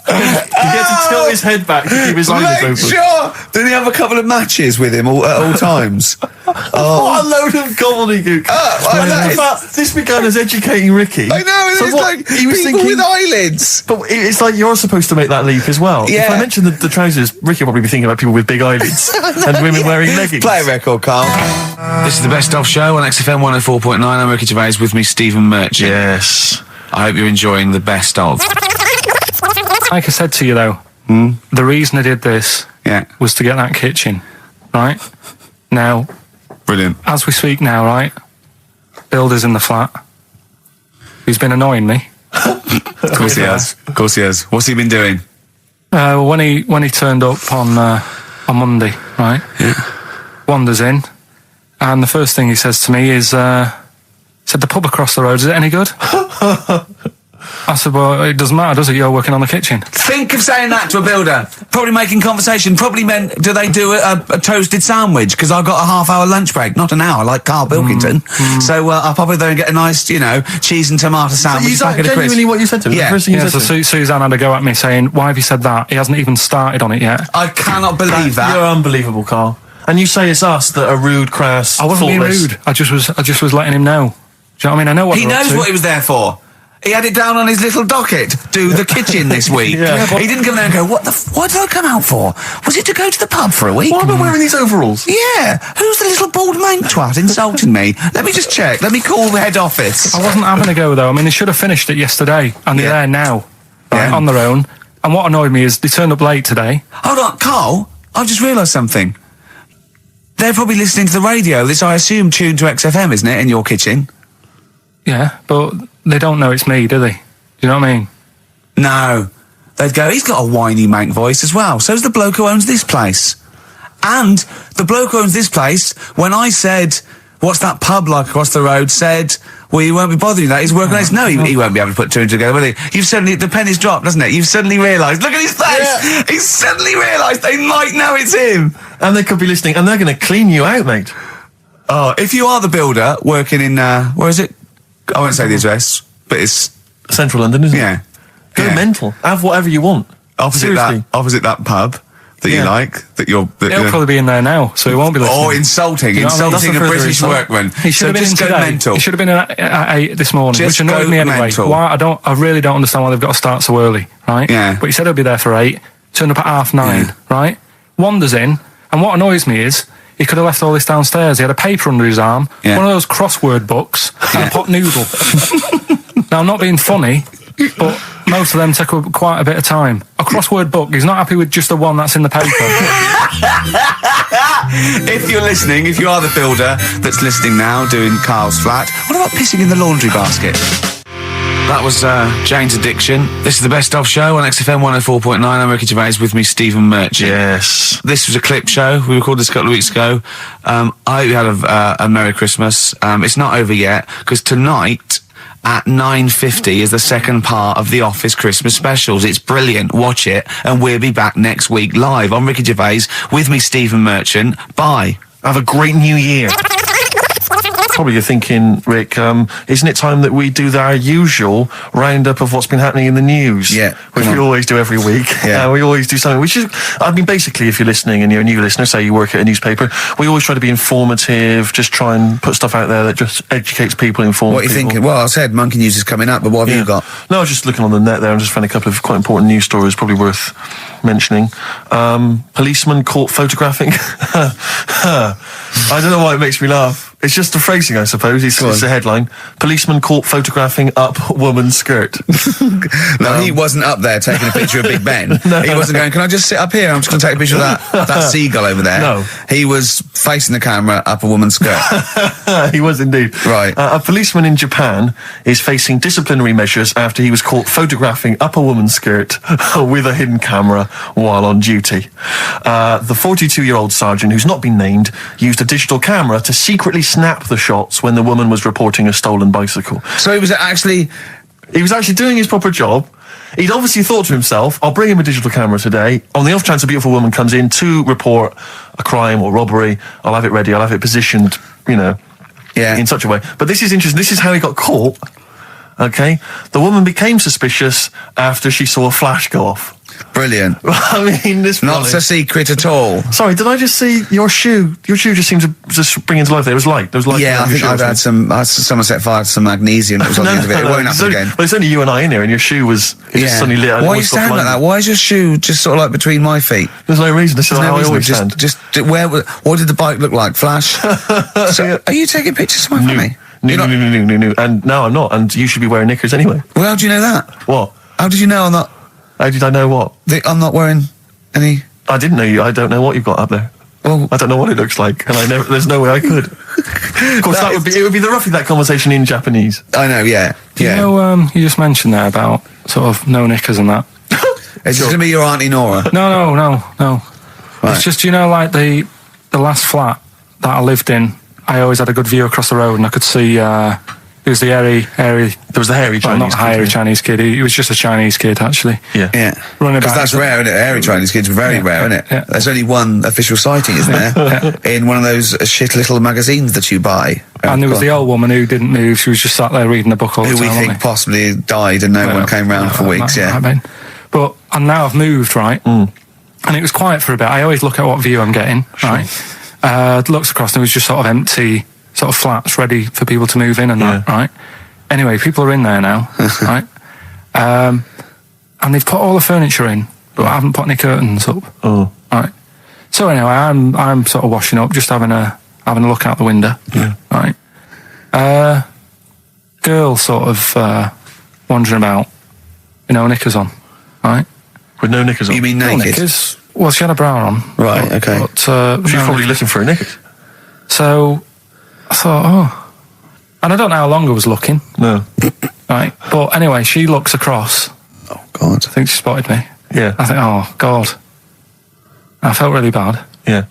He had to tilt his head back to keep his eyelids open. Sure. Did he have a couple of matches with him at all times? What a load of gobbledygook. This began as educating Ricky. I know, So it's what, like he was people thinking, with eyelids. But it's like you're supposed to make that leap as well. Yeah. If I mention the trousers, Ricky will probably be thinking about people with big eyelids and women wearing leggings. Play a record, Carl. This is the Best Of Show on XFM 104.9. I'm Ricky Gervais, with me Stephen Merchant. Yes. I hope you're enjoying the Best Of. Like I said to you, though, the reason I did this was to get that kitchen, right? Now, Brilliant. as we speak now, right, Builder's in the flat. He's been annoying me. Of course he has. Of course he has. What's he been doing? When he turned up on Monday, right? Yeah. Wanders in, and the first thing he says to me is, said, the pub across the road, is it any good? I said, well, it doesn't matter, does it? You're working on the kitchen. Think of saying that to a builder. Probably making conversation. Probably meant, do they do a toasted sandwich? Because I've got a half-hour lunch break, not an hour, like Karl Pilkington. So I'll pop over there and get a nice, you know, cheese and tomato sandwich. Is that genuinely what you said to him? Yeah. The first thing you Yeah, said so to him? Suzanne had a go at me saying, why have you said that? He hasn't even started on it yet. I cannot believe that. You're unbelievable, Karl. And you say it's us that are rude, crass, I wasn't being thoughtless. rude. I just was letting him know. Do you know what I mean? I know what He they're up knows to. what he was there for. He had it down on his little docket. Do the kitchen this week. He didn't come there and go, what did I come out for? Was it to go to the pub for a week? Why am I wearing these overalls? Yeah. Who's the little bald mank twat insulting me? Let me just check. Let me call the head office. I wasn't having a go though. I mean, they should have finished it yesterday, and they're there now, right, on their own. And what annoyed me is they turned up late today. Hold on, Karl. I've just realised something. They're probably listening to the radio. This, I assume, tuned to XFM, isn't it, in your kitchen? Yeah, but they don't know it's me, do they? Do you know what I mean? No. They'd go, he's got a whiny mank voice as well. So's the bloke who owns this place. And the bloke who owns this place, when I said, what's that pub like across the road, said, well, you won't be bothering that. He's working on it. No, he won't be able to put two and two together, will he? You've suddenly, the penny's dropped, doesn't it? You've suddenly realised. Look at his face! Yeah. He's suddenly realised they might know it's him. And they could be listening, and they're going to clean you out, mate. Oh, if you are the builder working in, where is it? I won't say the address, but it's... Central London, isn't it? Yeah. Go Yeah. mental. Have whatever you want. Opposite that pub that you Yeah. like, that you're... He'll probably be in there now, so he won't be listening. Oh, insulting. You know what I mean? Insulting That's a a further British insult. workman. He should have been in just go today. mental. He should have been at 8 this morning, Just which annoyed go me anyway. mental. Why? I really don't understand why they've got to start so early, right? Yeah. But he said he'll be there for 8, turned up at 9:30, right? Wanders in, and what annoys me is he could have left all this downstairs. He had a paper under his arm, Yeah. one of those crossword books, and a pot noodle. Now, I'm not being funny, but most of them take up quite a bit of time. A crossword book, he's not happy with just the one that's in the paper. If you're listening, if you are the builder that's listening now, doing Karl's flat, what about pissing in the laundry basket? That was Jane's Addiction. This is the Best Of Show on XFM 104.9. I'm Ricky Gervais, with me Stephen Merchant. Yes. This was a clip show. We recorded this a couple of weeks ago. I hope you had a Merry Christmas. It's not over yet, because tonight at 9:50 is the second part of The Office Christmas specials. It's brilliant. Watch it, and we'll be back next week live. I'm Ricky Gervais, with me Stephen Merchant. Bye. Have a great new year. Probably you're thinking, Rick, isn't it time that we do our usual roundup of what's been happening in the news? Yeah, Which come we on. always do every week. Yeah. We always do something, which is, I mean, basically, if you're listening and you're a new listener, say you work at a newspaper, we always try to be informative, just try and put stuff out there that just educates people, informs What are you people. thinking? Well, I said Monkey News is coming up, but what have you got? No, I was just looking on the net there and just found a couple of quite important news stories probably worth mentioning. Policeman caught photographing. I don't know why it makes me laugh. It's just the phrasing, I suppose. It's the headline. Policeman caught photographing up woman's skirt. No, he wasn't up there taking a picture of Big Ben. He wasn't going, can I just sit up here? I'm just going to take a picture of that seagull over there. No. He was facing the camera up a woman's skirt. He was indeed. Right. A policeman in Japan is facing disciplinary measures after he was caught photographing up a woman's skirt with a hidden camera while on duty. The 42-year-old sergeant, who's not been named, used a digital camera to secretly snap the shots when the woman was reporting a stolen bicycle. So he was actually... He was actually doing his proper job. He'd obviously thought to himself, I'll bring him a digital camera today. On the off chance a beautiful woman comes in to report a crime or robbery, I'll have it ready, I'll have it positioned, in such a way. But this is interesting. This is how he got caught. Okay? The woman became suspicious after she saw a flash go off. Brilliant. I mean, this... Not so secret at all. Sorry, did I just see your shoe? Your shoe just seemed to just spring into life there. It was light. There was light. Yeah, I think I've had someone set fire to some magnesium that was on the end of it. It won't happen again. Well, it's only you and I in here, and your shoe was just suddenly lit. Why are you standing like that? Why is your shoe just sort of like between my feet? There's no reason. This is how I always stand. What did the bike look like? Flash? So, are you taking pictures of my family? No. And no, I'm not. And you should be wearing knickers anyway. Well, how do you know that? What? How did you know I'm not? How did I know what? I'm not wearing any... I didn't know you. I don't know what you've got up there. Well, I don't know what it looks like, and there's no way I could. Of course, it would be roughly that conversation in Japanese. I know, yeah. You know, you just mentioned there about sort of no knickers and that. Is this going to be your Auntie Nora? No. Right. It's just, like the last flat that I lived in, I always had a good view across the road and I could see, He was the hairy. There was the hairy Well, Chinese not hairy kid. Chinese kid. He was just a Chinese kid, actually. Yeah. Yeah. Running Because about. that's rare, isn't it? Hairy Chinese kids are very rare, isn't it? yeah. There's only one official sighting, isn't there? In one of those shit little magazines that you buy. And there was the old woman who didn't move. She was just sat there reading a book all the who time. we think wasn't possibly died and no one came round for weeks, That yeah. might have been. But and now I've moved, right? And it was quiet for a bit. I always look at what view I'm getting, right? Looks across and it was just sort of empty, sort of flats ready for people to move in and that, right? Anyway, people are in there now, right? And they've put all the furniture in, but I haven't put any curtains up. Oh. Right. So anyway, I'm sort of washing up, just having a look out the window. Yeah. Right. Girl sort of wandering about, knickers on, right? With no knickers on. You mean No naked? knickers. Well, she had a bra on. Right, okay. But, She's no probably knickers. looking for a knickers. So I thought, and I don't know how long I was looking, No. right? But anyway, she looks across. Oh, God. I think she spotted me. Yeah. I think, oh God. I felt really bad. Yeah.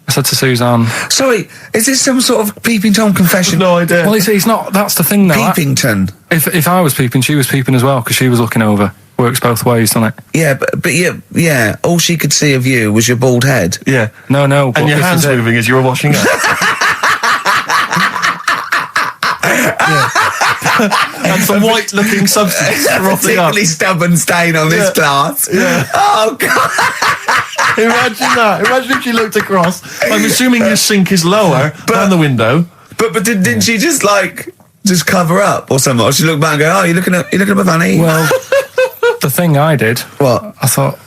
I said to Suzanne, Sorry, is this some sort of Peeping Tom confession? No idea. well, he's not, that's the thing though. Peepington. If I was peeping, she was peeping as well, because she was looking over. Works both ways, doesn't it? Yeah, but yeah, all she could see of you was your bald head. Yeah. No, but And your this hands is it. moving as you were washing up. And some white-looking substance frothing up. Particularly stubborn stain on this glass. Yeah. Oh, God. Imagine that. Imagine if she looked across. I'm assuming your sink is lower than the window. But didn't she just cover up or something? Or she looked back and go, oh, you're looking at my fanny? Well, the thing I did, What? I thought,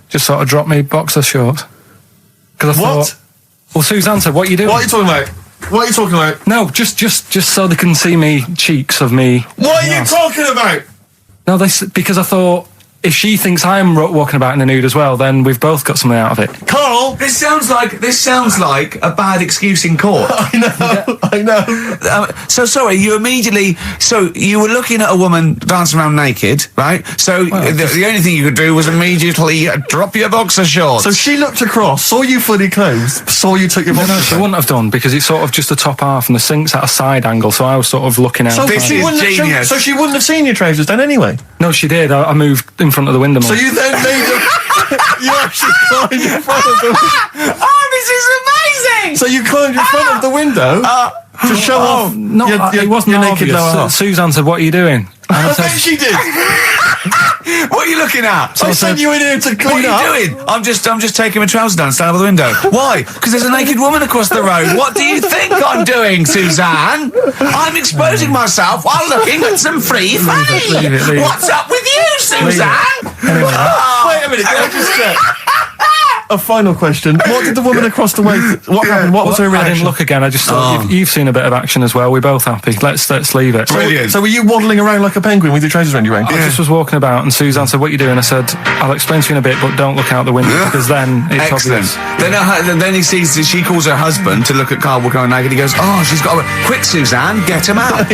just sort of drop me boxer shorts. Because I What? thought, well, Suzanne said, what are you doing? What are you talking about? What are you talking about? No, just so they can see me cheeks of me. What are you talking about? No, because I thought, if she thinks I'm walking about in the nude as well, then we've both got something out of it. Carl! This sounds like a bad excuse in court. I know. So sorry, you were looking at a woman dancing around naked, right? So the only thing you could do was immediately drop your boxer shorts. So she looked across, saw you fully clothed, saw you took your boxers No, she off. wouldn't have done, because it's sort of just the top half and the sink's at a side angle, so I was sort of looking out. So This she is wouldn't have- genius. so she wouldn't have seen your trousers then anyway. No, she did. I moved in front of the window more. So you then made you actually climbed in front of the oh, this is amazing! So you climbed in front of the window to show off it wasn't your naked obvious. lower half. Suzanne said, what are you doing? And I I said, bet she did. What are you looking at? I sent you in here to What clean are up. you doing? I'm just taking my trousers down, stand by the window. Why? Because there's a naked woman across the road. What do you think I'm doing, Suzanne? I'm exposing myself while looking at some free fanny. leave it. What's up with you, Suzanne? Wait a minute, can I just check? A final question. What did the woman across the way... What happened? What was her I reaction? didn't look again. I just thought, you've seen a bit of action as well. We're both happy. Let's leave it. Brilliant. So were you waddling around like a penguin with your trousers around your ankles? I just was walking about and Suzanne said, what are you doing? I said, I'll explain to you in a bit, but don't look out the window, because then it's Excellent. obvious. Then he sees that she calls her husband to look at Karl walking around naked. He goes, oh, she's got quick, Suzanne, get him out.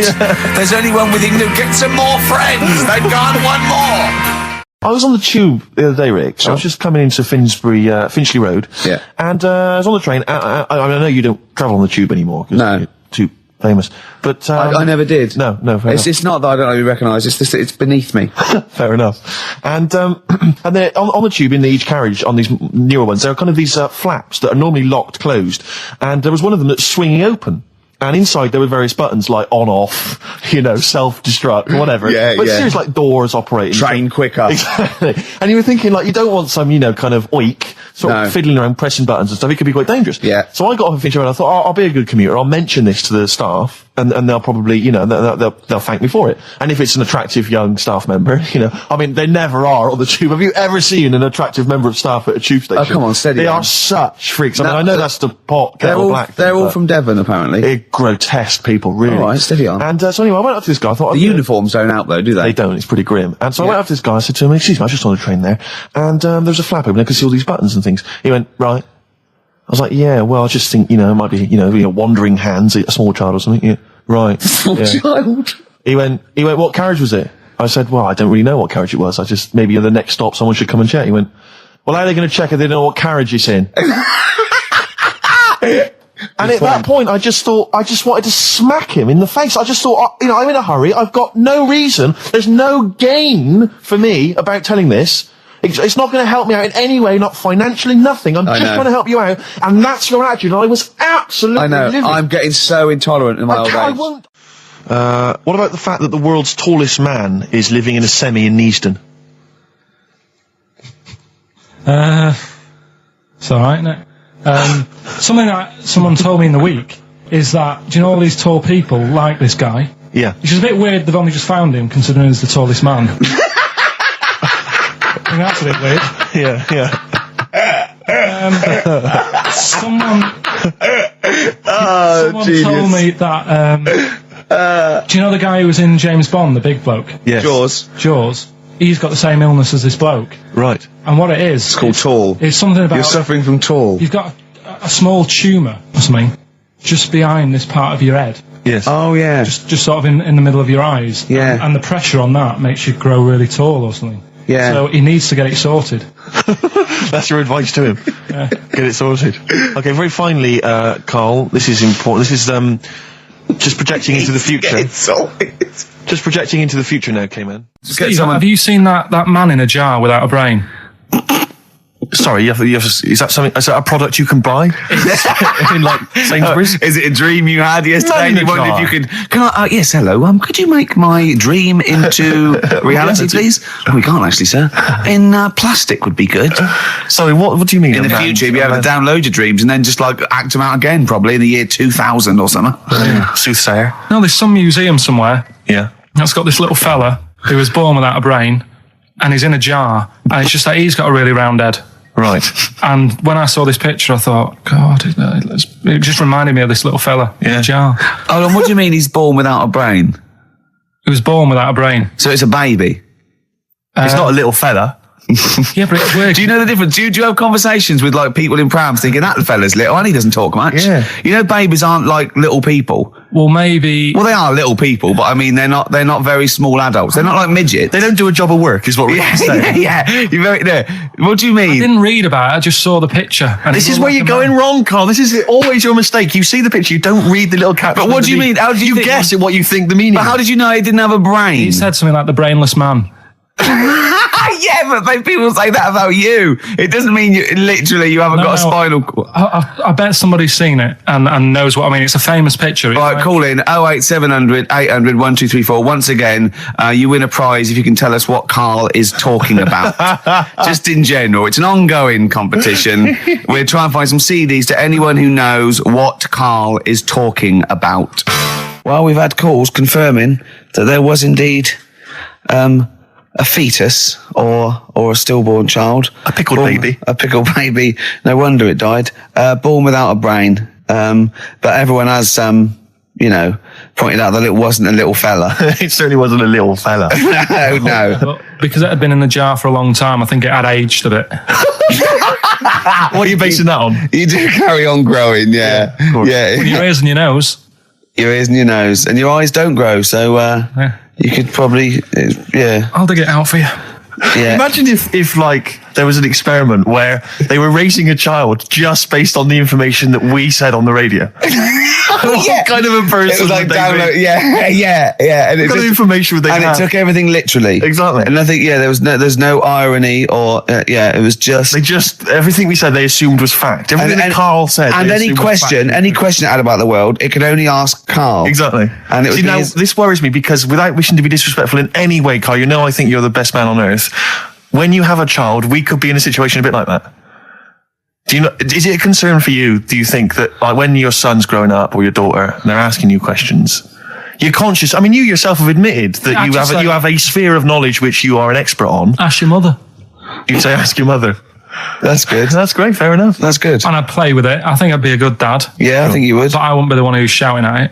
There's only one with him. Get some more friends. They've gone one more. I was on the tube the other day, Rick. I was just coming into Finchley Road. Yeah. And I was on the train. I know you don't travel on the tube anymore because No. you're too famous. But I never did. No, fair enough. It's not that I don't know you recognise. It's just it's beneath me. Fair enough. And they're on the tube in each carriage on these newer ones. There are kind of these flaps that are normally locked closed, and there was one of them that's swinging open. And inside there were various buttons like on, off, self-destruct, whatever. Yeah, but yeah. seriously, like doors operating. Train quicker. Exactly. And you were thinking, like, you don't want some, kind of oik, sort No. of fiddling around pressing buttons and stuff. It could be quite dangerous. Yeah. So I got off of Finchley Road and I thought, I'll be a good commuter. I'll mention this to the staff. And they'll probably, they'll thank me for it. And if it's an attractive young staff member, they never are on the tube. Have you ever seen an attractive member of staff at a tube station? Oh, come on, steady They on. are such freaks. I No, mean, I know that's the pot, kettle black. They're all but from Devon, apparently. they're grotesque people, really. All right, steady on. And so anyway, I went up to this guy. I thought, The uniforms don't help, though, do they? They don't. It's pretty grim. And so I went up to this guy. I said to him, "Excuse me, I was just on a train there, and there's a flap open. I could see all these buttons and things." He went, "Right." I was like, "Yeah, well, I just think, it might be, wandering hands, a small child or something." Yeah, right. Yeah. Child. He went, "What carriage was it?" I said, "Well, I don't really know what carriage it was. I just, maybe at the next stop someone should come and check." He went, "Well, how are they going to check if they don't know what carriage it's in?" And at that point, I just thought, I just wanted to smack him in the face. I just thought, I'm in a hurry. I've got no reason. There's no gain for me about telling this. It's not going to help me out in any way, not financially, nothing. I'm just trying to help you out. And that's your attitude. And I was absolutely livid. I'm getting so intolerant in my old age. I won't. What about the fact that the world's tallest man is living in a semi in Neasden? It's alright, isn't it? Something that someone told me in the week is that, do you know all these tall people like this guy? Yeah. Which is a bit weird they've only just found him, considering he's the tallest man. I think that's a bit weird. Yeah. Someone told me that, do you know the guy who was in James Bond, the big bloke? Yes. Jaws. He's got the same illness as this bloke. Right. And what it is... It's called tall. It's something about... You're suffering from tall. You've got a small tumour or something just behind this part of your head. Yes. Oh, yeah. Just sort of in the middle of your eyes. Yeah. And the pressure on that makes you grow really tall or something. Yeah. So he needs to get it sorted. That's your advice to him. Yeah. Get it sorted. Okay, very finally, Karl, this is important. This is just projecting into the future. Just projecting into the future now, K-Man. Steve, have you seen that man in a jar without a brain? Sorry, is that something? Is that a product you can buy in like Sainsbury's? Is it a dream you had yesterday? In a You wondered jar. if you could. Can I? Yes, hello. Could you make my dream into reality, please? Oh, we can't actually, sir. In plastic would be good. Sorry, what do you mean? In the future, you'd be able to download your dreams and then just like act them out again, probably in the year 2000 or something. Soothsayer. No, there's some museum somewhere Yeah. that's got this little fella who was born without a brain, and he's in a jar, and it's just that he's got a really round head. Right. And when I saw this picture, I thought, God, it just reminded me of this little fella in a jar. Oh, and what do you mean he's born without a brain? He was born without a brain. So it's a baby. It's not a little fella. Yeah, but it's weird. Do you know the difference? Do you have conversations with like people in prams thinking that fella's little and he doesn't talk much? Yeah. You know, babies aren't like little people. Well, maybe... Well, they are little people, but I mean, they're not very small adults. They're not like midgets. They don't do a job of work, is what we're saying. Yeah. You're very, no. What do you mean? I didn't read about it, I just saw the picture. And This it is looked where like you're a going man. wrong, Karl. This is always your mistake. You see the picture, you don't read the little caption. But what do you mean? How did you think- guess at what you think the meaning But how did you know he didn't have a brain? He said something like the brainless man. Yeah, but people say that about you. It doesn't mean you haven't got a spinal cord. I bet somebody's seen it and knows what I mean. It's a famous picture. It's Right, call in 08700 800 1234. Once again, you win a prize if you can tell us what Karl is talking about. Just in general. It's an ongoing competition. We're trying to find some CDs to anyone who knows what Karl is talking about. Well, we've had calls confirming that there was indeed a fetus or a stillborn child. A pickled baby. A pickled baby. No wonder it died. Born without a brain. But everyone has, pointed out that it wasn't a little fella. It certainly wasn't a little fella. No. But because it had been in the jar for a long time, I think it had aged a bit. What are you basing that on? You do carry on growing, yeah. Your ears and your nose. Your ears and your nose. And your eyes don't grow, so you could probably, I'll dig it out for you. Yeah. Imagine if like there was an experiment where they were raising a child just based on the information that we said on the radio. What kind of a person It was like would they download, be? yeah. And What kind of information would they and have? it took everything literally. Exactly. And I think, there's no irony or, it was just... Everything we said they assumed was fact. Everything that Karl said. And they any assumed was fact. question it had about the world, it could only ask Karl. Exactly. And it would See, be now, this worries me because without wishing to be disrespectful in any way, Karl, you know I think you're the best man on earth. When you have a child, we could be in a situation a bit like that. Do you know? Is it a concern for you? Do you think that, like, when your son's growing up or your daughter, and they're asking you questions, you're conscious? I mean, you yourself have admitted that you have a sphere of knowledge which you are an expert on. Ask your mother. You'd say, ask your mother. That's good. That's great. Fair enough. That's good. And I'd play with it. I think I'd be a good dad. Yeah, I think you would. But I wouldn't be the one who's shouting at it.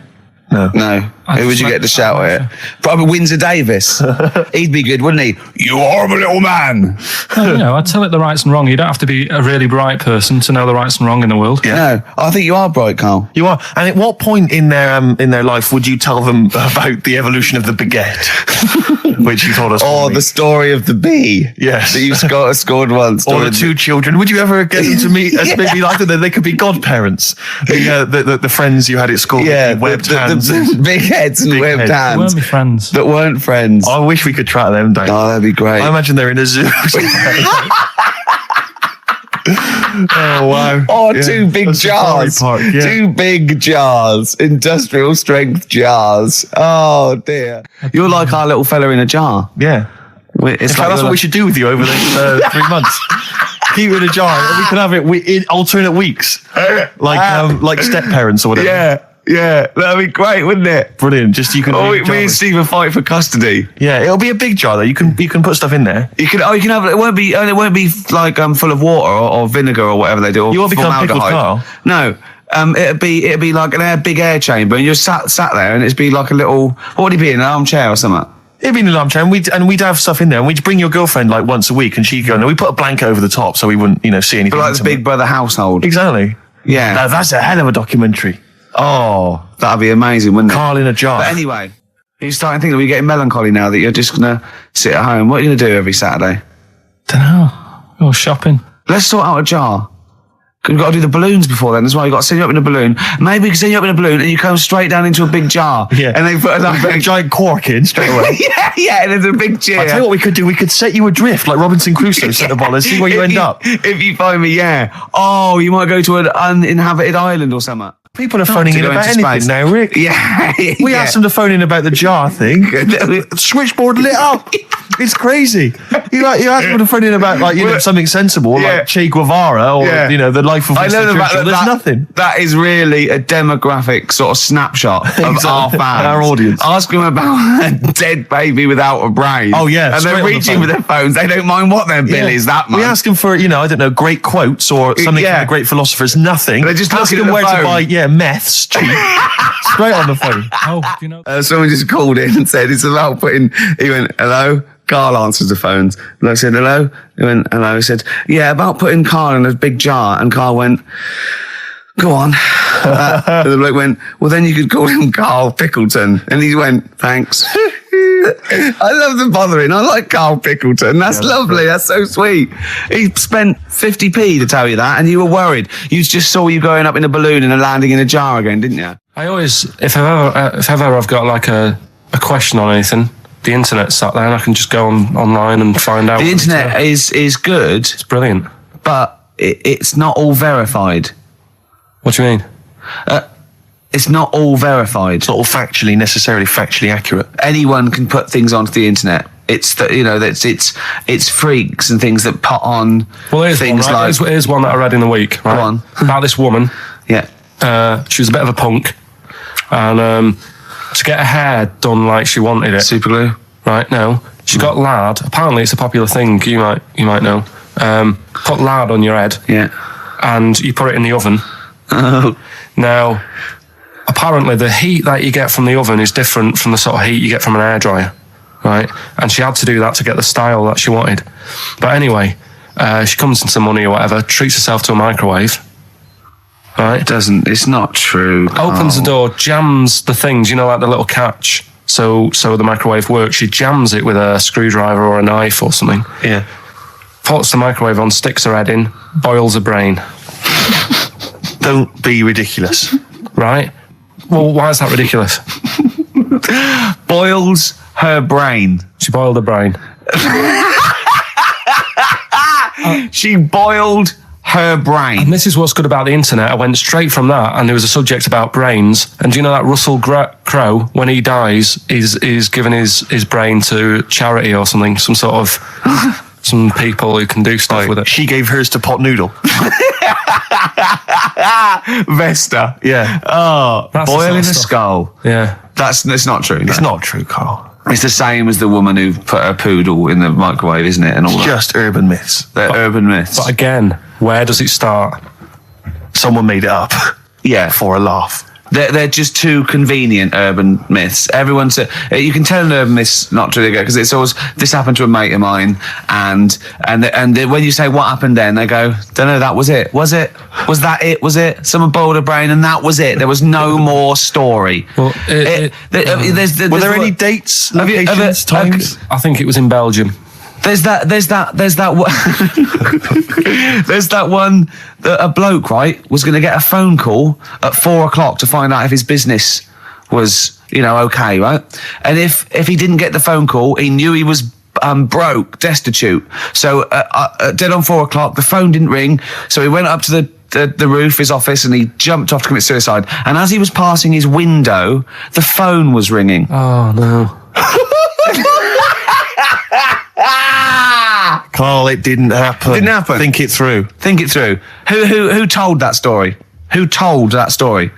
No. No. Who would you get to shout at? Probably Windsor Davis. He'd be good, wouldn't he? You horrible little man. Well, I'd tell it the rights and wrong. You don't have to be a really bright person to know the rights and wrong in the world. Yeah. No, I think you are bright, Karl. You are. And at what point in their life would you tell them about the evolution of the baguette, which you told us? Or the story of the bee. Yes. That you scored once. Or the two children. Would you ever get them to meet as maybe like that? They could be godparents. The friends you had at school. Yeah, webbed hands. the big heads and webbed They hands. weren't my friends. That weren't friends. I wish we could track them down. Oh, that'd be great. I imagine they're in a zoo. Oh, wow. Oh, Yeah. two big A safari jars. park, yeah. Two big jars. Industrial strength jars. Oh, dear. You're like our little fella in a jar. Yeah. It's That's what we should do with you over the 3 months. Keep it in a jar. And we can have it in alternate weeks. Like step parents or whatever. Yeah, that'd be great, wouldn't it? Brilliant. Just you can. Oh, me and Steve will fight for custody. Yeah, it'll be a big jar though. You can put stuff in there. You can have it. Won't be like full of water or vinegar or whatever they do. Or You won't become Pickled Karl. No. It'd be like an big air chamber, and you're sat there, and it'd be like a little. What would it be, an armchair or something? It'd be in an armchair, and we'd have stuff in there, and we'd bring your girlfriend like once a week, and she'd go. No, we put a blanket over the top so we wouldn't, see anything. But like the Big Brother household. Exactly. Yeah. Now, that's a hell of a documentary. Oh, that'd be amazing, wouldn't it? Karl in a jar. But anyway, you're starting to think that we're getting melancholy now that you're just gonna sit at home. What are you gonna do every Saturday? Dunno. Go shopping. Let's sort out a jar. We've got to do the balloons before then as well. You've got to send you up in a balloon. Maybe we can send you up in a balloon and you come straight down into a big jar. Yeah. And they put a giant cork in straight away. yeah, and there's a big chair. I'll tell you what we could do. We could set you adrift like Robinson Crusoe set the ball and see where you end up. If you find me, yeah. Oh, you might go to an uninhabited island or something. People are phoning in go about into anything space. now, Rick. Yeah. We asked them to phone in about the jar thing. Switchboard lit up. It's crazy. You asked them to phone in about something sensible like Che Guevara or the life of Winston Churchill. There's nothing. That is really a demographic sort of snapshot of our fans, our audience. Ask them about a dead baby without a brain. Oh yeah, and they're reaching with their phones. They don't mind what their bill is that much. We ask them for I don't know, great quotes or something from the great philosophers. Nothing. They're just ask looking them at the where phone. to buy meths cheap. Straight on the phone. Oh, do you know? Someone just called in and said it's about putting. He went, "Hello." Karl answers the phones. And I said, "Hello." He went, "Hello." He said, "Yeah, about putting Karl in a big jar." And Karl went, "Go on." And the bloke went, "Well, then you could call him Karl Pilkington." And he went, "Thanks." I love the bothering. I like Karl Pilkington. That's lovely. That's so sweet. He spent 50p to tell you that, and you were worried. You just saw you going up in a balloon and landing in a jar again, didn't you? I always, if ever I've got like a question on anything, the internet's sat there and I can just go online and find out. The internet is good. It's brilliant. But it's not all verified. What do you mean? It's not all verified. It's not all necessarily factually accurate. Anyone can put things onto the internet. It's it's freaks and things that put on things one, right? like. Here's one that I read in the week. Right? Go on. About this woman. Yeah. She was a bit of a punk, and to get her hair done like she wanted it. Super glue. Right? No, she got lard. Apparently, it's a popular thing. You might know. Put lard on your head. Yeah. And you put it in the oven. Oh. Now, apparently, the heat that you get from the oven is different from the sort of heat you get from an hairdryer, right? And she had to do that to get the style that she wanted. But anyway, she comes into money or whatever, treats herself to a microwave, right? It's not true. Opens the door, jams the things, like the little catch, so the microwave works. She jams it with a screwdriver or a knife or something. Yeah. Puts the microwave on, sticks her head in, boils her brain. Don't be ridiculous. Right? Well, why is that ridiculous? Boils her brain. She boiled her brain. She boiled her brain. And this is what's good about the internet. I went straight from that, and there was a subject about brains. And do you know that Russell Crowe, when he dies, is giving his brain to charity or something, some sort of some people who can do stuff with it. She gave hers to Pot Noodle. Vesta. Yeah. Oh, That's the boiling sort of a stuff. skull. Yeah. It's not true. It's not true, Karl. It's the same as the woman who put her poodle in the microwave, isn't it? And all that. Just urban myths. They're urban myths. But again, where does it start? Someone made it up. Yeah. For a laugh. They're just too convenient urban myths. Everyone's you can tell an urban myth's not true because it's always this happened to a mate of mine, and when you say what happened then, they go, don't know, that was it. Was it? Was that it? Was it? Someone boiled a brain and that was it. There was no more story. Well, Were there any dates, locations, times? I think it was in Belgium. There's that one that a bloke, right, was going to get a phone call at 4 o'clock to find out if his business was, okay, right? And if he didn't get the phone call, he knew he was broke, destitute. So dead on 4 o'clock, the phone didn't ring. So he went up to the roof, his office, and he jumped off to commit suicide. And as he was passing his window, the phone was ringing. Oh, no. Carl, it didn't happen. Didn't happen. Think it through. Think it through. Who told that story? Who told that story?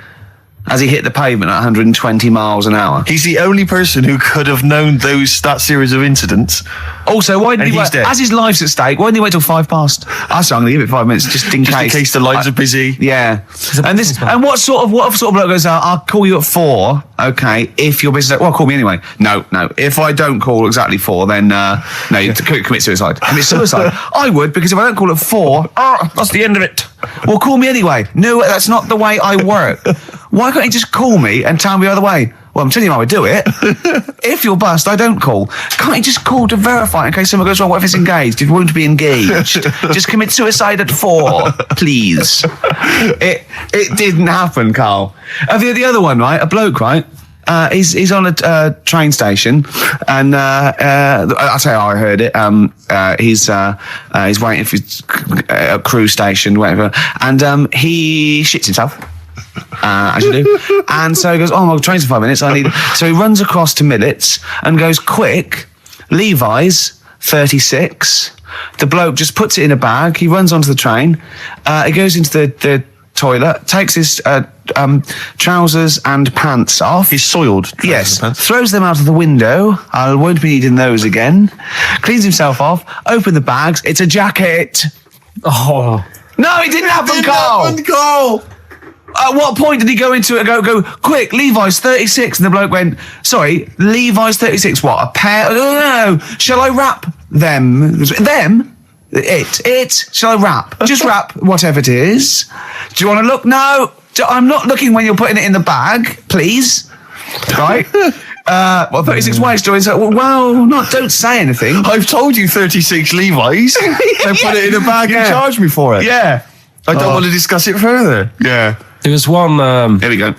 As he hit the pavement at 120 miles an hour. He's the only person who could have known that series of incidents. Also, why didn't And he he's wait? dead. As his life's at stake, why didn't he wait till 5 past? I'm going to give it 5 minutes just in Just case. in case the lines are busy. Yeah. And what sort of bloke goes, I'll call you at 4, okay, if your business... Well, call me anyway. No. If I don't call exactly 4, then, no, you commit suicide. Commit suicide. I would, because if I don't call at 4, that's the end of it. Well, call me anyway. No, that's not the way I work. Why can't you just call me and tell me the other way? Well, I'm telling you how I do it. If you're bust, I don't call. Can't you just call to verify in case something goes wrong? What if it's engaged? It won't be engaged. Just commit suicide at 4, please. It didn't happen, Carl. The other one, right? A bloke, right? He's on a train station, and I'll tell you how I heard it. He's waiting for a cruise station, whatever, and he shits himself. As you do. And so he goes, my train's in 5 minutes, so he runs across to Millets and goes, quick, Levi's 36. The bloke just puts it in a bag, he runs onto the train, he goes into the toilet, takes his trousers and pants off. He's soiled. Yes, Pants. throws them out of the window. I won't be needing those again. Cleans himself off, open the bags, it's a jacket. Oh. No, it didn't happen, Carl. Carl. At what point did he go into it and go, quick, Levi's 36? And the bloke went, sorry, Levi's 36, what, a pair? No, shall I wrap them? Them? It? Shall I wrap? Just wrap whatever it is. Do you want to look? No, I'm not looking when you're putting it in the bag, please. Right? 36 white stories. Well, don't say anything. I've told you 36 Levi's. They put it in a bag and charged me for it. Yeah. I don't want to discuss it further. Yeah. There was one... Here we go.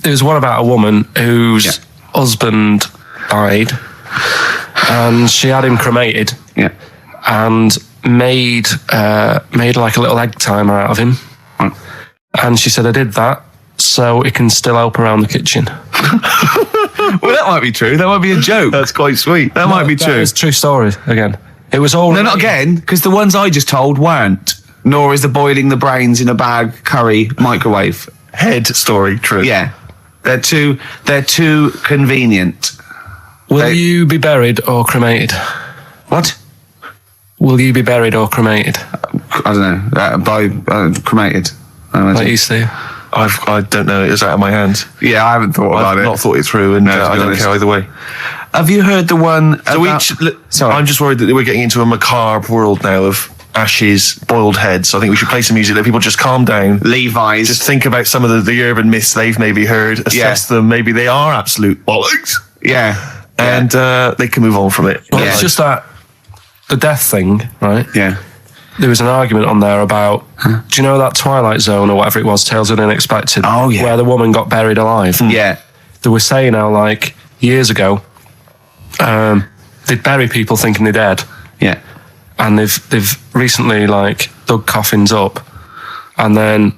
There was one about a woman whose husband died, and she had him cremated. Yeah. And made like a little egg timer out of him. And she said, I did that so it can still help around the kitchen. Well, that might be true. That might be a joke. That's quite sweet. That might be true. It's a true story, again. It was all... No, not again, because the ones I just told weren't. Nor is the boiling the brains in a bag curry microwave. Head story, true. Yeah. They're too convenient. Will you be buried or cremated? What? Will you be buried or cremated? I don't know. By cremated. I imagine. Like you, Steve? I don't know. It was out of my hands. Yeah, I haven't thought about I've it. not thought it through, and No, to I be don't honest. care either way. Have you heard the one about... Sorry. I'm just worried that we're getting into a macabre world now of ashes, boiled heads. I think we should play some music. Let people just calm down. Levi's. Just think about some of the urban myths they've maybe heard. Assess them. Maybe they are absolute bollocks. Yeah. And they can move on from it. Well, Yeah. it's just that the death thing, right? Yeah. There was an argument on there about, do you know that Twilight Zone or whatever it was, Tales of the Unexpected? Oh, yeah. Where the woman got buried alive. Yeah. They were saying how, like, years ago, they'd bury people thinking they're dead. Yeah. And they've recently, like, dug coffins up. And then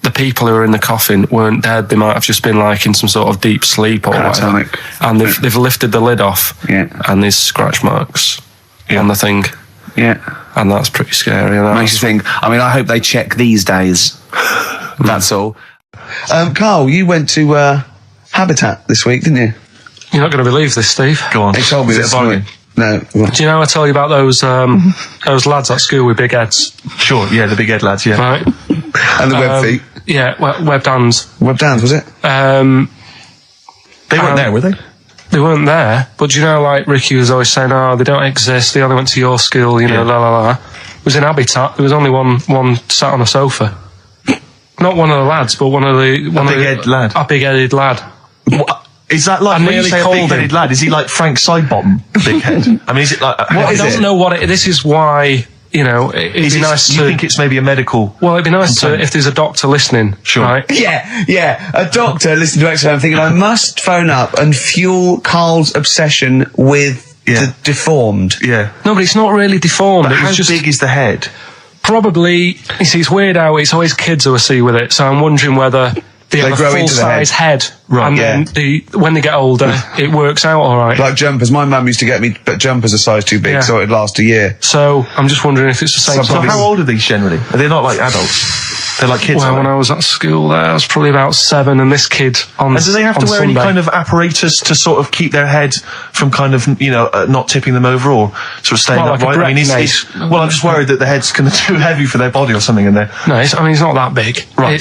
the people who were in the coffin weren't dead. They might have just been, like, in some sort of deep sleep or whatever. Catatonic. And they've lifted the lid off. Yeah. And there's scratch marks on the thing. Yeah. And that's pretty scary. And Makes you think. I mean, I hope they check these days. That's all. Carl, you went to Habitat this week, didn't you? You're not going to believe this, Steve. Go on. He told me Is it this a bargain? morning. No. Do you know I tell you about those lads at school with big heads? Sure, yeah, the big head lads, yeah. Right? And the web feet. webbed hands. Webbed hands, was it? They weren't there, were they? They weren't there, but you know, like Ricky was always saying, they don't exist, they only went to your school, you know, la la la. It was in Habitat, there was only one sat on a sofa. Not one of the lads, but one of the... A big-headed lad. What? Is that like, when you say a big-headed lad, is he like Frank Sidebottom, big head? I mean, is it like... I don't know what this is why, you know, it'd be nice to... You think it's maybe a medical... Well, it'd be nice to, if there's a doctor listening, right? Yeah, a doctor listening to XFM thinking, I must phone up and fuel Karl's obsession with the deformed. Yeah. No, but it's not really deformed. But how just big is the head? Probably, you see, it's weird how it's always kids who I see with it, so I'm wondering whether they have a full-size head. Right, and then when they get older, it works out alright. Like jumpers. My mum used to get me jumpers a size too big, so it'd last a year. So, I'm just wondering if it's the same. So how old are these generally? Are they not like adults? They're like kids. Well, when I was at school there, I was probably about 7, and this kid on And do they have to wear Sunday, any kind of apparatus to sort of keep their head from kind of, you know, not tipping them over or sort of staying Well, like upright? I mean, well, I'm just worried that the head's kind of too heavy for their body or something in there. No, it's not that big. Right.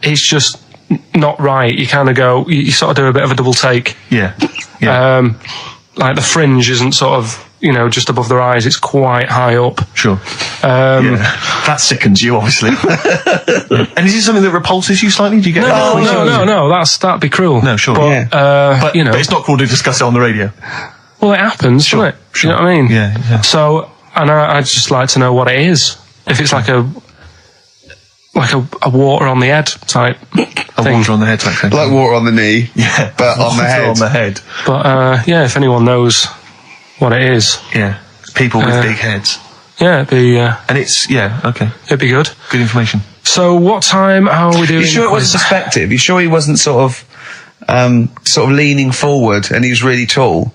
It's just not right. You kind of go, you sort of do a bit of a double take. Yeah. Like the fringe isn't sort of, you know, just above their eyes, it's quite high up. Sure. That sickens you, obviously. And is it something that repulses you slightly? Do you get No, that'd be cruel. No, sure. But, but, you know. But it's not cool to discuss it on the radio. Well, it happens, doesn't it? Sure. You know what I mean? Yeah. So, and I'd just like to know what it is. If it's like a water on the head type thing. Water on the head type thing. Like water on the knee. Yeah. But on the head. On the head. But, if anyone knows what it is. Yeah. People with big heads. Yeah, it'd be... and it's... Yeah, okay. It'd be good. Good information. So, what time, how are we doing? You sure it wasn't perspective? You sure he wasn't sort of leaning forward and he was really tall?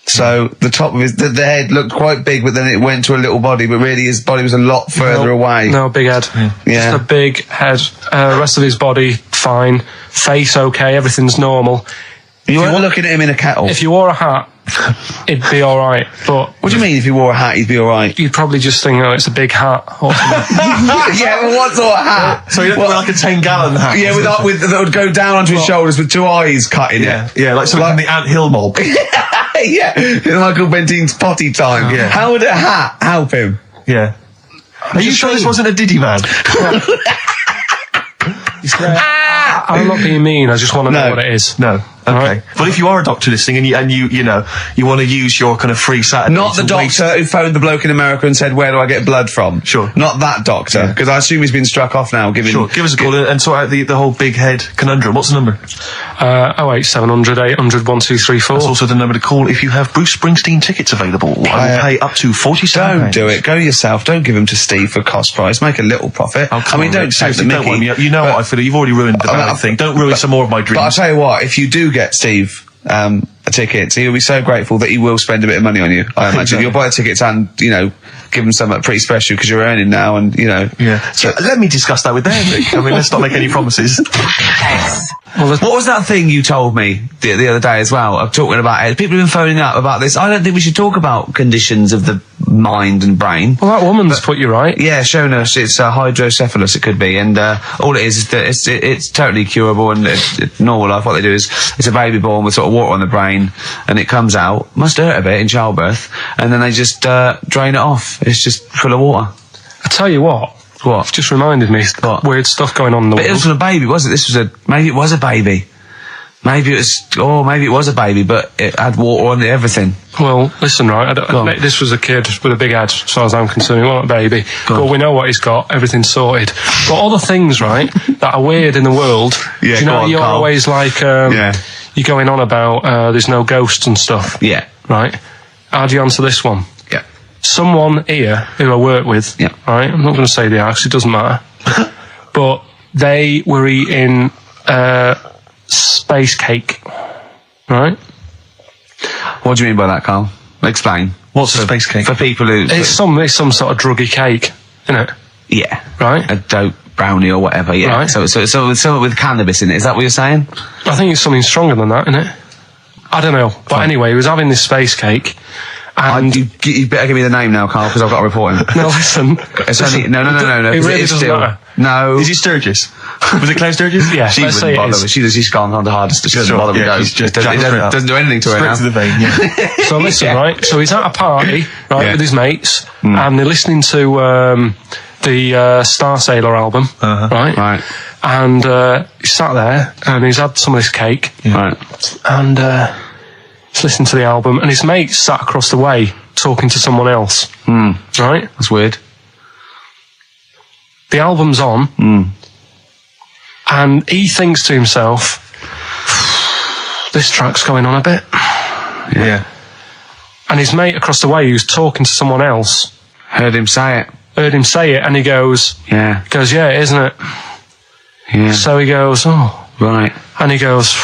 So the top of the head looked quite big, but then it went to a little body, but really his body was a lot further away. No, big head. Yeah. Just a big head. Rest of his body, fine. Face, okay, everything's normal. You weren't looking at him in a kettle. If you wore a hat, it'd be alright, but... What do you mean if you wore a hat, he'd be alright? You'd probably just think, it's a big hat. Yeah, but what sort of hat? So you look like a 10-gallon hat. Yeah, that would go down onto his shoulders with 2 eyes cut in it. Yeah, like something from the Ant Hill mob. Yeah, Michael Bentine's potty time. Yeah. How would a hat help him? Yeah. Are you sure this wasn't a Diddy man? I'm not being mean, I just want to know what it is. No. Okay. Right. Well, if you are a doctor listening and you want to use your kind of free Saturday... Not the doctor who phoned the bloke in America and said, where do I get blood from? Sure. Not that doctor, because I assume he's been struck off now. Sure, give us a call and sort out the whole big head conundrum. What's the number? 08700 800 1234. That's also the number to call if you have Bruce Springsteen tickets available. I will pay up to £47. Don't do it. Go yourself. Don't give them to Steve for cost price. Make a little profit. Oh, I mean, don't take the Don't mickey. you know what I feel. You've already ruined the bad thing. Don't ruin some more of my dreams. But I'll tell you what, if you do get Steve a ticket, he'll be so grateful that he will spend a bit of money on you, I imagine. You'll buy tickets and, give him something pretty special because you're earning now and, Yeah. So let me discuss that with them, Rick. I mean, let's not make any promises. What was that thing you told me the other day as well? I'm talking about it. People have been phoning up about this. I don't think we should talk about conditions of the mind and brain. Well, that woman's put you right. Yeah, shown us it's hydrocephalus. It could be, and all it is that it's totally curable and it's normal life. What they do is it's a baby born with sort of water on the brain, and it comes out. Must hurt a bit in childbirth, and then they just drain it off. It's just full of water. I tell you what. What? You've just reminded me weird stuff going on in the world. It wasn't a baby, was it? Maybe it was a baby. Maybe it was a baby, but it had water on it, everything. Well, listen, right, this was a kid with a big head, as far as I'm concerned. It wasn't a baby. But we know what he's got, everything's sorted. But other things, right, that are weird in the world, yeah, you're Carl. always like, you're going on about there's no ghosts and stuff. Yeah. Right? How do you answer this one? Yeah. Someone here who I work with, right, I'm not going to say the house, it doesn't matter, but they were eating space cake, right? What do you mean by that, Carl? Explain. What's a space cake? For people who... It's some sort of druggy cake, isn't it? Yeah. Right? A dope brownie or whatever, yeah. Right. So something with cannabis in it, is that what you're saying? I think it's something stronger than that, isn't it? I don't know. But anyway, he was having this space cake, And You better give me the name now, Carl, because I've got to report him. no, listen. It's only, no. It really is doesn't still, matter. No. Is he Sturgis? Was it Claire Sturgis? Yeah, She let's say wouldn't it bother. is. She's gone on the hardest. She doesn't bother with yeah, those. she's just It jacked straight up. doesn't do anything to her Straight now. to the vein, yeah. So listen, right? So he's at a party, right, Yeah. with his mates, and they're listening to the Star Sailor album, right? Right. And he's sat there, and he's had some of this cake, Right. and he's listening to the album, and his mate's sat across the way talking to someone else, right? That's weird. The album's on, and he thinks to himself, this track's going on a bit. Yeah. And his mate across the way, who's talking to someone else, Heard him say it. heard him say it, and he goes, Yeah. yeah, isn't it? Yeah. So he goes, oh. Right. And he goes,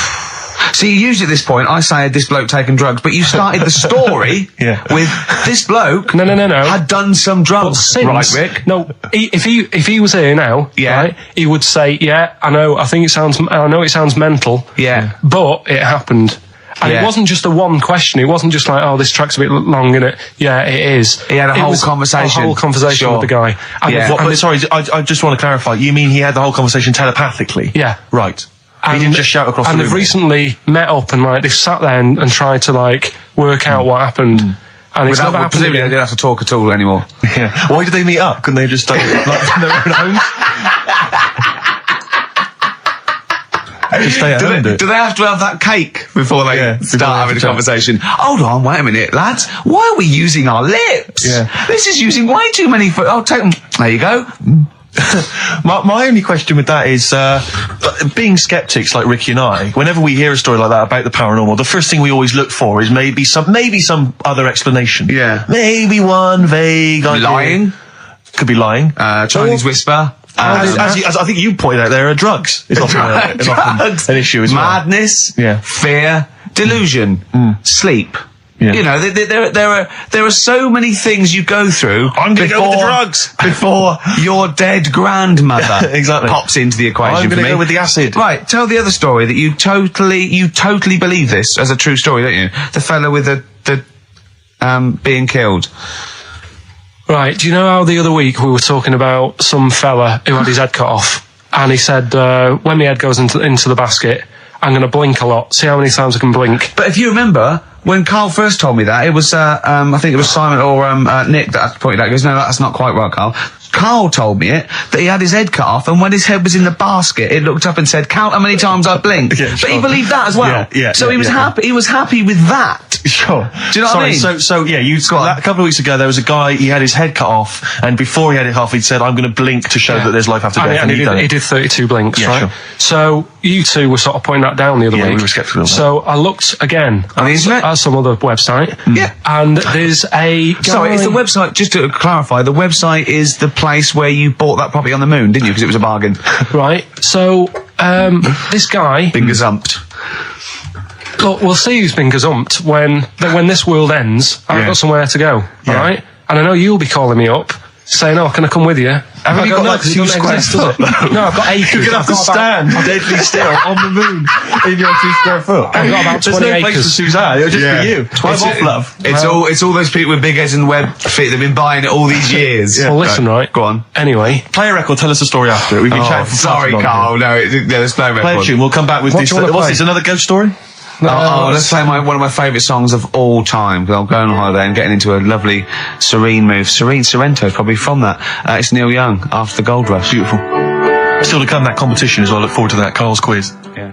See, usually at this point, I say, had this bloke taken drugs, but you started the story Yeah. with this bloke no. had done some But drugs. since, Right, Rick? no, if he was here now, Yeah. right, he would say, yeah, I know it sounds mental, Yeah. but it happened. And Yeah. it wasn't just a one question. It wasn't just like, oh, this track's a bit long, innit? Yeah, it is. He had a It whole was conversation. A whole conversation Sure. with the guy. And Yeah. What, but sorry, I just want to clarify. You mean he had the whole conversation telepathically? Yeah. Right. He didn't just shout across the And room. they've recently met up and like they've sat there and tried to like work out what happened. And it's never happened Presumably they again. didn't have to talk at all anymore. Yeah. Why did they meet up? Couldn't they just like in their own homes? Just stay at home, Do they have to have that cake before they Yeah, before start they having have a to chat. conversation? Hold on, wait a minute, lads. Why are we using our lips? Yeah. This is using way too many. Oh, take them. There you go. My only question with that is, being skeptics like Ricky and I, whenever we hear a story like that about the paranormal, the first thing we always look for is maybe some other explanation. Yeah. Maybe one vague idea. Lying. Could be lying. Chinese whisper. As I think you pointed out, there are drugs. It's often, Drugs. an issue as well. Madness. Yeah. Fear. Delusion. Sleep. Yeah. You know, there are so many things you go through. I'm going to go with the drugs. before your dead grandmother Exactly. pops into the equation. I'm for going to me. go with the acid. Right, tell the other story that you totally believe this as a true story, don't you? The fella with the being killed. Right, do you know how the other week we were talking about some fella who had his head cut off? And he said, when my head goes into the basket, I'm going to blink a lot. See how many times I can blink. But if you remember, when Carl first told me that, it was, I think it was Simon or Nick that pointed out. He goes, no, that's not quite right, Carl. Carl told me it, that he had his head cut off, and when his head was in the basket, it looked up and said, count how many times I blinked. Yeah, But he sure. believed that as well. Yeah, so he was happy. He was happy with that. Sure. Do you know what I mean? So yeah, a couple of weeks ago there was a guy, he had his head cut off, and before he had it off, he'd said, I'm going to blink to show that there's life after death. And he'd done he it. did 32 blinks, Yeah, right? sure. So you two were sort of pointing that down the other Yeah, week. we were sceptical of that. So I looked again On the internet? at some other website. Yeah. And there's a guy... Sorry, it's the website, just to clarify, the website is the place where you bought that property on the moon, didn't you? Because it was a bargain. Right. So this guy... Been gazumped. Look, we'll see who's been gazumped when this world ends. I've Yeah. got somewhere to go, Yeah. right? And I know you'll be calling me up, saying, "Oh, can I come with you?" Haven't you got, like, 'cause it 2 doesn't square exist, does it? foot? No, I've got acres. You're going to have I've to got about- stand deadly still on the moon in your 2 square foot. I've got about There's 20 no place acres. for Suzanne. It'll just Yeah. be you. 12 off, love. It's all those people with big heads and web feet. They've been buying it all these years. Well, listen, right? Go on. Anyway, Play a record. Tell us a story after it. We've been chatting for Sorry, far too long Carl. No, there's no here. Play a record. tune. We'll come back with What this. do you wanna What's play? this? Another ghost story? Let's play one of my favourite songs of all time. Because I'm going on holiday and getting into a lovely serene mood. Sorrento is probably from that. It's Neil Young, After the Gold Rush. Beautiful. Still to come, that competition as well. I look forward to that. Carl's quiz. Yeah.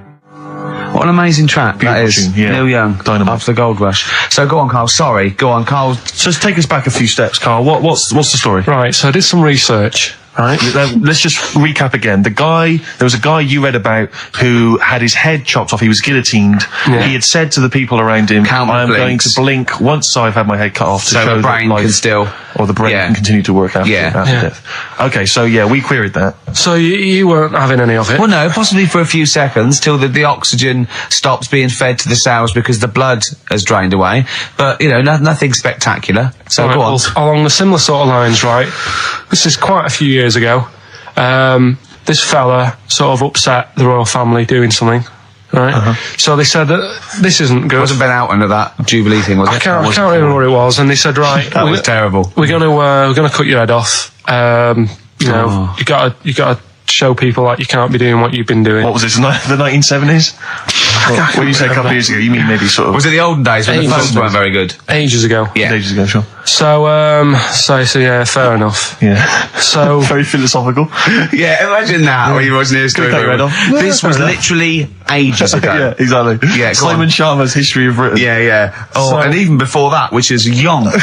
What an amazing track that Beautiful is. tune, yeah. Neil Young, Dynamite. After the Gold Rush. So go on, Carl. Sorry. Go on, Carl. So let's take us back a few steps, Carl. What's the story? right. So I did some research. Right. Let's just recap again. There was a guy you read about who had his head chopped off. He was guillotined. Yeah. He had said to the people around him, Count I am going blinks. to blink once I've had my head cut off to So show the that brain life, can still... or the brain Yeah. can continue to work after, Yeah. after Yeah. death. Okay, so yeah, we queried that. So you weren't having any of it. Well, no, possibly for a few seconds till the oxygen stops being fed to the cells because the blood has drained away. But, you know, nothing spectacular. So Right, go on. well, along the similar sort of lines, right? This is quite a few years ago. This fella sort of upset the royal family doing something, right? So they said that this isn't good. Wasn't Ben Oughton at that Jubilee thing, was it? I can't remember what it was, and they said, right, That was terrible. we're gonna cut your head off. You know, you gotta show people like you can't be doing what you've been doing. What was this, the 1970s? When you say a couple of years ago, you mean maybe sort of... Was it the olden days when the phones weren't very good? Ages ago. Yeah. Ages ago, sure. So yeah, fair enough. Yeah. So Very philosophical. Yeah, imagine that when you watch news story. Cut your head off. This was literally ages ago. Yeah, exactly. Yeah, go Simon on. Sharma's History of Britain. Yeah. Oh, So- and even before that, which is yonks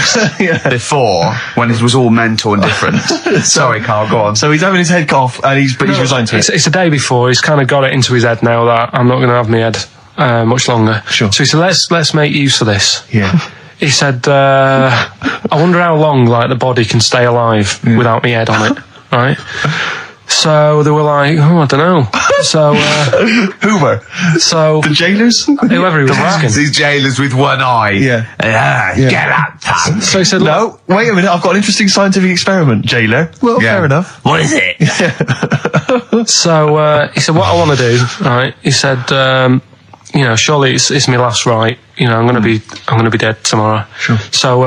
before, when it was all mental and different. Sorry, Carl, go on. So he's having his head cut off, and he's resigned to it. it's the day before. He's kind of got it into his head now that I'm not going to have my head much longer. Sure. So he said, let's make use of this. Yeah. He said, I wonder how long like the body can stay alive without my head on it, right? So they were like, I don't know. So Hoover. so The jailers? whoever he was asking. These jailers with one eye. Yeah. Get out, pal. So he said, No, wait a minute, I've got an interesting scientific experiment, jailer. Well, Yeah. fair enough. What is it? So he said, what I want to do, right? He said, surely it's my last right. You know, I'm gonna be dead tomorrow. Sure. So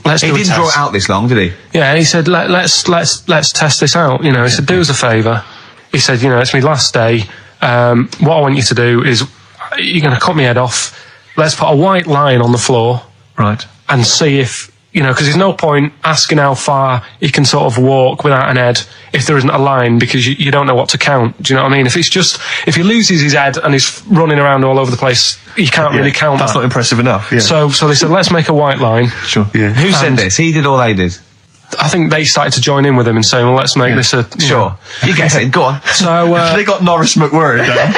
let's He do a didn't test. draw it out this long, did he? Yeah, he said, let's test this out. You know, he said, do us a favour. He said, it's my last day. What I want you to do is, you're going to cut my head off. Let's put a white line on the floor Right. and see if, because there's no point asking how far he can sort of walk without an head if there isn't a line, because you don't know what to count. Do you know what I mean? If he loses his head and he's running around all over the place, you can't really count That's that. not impressive enough, yeah. So they said, let's make a white line. Sure. Yeah. Who said And- this? He did or they did? I think they started to join in with him and saying, well, let's make this a... Sure. You guess it. Go on. So, They got Norris McWhirr down.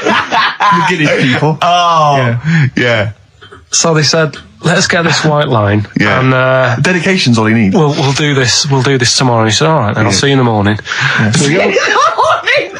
The Guinness people. Oh. Yeah. so they said, let's get this white line. Yeah. And Dedication's all you need. we'll do this tomorrow. And he said, all right, then I'll see you in the morning. So we go-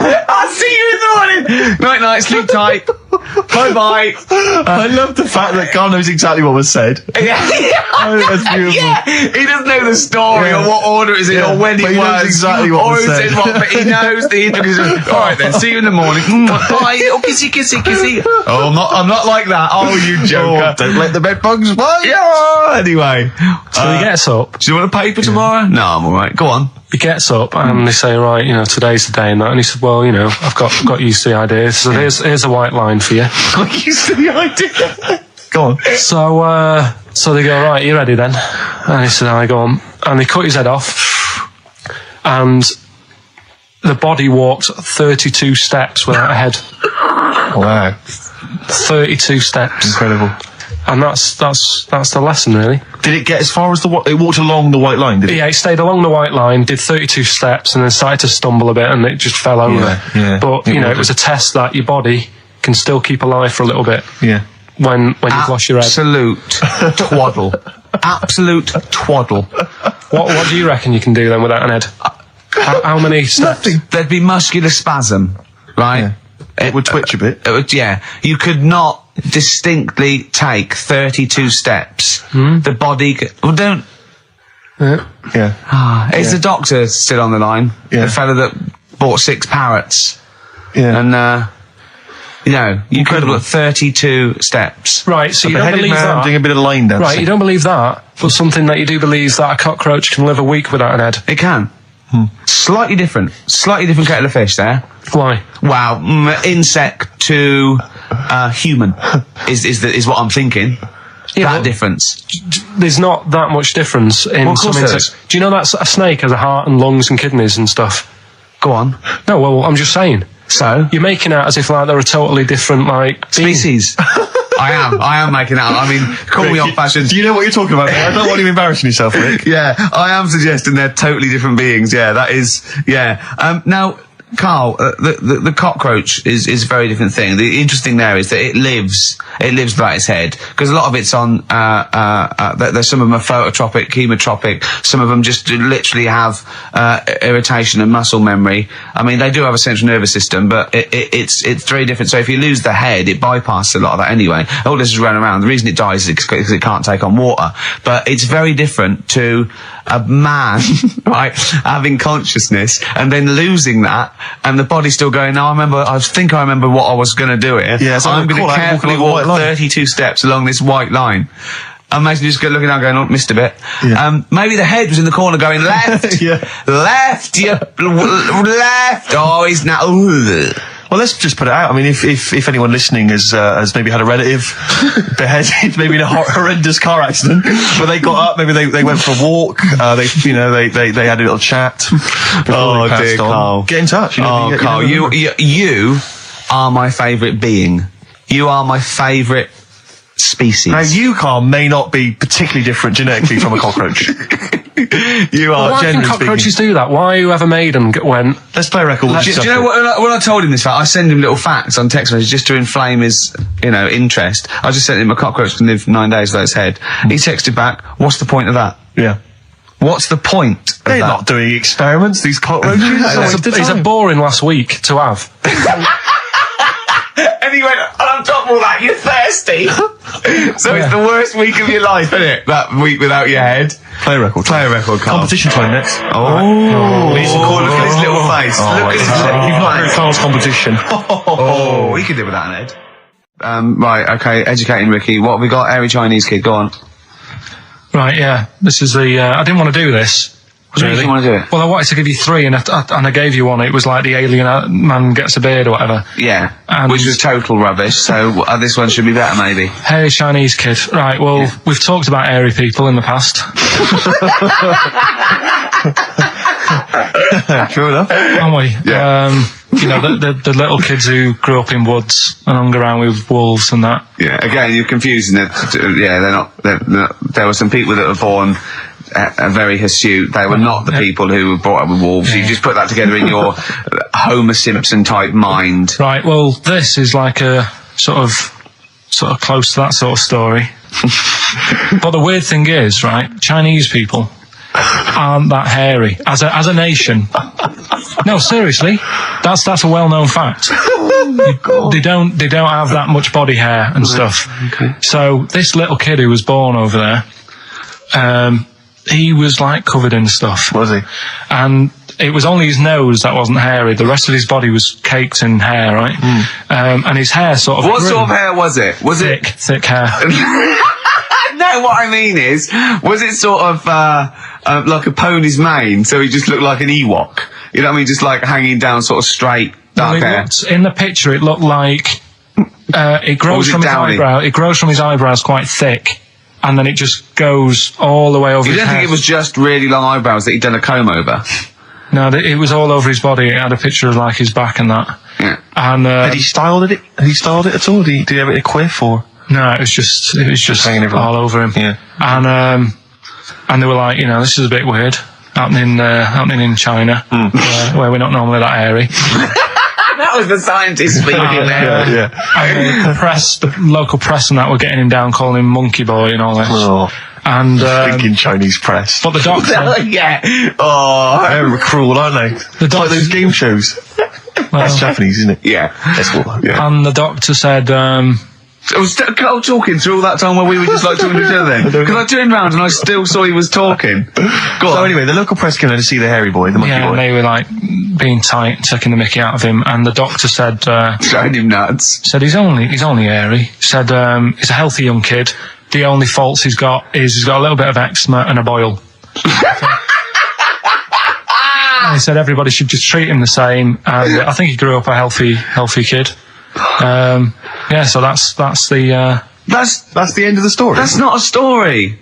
I'll see you in the morning. Night, night. Sleep tight. Bye. I love the fact that Carl knows exactly what was said. That's beautiful. Yeah, he doesn't know the story Yeah. or what order it's in Yeah. or when But it he knows was. exactly what or was who said. said what, but he knows the introduction. All right then, see you in the morning. Bye. Oh, kissy. Oh, I'm not like that. Oh, you joker. Don't let the bed bugs fly. Yeah. Anyway, so he gets up. do you want a paper tomorrow? No, I'm all right. Go on. He gets up and they say, right, today's the day and that. And he said, well, I've got used to the idea. So here's a white line for you. Got used to the idea. Go on. So they go, right, you ready then? And he said, I go on. And they cut his head off. And the body walked 32 steps without a head. Wow. 32 steps. Incredible. And that's the lesson, really. Did it get as far as it walked along the white line, did it? Yeah, it stayed along the white line, did 32 steps, and then started to stumble a bit, and it just fell over. yeah. But, it was a test that your body can still keep alive for a little bit Yeah. when you've lost your head. Absolute twaddle. Absolute twaddle. What do you reckon you can do then without an head? How many steps? There'd be muscular spasm, right? Yeah. It would twitch a bit. It would, yeah. You could not distinctly take 32 steps. The body... Well, don't... Yeah. Is the doctor still on the line? Yeah. The fella that bought 6 parrots. Yeah. And, you could have got 32 steps. Right, so A you don't beheaded believe man that. doing a bit of line dancing. Right, you don't believe that, but something that you do believe that a cockroach can live a week without an head. It can. Slightly different kettle of fish there. Why? Wow, insect to human is what I'm thinking. Yeah, that but difference. there's not that much difference in Well, of course some there insects. Do you know that a snake has a heart and lungs and kidneys and stuff? Go on. No, well, I'm just saying. So You're making out as if like they're a totally different species. I am making out. I mean, call me old fashioned. Do you know what you're talking about, mate? I don't want you embarrassing yourself, Rick. Yeah, I am suggesting they're totally different beings. Yeah, that is. Yeah. Now, Carl, the cockroach is a very different thing. The interesting there is that it lives without its head, because a lot of it's on. There's some of them are phototropic, chemotropic. Some of them just literally have irritation and muscle memory. I mean, they do have a central nervous system, but it's very different. So if you lose the head, it bypasses a lot of that anyway. All this is running around. The reason it dies is because it can't take on water. But it's very different to a man, right, having consciousness and then losing that and the body's still going, no, I think I remember what I was going to do here. Yeah, so I'm going call to out carefully walking along walk the white line. 32 steps along this white line. And Mason just looking down going, oh, missed a bit. Yeah. Maybe the head was in the corner going, left, Yeah. left, left. Oh, he's now, Well, let's just put it out. I mean, if anyone listening has maybe had a relative beheaded, maybe in a horrendous car accident, but they got up, maybe they went for a walk, they had a little chat. Oh, they passed dear, on. Carl. Get in touch. Oh, Carl, you are my favourite being. You are my favourite species. Now, you, Carl, may not be particularly different genetically from a cockroach. You are, Why can generally cockroaches speaking. do that? Why whoever made them went... Let's play a record. Do you know what? When I told him this fact, I send him little facts on text messages just to inflame his, interest. I just sent him a cockroach can live 9 days without its head. He texted back, "What's the point of that? Yeah. What's the point of They're that?" not doing experiments, these cockroaches. It's a boring last week to have. And he went, on top of all that, you're thirsty. So it's the worst week of your life, isn't it? That week without your head. Play a record. Play a record, Carl. Competition time next. Oh, look at his little face. Look at his little You've not heard face. Carl's competition. Oh, we could live without an head. Right, okay, educating Ricky. What have we got? Airy Chinese kid, go on. Right, yeah. This is the... I didn't want to do this. What do you want to do it? Well, I wanted to give you three, and I gave you one. It was like the alien man gets a beard or whatever. Yeah, And- which was total rubbish, so this one should be better, maybe. Hairy Chinese kid. Right, well, we've talked about hairy people in the past. True enough. Haven't we? Yeah. The little kids who grew up in woods and hung around with wolves and that. Yeah, again, you're confusing it. Yeah, they're not, there were some people that were born very hirsute. They were not the people who were brought up with wolves. You just put that together in your Homer Simpson type mind. Right, well, this is like a sort of close to that sort of story. But the weird thing is, right, Chinese people aren't that hairy as a nation. No, seriously, that's a well-known fact. They don't have that much body hair and stuff. Okay. So this little kid who was born over there, he was like covered in stuff. Was he? And it was only his nose that wasn't hairy. The rest of his body was caked in hair, right? And his hair sort of What grew. sort of hair was it? Was Thick hair. No, what I mean is, was it sort of like a pony's mane, so he just looked like an Ewok? You know what I mean? Just like hanging down sort of straight, dark hair. In the picture, it looked like it grows was it from his downy? eyebrow. It grows from his eyebrows quite thick, and then it just goes all the way over You his don't head. think it was just really long eyebrows that he'd done a comb over? No, it was all over his body. It had a picture of like his back and that. Yeah. And Had he styled it? Had he styled it at all? Did he have it in a quiff or? no, it was just hanging everywhere. all over him. Yeah. And they were like, this is a bit weird happening in China, where we're not normally that hairy. That was the scientist speaking there. Yeah. And the local press and that were getting him down, calling him monkey boy and all this. Oh, And thinking Chinese press. but the doctor, Yeah. Oh. They're cruel, aren't they? It's like those game shows. That's Japanese, isn't it? Yeah. That's what. Yeah. and the doctor said, Was Carl talking through all that time while we were just like talking to each other then? Because I turned round and I still saw he was talking. Go So on. anyway, the local press came in to see the hairy boy, the monkey yeah, boy. and they were like being tight, taking the mickey out of him. And the doctor said, Showing him nuts. he's only hairy. Said he's a healthy young kid. The only faults he's got is he's got a little bit of eczema and a boil. And he said everybody should just treat him the same. And I think he grew up a healthy kid. Yeah, so that's the That's the end of the story. That's not a story.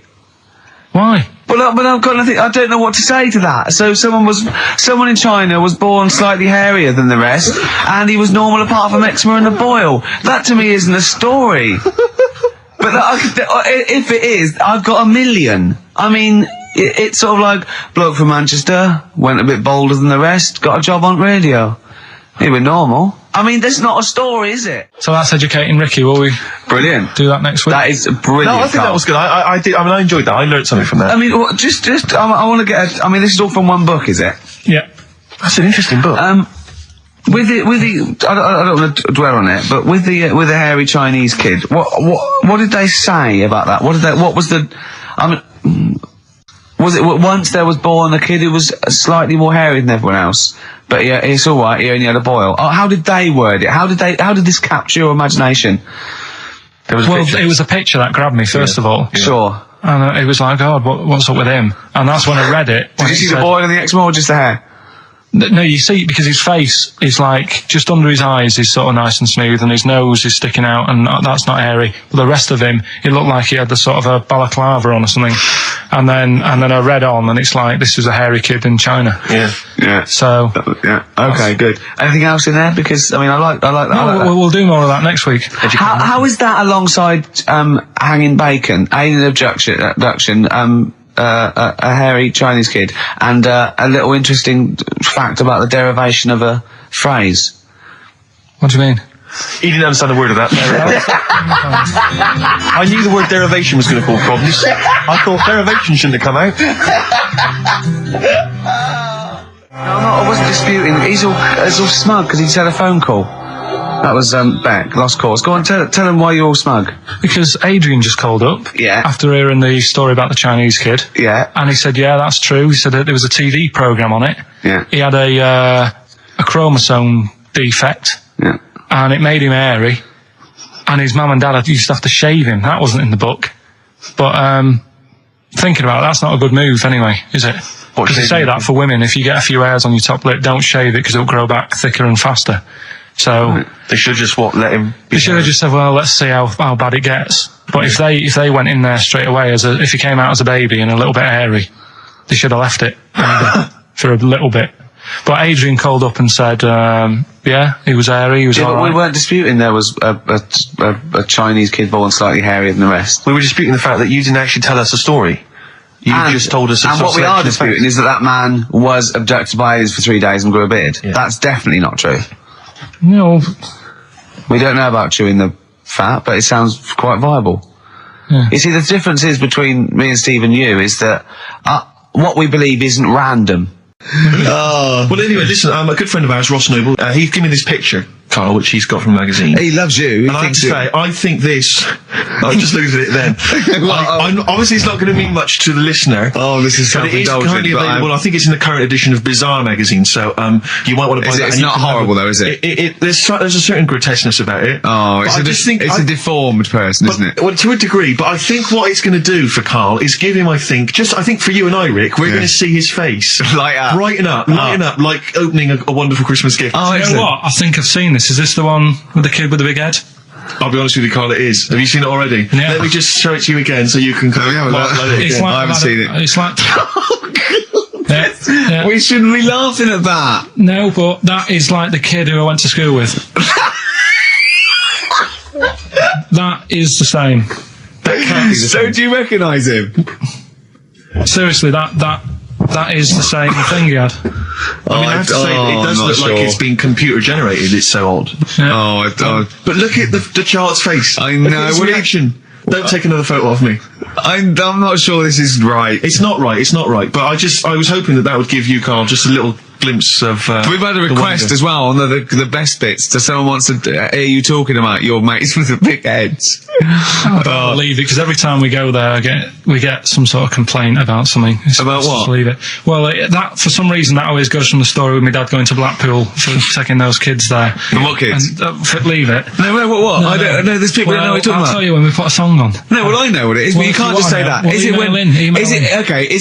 why. But I've got nothing. I don't know what to say to that. So someone in China was born slightly hairier than the rest, and he was normal apart from eczema and a boil. That to me isn't a story. But if it is, I've got a million. I mean, it's sort of like bloke from Manchester went a bit bolder than the rest, got a job on radio. He was normal. I mean, that's not a story, is it? So that's educating Ricky. Will we Brilliant. do that next week? That is brilliant. No, I think that Carl. was good. I did. I mean, I enjoyed that. I learned something from that. I mean, I want to get. I mean, this is all from one book, is it? Yeah. That's an interesting book. With the, I don't want to dwell on it, but with the hairy Chinese kid, what did they say about that? What was the, I mean, was it once there was born a kid who was slightly more hairy than everyone else? But yeah, it's all right. He only had a boil. Oh, how did they word it? How did this capture your imagination? It was a picture that grabbed me first of all. Yeah. Sure. And it was like, God, what's up with him? And that's when I read it. Did you see the boil in the eczema or just the hair? No, you see, because his face is like, just under his eyes is sort of nice and smooth, and his nose is sticking out, and that's not hairy. But the rest of him, it looked like he had the sort of a balaclava on or something. And then I read on, and it's like, this was a hairy kid in China. Yeah. So. Yeah. Okay, good. Anything else in there? Because, I mean, I like that. We'll do more of that next week. How is that alongside, hanging bacon, alien abduction, a hairy Chinese kid, and a little interesting fact about the derivation of a phrase? What do you mean? He didn't understand a word of that. I knew the word derivation was going to cause problems. I thought derivation shouldn't have come out. No, I wasn't disputing. He's all smug because he just had a phone call. That was Beck, lost cause. Go on, tell him why you're all smug. Because Adrian just called up. Yeah. After hearing the story about the Chinese kid. Yeah. And he said, yeah, that's true. He said that there was a TV programme on it. Yeah. He had a chromosome defect. Yeah. And it made him hairy. And his mum and dad used to have to shave him. That wasn't in the book. But thinking about it, that's not a good move anyway, is it? Because they say that for women, if you get a few hairs on your top lip, don't shave it because it'll grow back thicker and faster. So they should just let him. They should have just said, well, let's see how bad it gets. But if they went in there straight away if he came out as a baby and a little bit hairy, they should have left it for a little bit. But Adrian called up and said, yeah, he was hairy, he was all right. We weren't disputing there was a Chinese kid born slightly hairier than the rest. We were disputing the fact that you didn't actually tell us a story. You just told us a And what we are disputing is that man was abducted by aliens for 3 days and grew a beard. Yeah. That's definitely not true. No. We don't know about chewing the fat, but it sounds quite viable. Yeah. You see, the difference is between me and Steve and you is that what we believe isn't random. Well, anyway, listen, a good friend of ours, Ross Noble, he's given me this picture, Carl, which he's got from a magazine. He loves you. And I have to say, I think this... I just looked at it then. Obviously, it's not going to mean much to the listener. Oh, this is self-indulgent. It is currently available. I think it's in the current edition of Bizarre magazine, so you might want to buy that. It's not horrible, though, is it? There's a certain grotesqueness about it. Oh, it's a deformed person, isn't it? Well, to a degree, but I think what it's going to do for Carl is give him, I think for you and I, Rick, we're going to see his face. Lighten up, like opening a wonderful Christmas gift. Oh, you know what? I think I've seen this. Is this the one with the kid with the big head? I'll be honest with you, Carl, it is. Have you seen it already? Yeah. Let me just show it to you again so you can I haven't seen it. It's like... Yeah. We shouldn't be laughing at that. No, but that is like the kid who I went to school with. That is the same. That can't be the same. So do you recognise him? Seriously, that is the same thing he had. I have to say, it does look like it's been computer generated. It's so odd. Yeah. But look at the child's face. I know. Look at his reaction. Don't take another photo of me. I'm not sure this is right. It's not right. But I was hoping that would give you, Carl, just a little glimpse of. We've had a request as well on the best bits. So someone wants to hear you talking about your mates with the big heads. I don't believe it, because every time we go there, we get some sort of complaint about something. About what? Just leave it. Well, that for some reason that always goes from the story with my dad going to Blackpool for taking those kids there. And what kids? And, leave it. No, what? I don't know. There's people who don't know what you're talking about. I'll tell you when we put a song on. No, well, I know what it is, but you can't just say that. Well, Is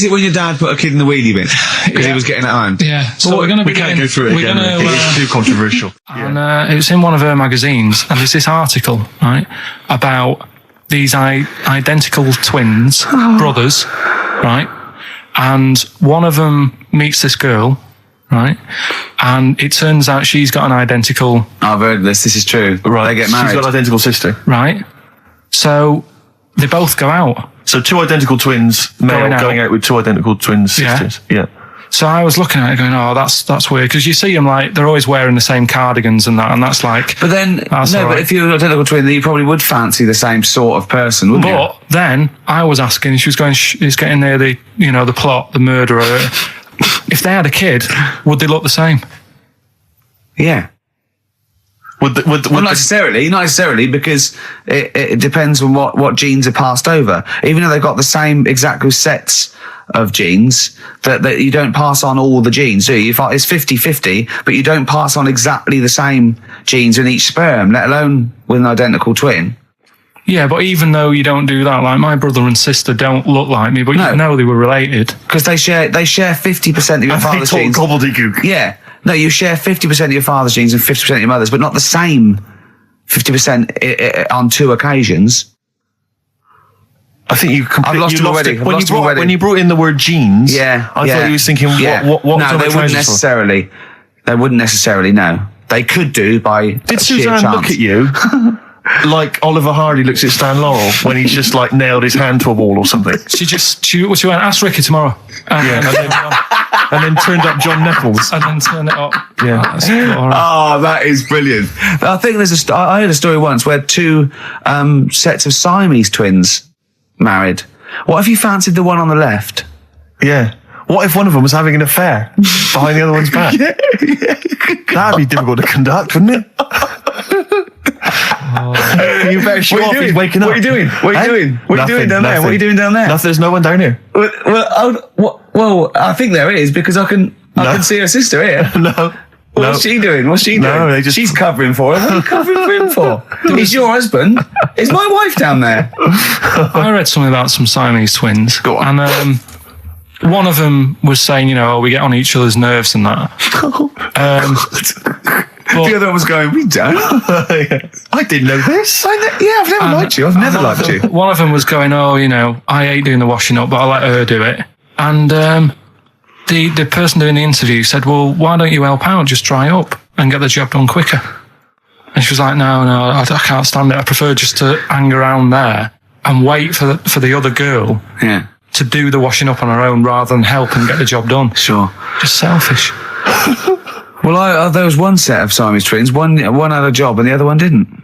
it when your dad put a kid in the wheelie bin because he was getting out of hand? Yeah. So we're going to we can't go through it again. It's too controversial. And it was in one of her magazines, and there's this article, right, about these identical twins, brothers, right, and one of them meets this girl, right, and it turns out she's got an identical... I've heard this is true. Right. They get married. She's got an identical sister. Right. So they both go out. So two identical twins, male going out with two identical twin sisters. Yeah. So I was looking at it going, oh, that's weird, because you see them, like, they're always wearing the same cardigans and that's like... But then, but if you're an identical twin, then you probably would fancy the same sort of person, wouldn't you? But then I was asking, she was going, it's getting near the plot, the murderer. If they had a kid, would they look the same? Yeah. Not necessarily, because it depends on what genes are passed over. Even though they've got the same exact sets of genes, that you don't pass on all the genes, do you? It's 50-50, but you don't pass on exactly the same genes in each sperm, let alone with an identical twin. Yeah, but even though you don't do that, like my brother and sister don't look like me, but you know they were related. Because they share 50% of your father's genes. Gobbledygook. Yeah. No, you share 50% of your father's genes and 50% of your mother's, but not the same 50% on 2 occasions. I think I've lost him already. When you brought in the word genes, I thought you was thinking, what no, they wouldn't necessarily. They wouldn't necessarily, no. They could do by Did Suzanne look at you like Oliver Hardy looks at Stan Laurel when he's just like nailed his hand to a wall or something? She went, ask Ricky tomorrow. And then turned up John Nettles. And then turned it up. Yeah. Oh, that is brilliant. I think I heard a story once where 2 sets of Siamese twins married. What if you fancied the one on the left? Yeah. What if one of them was having an affair behind the other one's back? That'd be difficult to conduct, wouldn't it? You better show off he's waking up. What are you doing? What are you doing? What are you doing down there? What are you doing down there? Nothing. There's no one down here. Well, I think there is, because I can see her sister here. No. What's she doing? No, she's covering for him. What are you covering for him for? He's your husband. Is my wife down there? I read something about some Siamese twins. Go on. And one of them was saying, we get on each other's nerves and that. The other one was going, we don't. I didn't know this. I've never liked you. I've never liked you. One of them was going, I hate doing the washing up, but I let her do it. And the person doing the interview said, well, why don't you help out? Just dry up and get the job done quicker. And she was like, no, I can't stand it. I prefer just to hang around there and wait for the other girl to do the washing up on her own rather than help and get the job done. Sure. Just selfish. Well, there was one set of Siamese twins. One had a job and the other one didn't.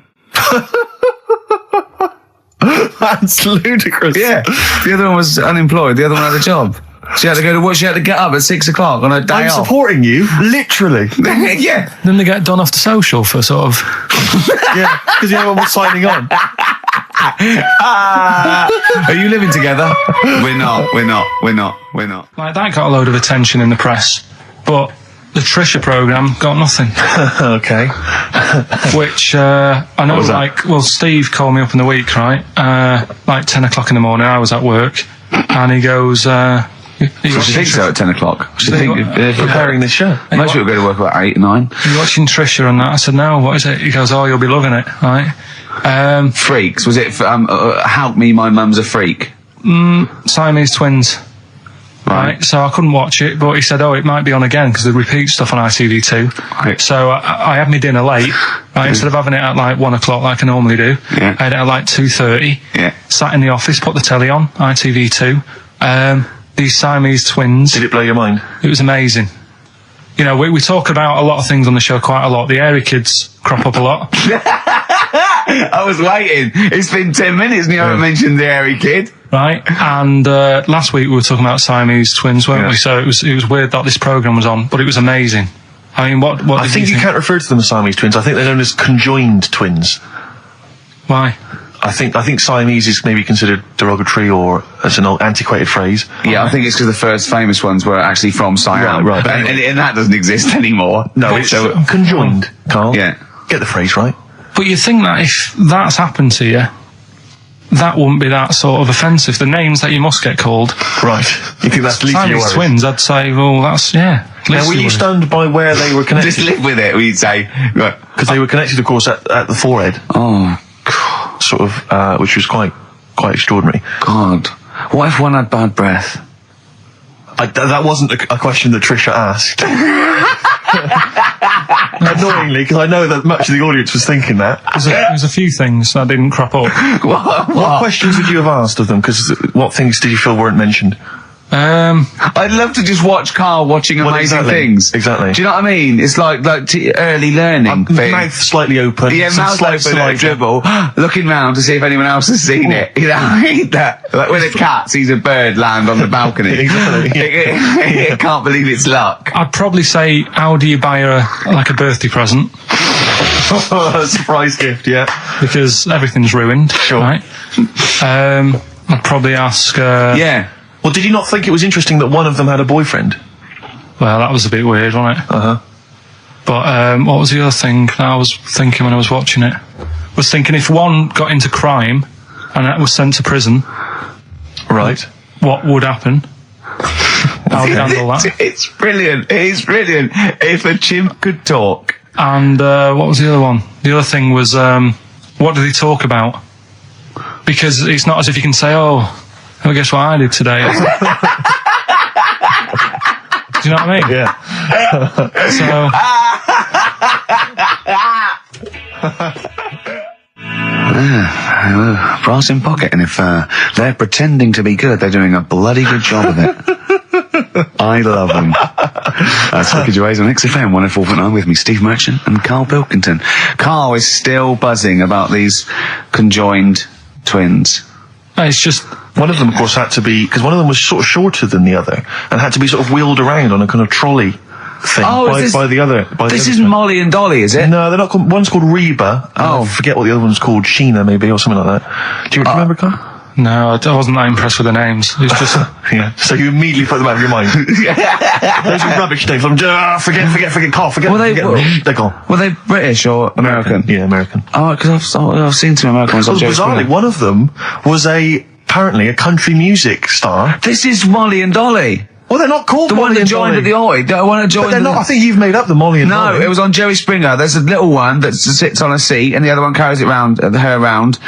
That's ludicrous. Yeah. The other one was unemployed. The other one had a job. She had to go to work. She had to get up at 6 o'clock on her day off. I'm supporting you, literally. Yeah. Then they get done off the social for sort of... Yeah, because the other one was signing on. Are you living together? We're not. Like, that got a load of attention in the press, but the Trisha programme got nothing. Okay. Which, I know, Steve called me up in the week, right? Like 10 o'clock in the morning, I was at work, and he goes, She thinks so at 10 o'clock. She think preparing this show. Most people go to work about 8, 9. Are you watching Trisha and that? I said, no, what is it? He goes, you'll be loving it, right? Freaks. Was it, Help Me, My Mum's a Freak? Siamese twins. Right. So I couldn't watch it, but he said, it might be on again because they repeat stuff on ITV2. Right. So I had my dinner late. Right. Instead of having it at like 1 o'clock like I normally do, I had it at like 2:30. Yeah. Sat in the office, put the telly on, ITV2. These Siamese twins. Did it blow your mind? It was amazing. We talk about a lot of things on the show quite a lot. The hairy kids crop up a lot. I was waiting. It's been 10 minutes and you haven't mentioned the hairy kid. Right, and last week we were talking about Siamese twins, weren't we? So it was weird that this programme was on, but it was amazing. I mean, what I think you can't refer to them as Siamese twins. I think they're known as conjoined twins. Why? I think Siamese is maybe considered derogatory or as an old antiquated phrase. Yeah, I think it's because the first famous ones were actually from Siam. Right. And that doesn't exist anymore. No, it's conjoined, Carl. Yeah. Get the phrase right. But you think that if that's happened to you, that wouldn't be that sort of offensive. The names that you must get called. Right. You think that's least your worries? Twins, I'd say, well, that's, Now, were you stunned by where they were connected? Just live with it, we'd say. Because they were connected, of course, at the forehead. Oh, God. Sort of, which was quite extraordinary. God. What if one had bad breath? That wasn't a question that Trisha asked. Annoyingly, because I know that much of the audience was thinking that. There's a few things that didn't crop up. What questions would you have asked of them? Because what things did you feel weren't mentioned? I'd love to just watch Carl watching amazing things. Exactly. Do you know what I mean? It's like early learning thing. Mouth slightly open. Yeah, mouth open and dribble, looking round to see if anyone else has seen it. You know, I hate that. Like when a cat sees a bird land on the balcony. Exactly. It can't believe its luck. I'd probably say, how do you buy her like a birthday present? Surprise gift, yeah. Because everything's ruined. Sure. Right? I'd probably ask. Yeah. Well, did you not think it was interesting that one of them had a boyfriend? Well, that was a bit weird, wasn't it? Uh-huh. But what was the other thing that I was thinking when I was watching it? I was thinking if one got into crime and was sent to prison, Right. what would happen? How would you handle that? It's brilliant. It is brilliant. If a chimp could talk. And what was the other one? The other thing was, what did he talk about? Because it's not as if you can say, oh, guess what I did today? Do you know what I mean? Yeah. So... brass in pocket, and if they're pretending to be good, they're doing a bloody good job of it. I love them. That's Ricky Gervais on XFM 104.9 with me, Steve Merchant and Karl Pilkington. Karl is still buzzing about these conjoined twins. It's just... One of them, of course, had to be, because one of them was sort of shorter than the other, and had to be sort of wheeled around on a kind of trolley thing by the other. This is Molly and Dolly, is it? No, they're not called, one's called Reba, and I forget what the other one's called, Sheena maybe, or something like that. Do you remember, Carl? No, I wasn't that impressed with the names. It's just... Yeah, so you immediately put them out of your mind. Those are rubbish names. I'm just, forget, Carl, forget. They're gone. Were they British or American? Yeah, American. Oh, because I've seen some American ones on Joe Bizarrely, Springer. one of them was apparently a country music star. This is Molly and Dolly. Well, they're not called The Molly one that and joined Dolly. at the Oi. The one that joined. But they're not. I think you've made up the Molly and Dolly. No, it was on Jerry Springer. There's a little one that sits on a seat, and the other one carries it round, her around.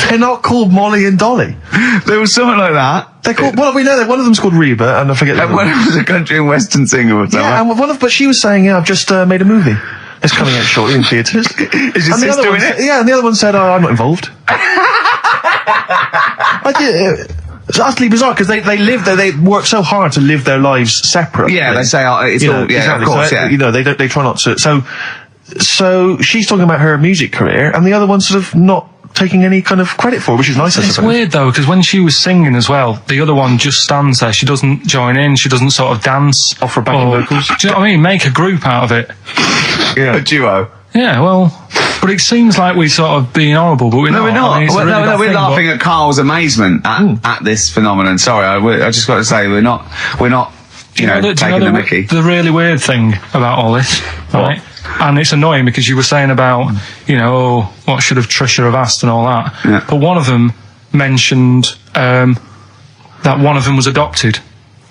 They're not called Molly and Dolly. There was something like that. They're called. Well, we know that one of them's called Reba, and I forget the And other one one. was a country and western singer or something. Yeah, and but she was saying, "Yeah, I've just made a movie. It's coming out shortly in theatres." Is your And the sister other in one it? Yeah, and the other one said, "Oh, I'm not involved." I did. It's utterly bizarre because they work so hard to live their lives separately. Yeah, they say it's all. Yeah, exactly. of course. So, Yeah. they try not to. So she's talking about her music career, and the other one's sort of not taking any kind of credit for it, which is nice. I It's suppose. weird though, because when she was singing as well, the other one just stands there. She doesn't join in. She doesn't sort of dance. Offer backing vocals. Do you know what I mean? Make a group out of it. Yeah. A duo. Yeah, well, but it seems like we're sort of being horrible, but we're not. No, we're not. I mean, it's a Well, really no, bad we're thing, laughing at Carl's amazement at this phenomenon. Sorry, I just got to say we're not. You know, taking the Mickey. The really weird thing about all this, right? And it's annoying because you were saying about, what should have Trisha have asked and all that. Yeah. But one of them mentioned that one of them was adopted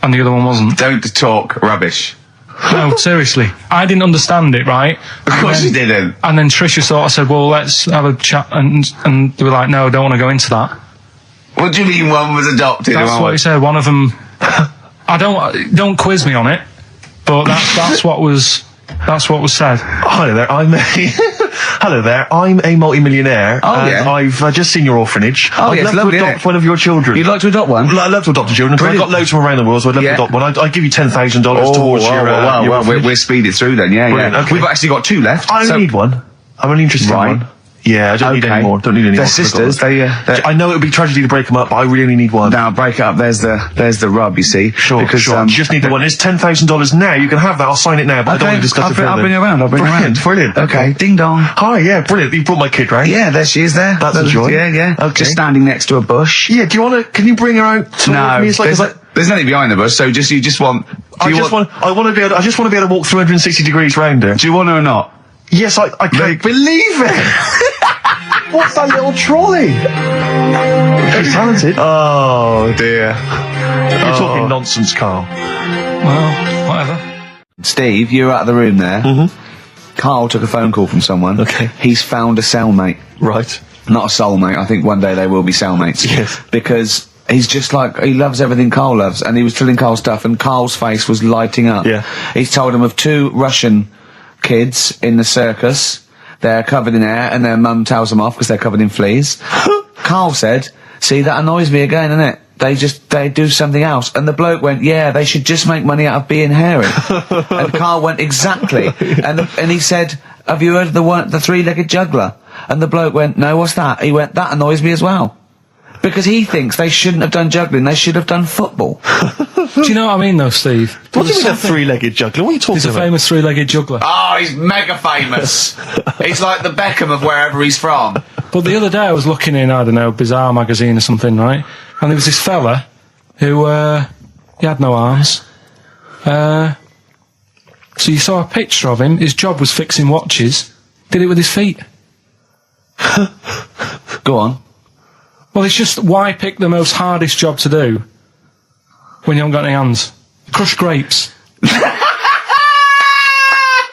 and the other one wasn't. Don't talk rubbish. No, seriously. I didn't understand it, right? Of course you didn't. And then Trisha sort of said, well, let's have a chat. And they were like, no, I don't want to go into that. What do you mean one was adopted? That's what he said. One of them... don't quiz me on it, but that's what was said. Hello there, Hello there, I'm a multi-millionaire. Oh, and yeah. I've just seen your orphanage. Oh, I'd yes, love lovely, to isn't adopt it? one of your children. You'd like to adopt one? I'd love to adopt a children. I've got loads from around the world, so I'd love to adopt one. I'd give you $10,000 towards your orphanage. we're speeded through then, yeah. Brilliant, okay. We've actually got 2 left. I only need one. I'm only interested Right. in one. Yeah, I don't need any more. Don't need any They're more. sisters. I know it would be tragedy to break them up, but I really only need one. Now break it up. There's the rub. You see. Sure, because, sure. You just need the one. It's $10,000 now. You can have that. I'll sign it now, but I don't want to discuss it further. I'll bring you around. Brilliant. Okay. Ding dong. Hi, yeah, brilliant. You brought my kid round. Yeah, there she is. There. That's a joy. Yeah. Okay. Just standing next to a bush. Yeah. Do you want to? Can you bring her out? No. Me? It's There's nothing behind the bush. So you just want. I just want to be able to walk 360 degrees round her. Do you want her or not? Yes, I can't believe it. What's that little trolley? She's talented. Oh dear. You're talking nonsense, Carl. Well, whatever. Steve, you're out of the room there. Mm-hmm. Carl took a phone call from someone. Okay. He's found a cellmate. Right. Not a soulmate. I think one day they will be cellmates. Yes. Because he's just like, he loves everything Carl loves, and he was telling Carl stuff, and Carl's face was lighting up. Yeah. He's told him of 2 Russian kids in the circus. They're covered in hair, and their mum tells them off because they're covered in fleas. Carl said, see, that annoys me again, innit? They do something else. And the bloke went, yeah, they should just make money out of being hairy. And Carl went, exactly. And he said, have you heard of the 3-legged juggler? And the bloke went, no, what's that? He went, that annoys me as well. Because he thinks they shouldn't have done juggling, they should have done football. Do you know what I mean, though, Steve? What do you mean a three-legged juggler? What are you talking He's a about? famous three-legged juggler. Oh, he's mega famous. He's like the Beckham of wherever he's from. But the other day I was looking in, I don't know, Bizarre magazine or something, right? And there was this fella who, he had no arms. So you saw a picture of him. His job was fixing watches. Did it with his feet. Go on. Well, it's just, why pick the most hardest job to do when you haven't got any hands? Crush grapes.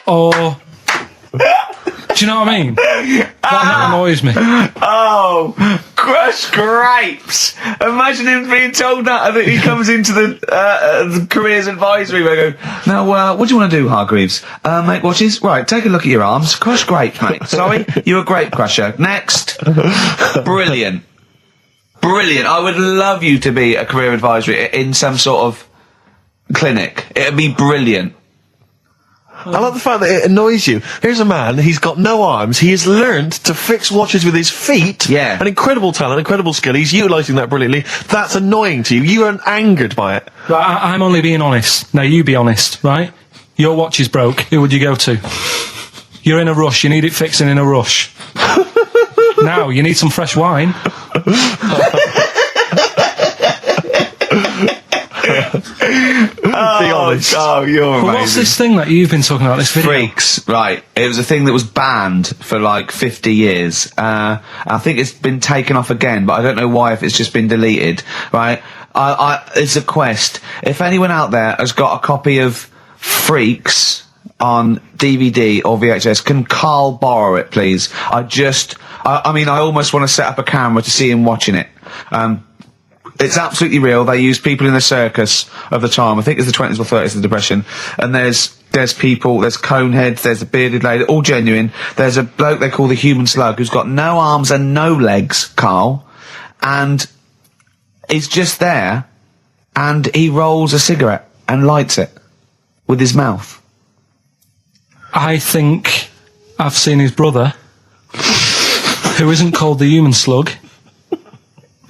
Or... Do you know what I mean? That annoys me. Oh, crush grapes! Imagine him being told that he comes into the careers advisory where I go, now, what do you want to do, Hargreaves? Make watches? Right, take a look at your arms. Crush grapes, mate. Sorry, you're a grape crusher. Next. Brilliant. Brilliant. I would love you to be a career advisory in some sort of clinic. It'd be brilliant. I like the fact that it annoys you. Here's a man, he's got no arms, he has learned to fix watches with his feet. Yeah. An incredible talent, incredible skill, he's utilising that brilliantly. That's annoying to you. You are angered by it. Right, I'm only being honest. Now, you be honest, right? Your watch is broke. Who would you go to? You're in a rush. You need it fixing in a rush. Now, you need some fresh wine. Be honest. Oh, you're amazing. But what's this thing that you've been talking about, this video? Freaks, right. It was a thing that was banned for like 50 years. I think it's been taken off again, but I don't know why, if it's just been deleted, right? It's a quest. If anyone out there has got a copy of Freaks on DVD or VHS, can Karl borrow it, please? I almost want to set up a camera to see him watching it. It's absolutely real. They use people in the circus of the time. I think it's the 20s or 30s, the Depression. And there's people, there's Coneheads, there's a bearded lady, all genuine. There's a bloke they call the Human Slug who's got no arms and no legs, Karl. And he's just there, and he rolls a cigarette and lights it with his mouth. I think I've seen his brother, who isn't called the Human Slug,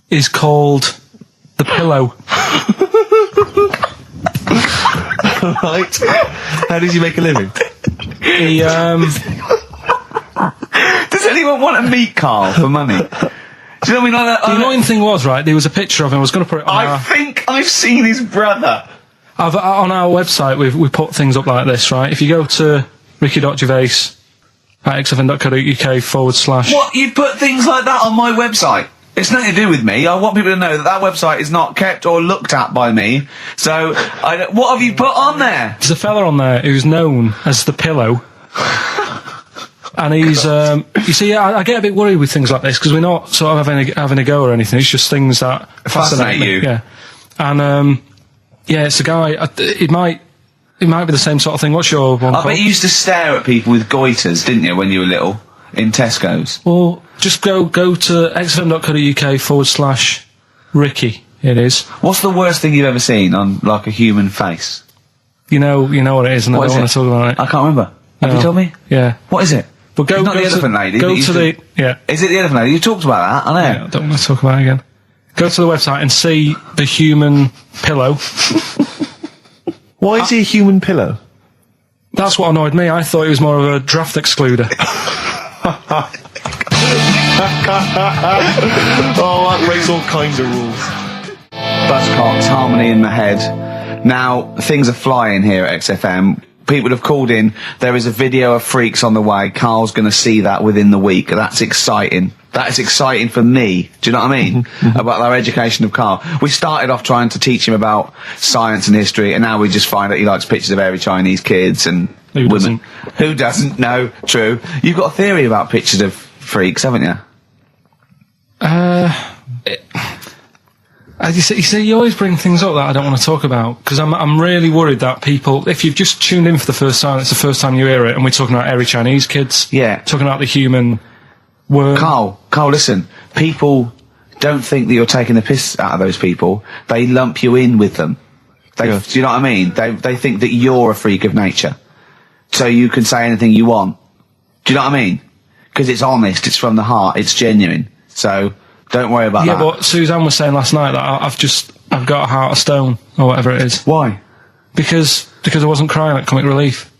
is called the Pillow. Right. How does he make a living? He, Does anyone want to meet Karl for money? Do you know what I mean? the annoying thing was, right, there was a picture of him. I was going to put it on I think I've seen his brother. on our website, we put things up like this, right? If you go to Ricky.Gervais at xfm.co.uk / What? You put things like that on my website? It's nothing to do with me. I want people to know that website is not kept or looked at by me. So, what have you put on there? There's a fella on there who's known as the Pillow. And he's, you see, I get a bit worried with things like this, because we're not sort of having a go or anything. It's just things that fascinate you. Yeah. And, yeah, it's a guy, it might be the same sort of thing. What's your one I bet you used to stare at people with goiters, didn't you, when you were little? In Tesco's? Well, just go to xfm.co.uk / Ricky, it is. What's the worst thing you've ever seen on, like, a human face? You know what it is, and I don't want to talk about it. I can't remember. Have you told me? Yeah. What is it? But go, It's not go the to, elephant lady. Go that used to the, yeah. Is it the elephant lady? You talked about that, I know. Yeah, I don't want to talk about it again. Go to the website and see the Human Pillow. Why is he a human pillow? That's what annoyed me. I thought he was more of a draft excluder. Oh, that breaks all kinds of rules. Buzzcocks, harmony in the head. Now, things are flying here at XFM. People have called in. There is a video of Freaks on the way. Karl's going to see that within the week. That's exciting. That is exciting for me. Do you know what I mean? About our education of Karl. We started off trying to teach him about science and history, and now we just find out he likes pictures of hairy Chinese kids and Who women. doesn't? Who doesn't? No, true. You've got a theory about pictures of freaks, haven't you? You see, you always bring things up that I don't want to talk about, because I'm really worried that people, if you've just tuned in for the first time, it's the first time you hear it, and we're talking about hairy Chinese kids. Yeah. Talking about the human worm. Karl, listen. People don't think that you're taking the piss out of those people. They lump you in with them. Do you know what I mean? They think that you're a freak of nature. So you can say anything you want. Do you know what I mean? Because it's honest, it's from the heart, it's genuine. So don't worry about that. Yeah, but Suzanne was saying last night that I've got a heart of stone. or whatever it is. Why? Because I wasn't crying at Comic Relief.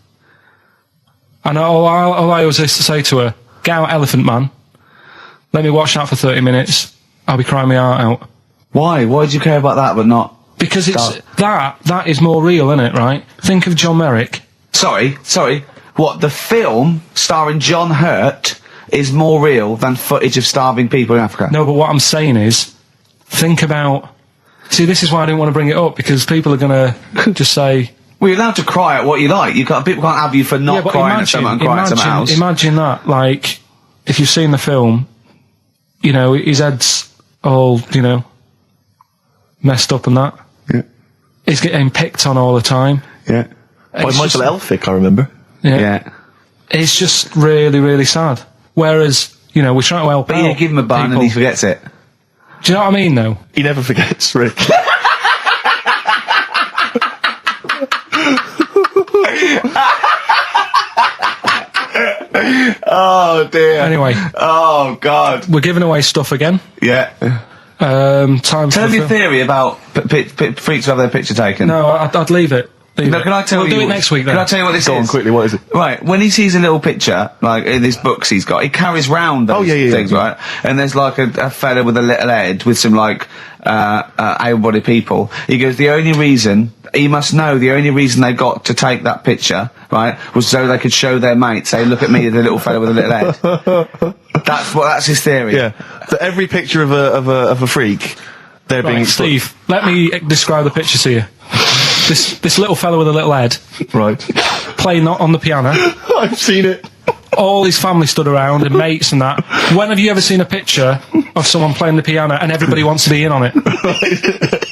And all I always used to say to her, get out Elephant Man, let me watch that for 30 minutes, I'll be crying my heart out. Why? Why do you care about that but not... Because it's that is more real, isn't it, right? Think of John Merrick. Sorry. What, the film starring John Hurt is more real than footage of starving people in Africa? No, but what I'm saying is, think about... See, this is why I didn't want to bring it up, because people are going to just say... Well, you're allowed to cry at what you like. People can't have you for not crying at someone and crying at someone else. Imagine that, like, if you've seen the film, you know, his head's all, you know, messed up and that. Yeah. He's getting picked on all the time. Yeah. By Michael Elphick, I remember. Yeah. It's just really, really sad. Whereas, you know, we're trying to help But out you give him a bun and people. he forgets it. Do you know what I mean, though? He never forgets, Rick. Oh, dear. Anyway. Oh, God. We're giving away stuff again. Yeah. Time Tell for me your theory about freaks who have their picture taken. No, I'd leave it. No, can I tell you? We'll do it next week then. Can I tell you what this is? Go on, quickly, what is it? Right, when he sees a little picture, like in his books he's got, he carries round those things, right? And there's like a fella with a little head with some like, able-bodied people. He goes, the only reason they got to take that picture, right, was so they could show their mates, say, look at me, the little fella with a little head. That's his theory. Yeah. So every picture of a freak, they're being... Steve, let me describe the picture to you. This little fella with a little head. Right. Playing on the piano. I've seen it. All his family stood around and mates and that. When have you ever seen a picture of someone playing the piano and everybody wants to be in on it?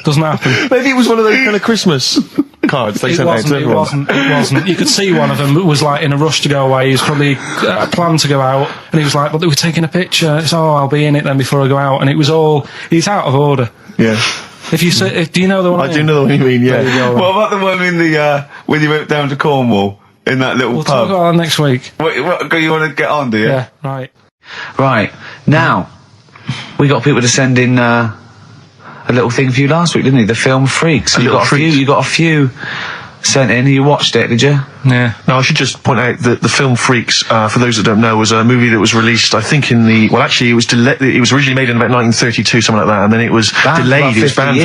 Doesn't happen. Maybe it was one of those kind of Christmas cards they sent out to everyone. It wasn't. You could see one of them was like in a rush to go away. He was probably planned to go out, and he was like, "But they were taking a picture. It's I'll be in it then before I go out." And it was all. He's out of order. Yeah. If you say, do you know the one? I do know the one you mean. Yeah. What about the one in the when you went down to Cornwall in that little We'll pub? talk about that next week. What you want to get on, do you? Yeah. Right. Right. Now, we got people to send in a little thing for you last week, didn't we? The film Freaks. You got a few sent in. You watched it, did you? Yeah. Now, I should just point out that the film Freaks, for those that don't know, was a movie that was released, I think, it was originally made in about 1932, something like that, and then it was delayed. It was banned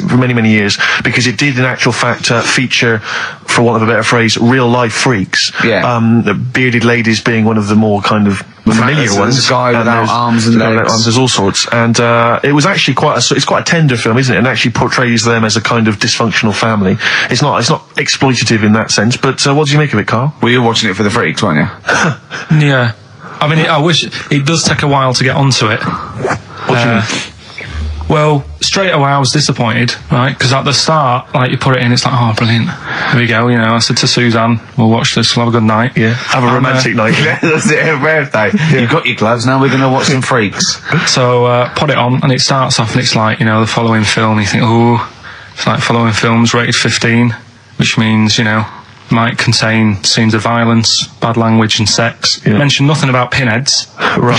for many years, because it did, in actual fact, feature, for want of a better phrase, real-life freaks. Yeah. The bearded ladies being one of the more kind of familiar ones. There's a guy without arms and legs. There's all sorts. And it was actually it's quite a tender film, isn't it? And actually portrays them as a kind of dysfunctional family. It's not exploitative in that sense, but what do you make of it, Carl? Well, you were watching it for the Freaks, weren't you? Yeah. I mean, I wish it does take a while to get onto it. What do you mean? Well, straight away I was disappointed, right? Because at the start, like, you put it in, it's like, oh, brilliant. Here we go, you know. I said to Suzanne, we'll watch this, we'll have a good night. Yeah. Have a romantic night. That's it, her birthday. Yeah. You've got your gloves, now we're going to watch some Freaks. So, put it on, and it starts off, and it's like, you know, the following film, you think, oh, it's like following films rated 15, which means, you know, might contain scenes of violence, bad language and sex. Yeah. Mention nothing about pinheads. Right.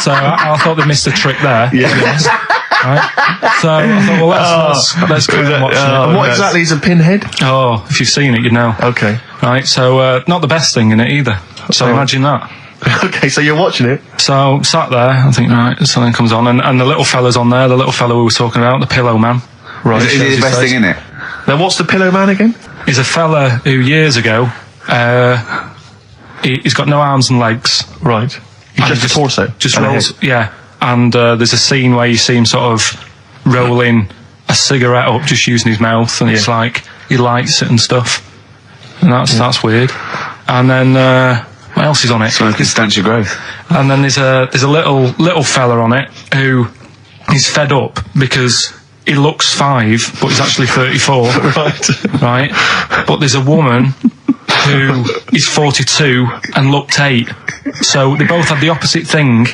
So I thought they missed a trick there. Yeah. Right? So I thought, well, let's carry on watching it. And what exactly is a pinhead? Oh, if you've seen it, you'd know. Okay. Right, so not the best thing in it either. So imagine that. Okay, so you're watching it. So sat there, I think, right, something comes on, and the little fella's on there, the little fella we were talking about, the Pillow Man. Right. Is it the best thing in it? Now, what's the Pillow Man again? He's a fella who years ago, he's got no arms and legs. Right. He's just a torso. Just and rolls, yeah. And there's a scene where you see him sort of rolling a cigarette up, just using his mouth, and it's like he lights it and stuff. And that's weird. And then what else is on it? So it can stanch your growth. And then there's a little fella on it who is fed up because he looks 5, but he's actually 34. Right. But there's a woman who is 42 and looked 8. So they both had the opposite thing.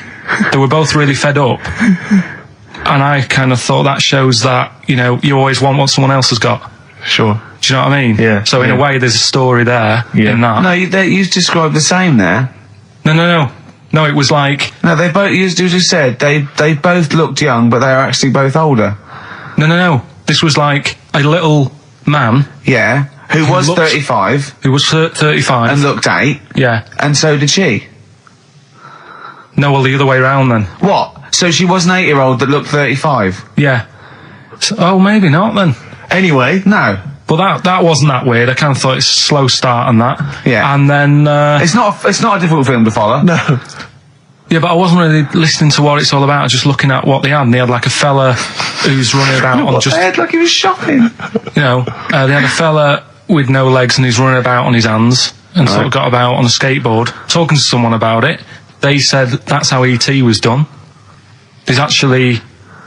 They were both really fed up. And I kind of thought that shows that, you know, you always want what someone else has got. Sure. Do you know what I mean? Yeah. So in a way, there's a story there in that. No, you described the same there. No, it was like... No, they both, you just said, they both looked young, but they are actually both older. No. This was like a little man Yeah. Who was looked- 35 who was 35. and looked 8, yeah. and so did she. No, well, the other way round then. What? So she was an 8-year-old that looked 35? Yeah. So, oh, maybe not then. Anyway, No. But that wasn't that weird. I kind of thought it's a slow start on that. Yeah. And then, It's not a difficult film to follow. no. yeah, but I wasn't really listening to what it's all about. I was just looking at what they had. And they had like a fella who's running about on just, They had like he was shopping. they had a fella with no legs and he's running about on his hands and sort of got about on a skateboard, talking to someone about it. They said that's how E.T. was done. There's actually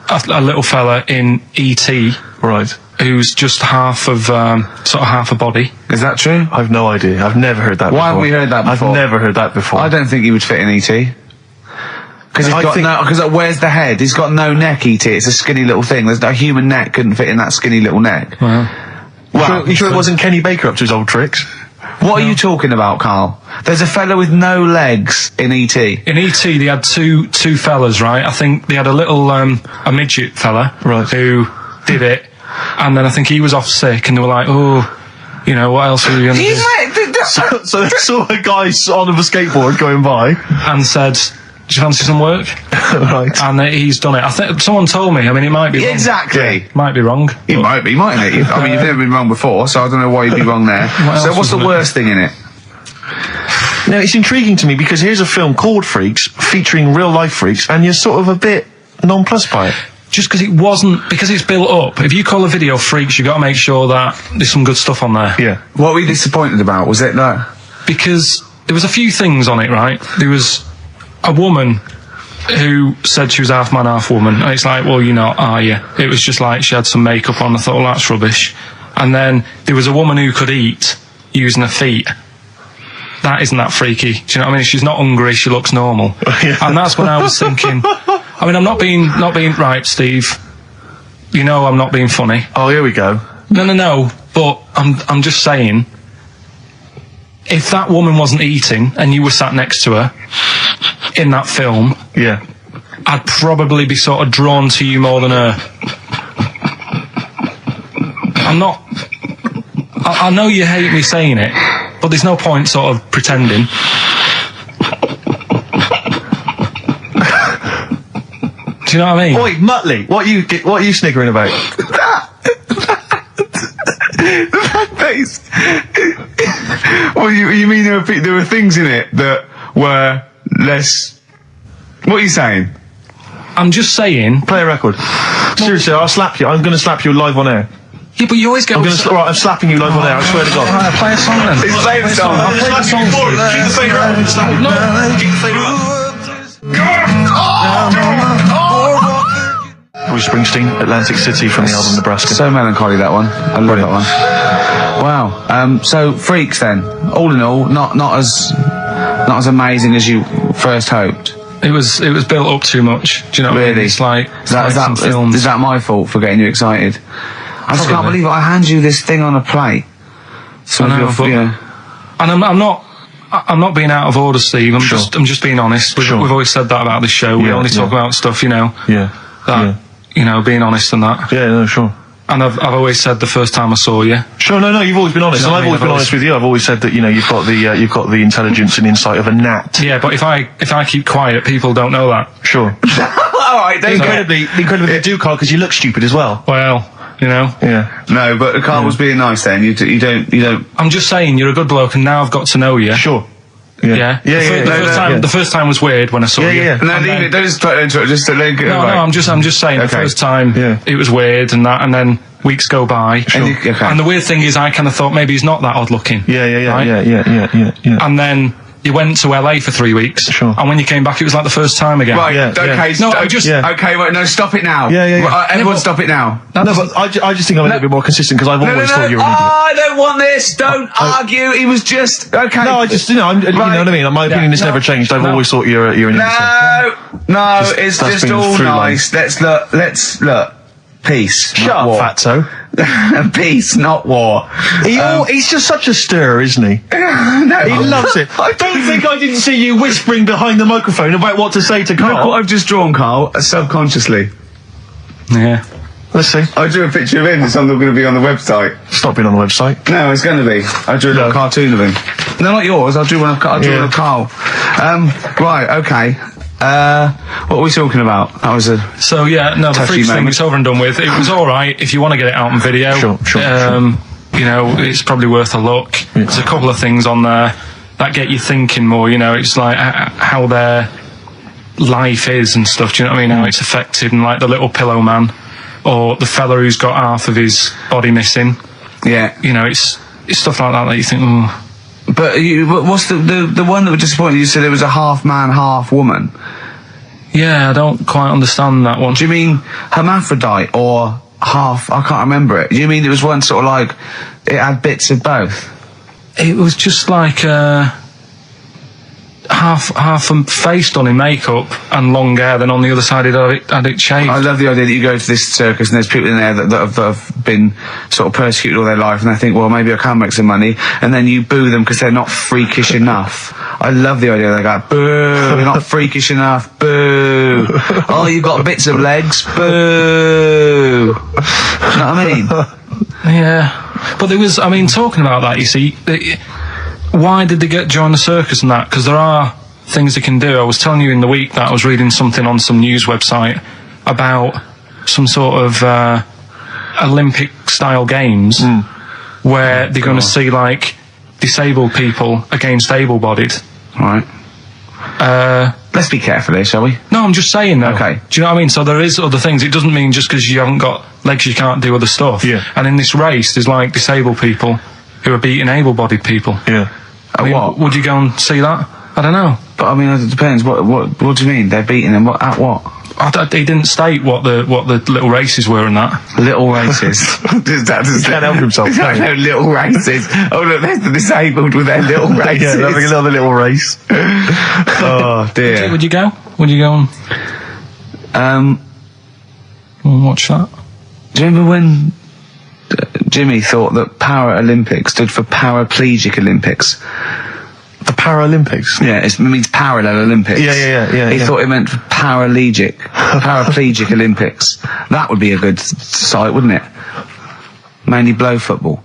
a little fella in E.T. Right. who's just half of, sort of half a body. Is that true? I've no idea. I've never heard that before. Why haven't we heard that before? I've never heard that before. I don't think he would fit in E.T. Because I think- where's the head? He's got no neck, E.T. It's a skinny little thing. There's no human neck couldn't fit in that skinny little neck. Well, You sure it wasn't Kenny Baker up to his old tricks? What are you talking about, Carl? There's a fella with no legs in E.T. in E.T. they had two fellas, right? I think they had a little, a midget fella. Right. Who did it. And then I think he was off sick and they were like, oh, what else are we going to do? So they saw a guy on a skateboard going by. And said, do you fancy some work? Right. And he's done it. I think someone told me. I mean, it might be wrong. Exactly. Might be wrong. It might be, mightn't it? I mean, you've never been wrong before, so I don't know why you'd be wrong there. else So what's the was it? worst thing in it? Now, it's intriguing to me because here's a film called Freaks, featuring real-life freaks, and you're sort of a bit nonplussed by it. Just because it's built up. If you call a video Freaks, you've got to make sure that there's some good stuff on there. Yeah. What were you disappointed about? Was it that? Because there was a few things on it, right? There was a woman who said she was half man, half woman. And it's like, well, you're not, are you? It was just like she had some makeup on. I thought, well, that's rubbish. And then there was a woman who could eat using her feet. That isn't that freaky. Do you know what I mean? She's not hungry, she looks normal. Yeah. And that's when I was thinking, I mean, I'm not being right, Steve. You know I'm not being funny. Oh, here we go. No. But I'm just saying, if that woman wasn't eating and you were sat next to her in that film, Yeah. I'd probably be sort of drawn to you more than her. I'm not. I know you hate me saying it, but there's no point sort of pretending. Do you know what I mean? Oi, Muttley, what are you sniggering about? Well, you mean there were things in it that were less... What are you saying? I'm just saying. Play a record. Seriously, I'll slap you. I'm going to slap you live on air. Yeah, but you always get. I'm slapping you live on air. I swear to God. Alright, play a song then. He's playing a song. I'll play the song for you. Bruce Springsteen, Atlantic City from the album Nebraska. So melancholy, that one. I love that one. Wow. So Freaks then. All in all, not as amazing as you first hoped. It was built up too much. Do you know what I mean? Really? It's like Is that my fault for getting you excited? I just can't believe it. I hand you this thing on a plate. So I know, and I'm not being out of order, Steve. I'm just being honest. We've always said that about this show. We only talk about stuff, being honest and that. Yeah, no, sure. And I've always said the first time I saw you. Sure, no, you've always been honest, You know and I've always been honest with you. I've always said that you've got the intelligence and insight of a gnat. Yeah, but if I keep quiet, people don't know that. Sure. All right, incredibly they do, Carl, because you look stupid as well. Well, Yeah. No, but Carl was being nice then. You don't. I'm just saying you're a good bloke, and now I've got to know you. Sure. Yeah. The first time was weird when I saw you. Yeah. No, leave it. Don't just try to interrupt. Just let it go. No, I'm just saying the first time it was weird and that, and then weeks go by. And the weird thing is, I kind of thought maybe he's not that odd looking. Yeah. And then you went to LA for 3 weeks. Sure. And when you came back, it was like the first time again. Right. Okay. No, I'm just. Okay. Wait. No. Stop it now. Yeah. Everyone, stop it now. No, but I just think I'm a little bit more consistent because I've always thought you were an idiot. I don't want this. Don't argue. He was just okay. No, I just, you know what I mean? My opinion has never changed. I've always thought you're an idiot. No, it's that's just been all through nice. Let's look. Peace. Shut up, fatso. Peace, not war. He's just such a stir, isn't he? No, He loves it. Don't think I didn't see you whispering behind the microphone about what to say to Carl. Look what I've just drawn, Carl, subconsciously. Yeah. Let's see. I drew a picture of him. It's not going to be on the website. It's not been on the website. No, it's going to be. I drew a little cartoon of him. No, not yours. I drew one of Carl. Right, okay. What are we talking about? That was a So yeah, no, the Freaks thing was over and done with. It was alright if you want to get it out on video. Sure. You know, it's probably worth a look. There's a couple of things on there that get you thinking more, you know, it's like how their life is and stuff, do you know what I mean? How it's affected, and like the little pillow man, or the fella who's got half of his body missing. Yeah. You know, it's stuff like that you think, oh. But what's the one that was disappointing? You said it was a half man, half woman. Yeah, I don't quite understand that one. Do you mean hermaphrodite or half? I can't remember it. Do you mean it was one sort of like it had bits of both? It was just like half a face done in makeup and long hair, then on the other side it had it shaved. I love the idea that you go to this circus and there's people in there that have been sort of persecuted all their life, and they think, well, maybe I can make some money, and then you boo them because they're not freakish enough. I love the idea. They go, boo, you're not freakish enough, boo. Oh, you've got bits of legs, boo. Do you know what I mean? Yeah. But there was, I mean, talking about that, you see, why did they join the circus and that? Because there are things they can do. I was telling you in the week that I was reading something on some news website about some sort of Olympic-style games where they're going to see, like, disabled people against able-bodied. Right. Let's be careful here, shall we? No, I'm just saying though. Okay. Do you know what I mean? So there is other things. It doesn't mean just because you haven't got legs you can't do other stuff. Yeah. And in this race, there's like disabled people who are beating able-bodied people. Yeah. I mean, what? Would you go and see that? I don't know. But I mean, it depends. What do you mean? They're beating them? At what? He didn't state what the little races were and that. Little races. He can't help himself, can he? No, little races. Oh look, there's the disabled with their little races. Yeah, they're having another little race. Oh dear. Would you go? Would you go and watch that? Do you remember when Jimmy thought that Paralympics stood for Paraplegic Olympics? The Paralympics? Yeah, it means parallel Olympics. Yeah. He thought it meant paraplegic Olympics. That would be a good site, wouldn't it? Mainly blow football.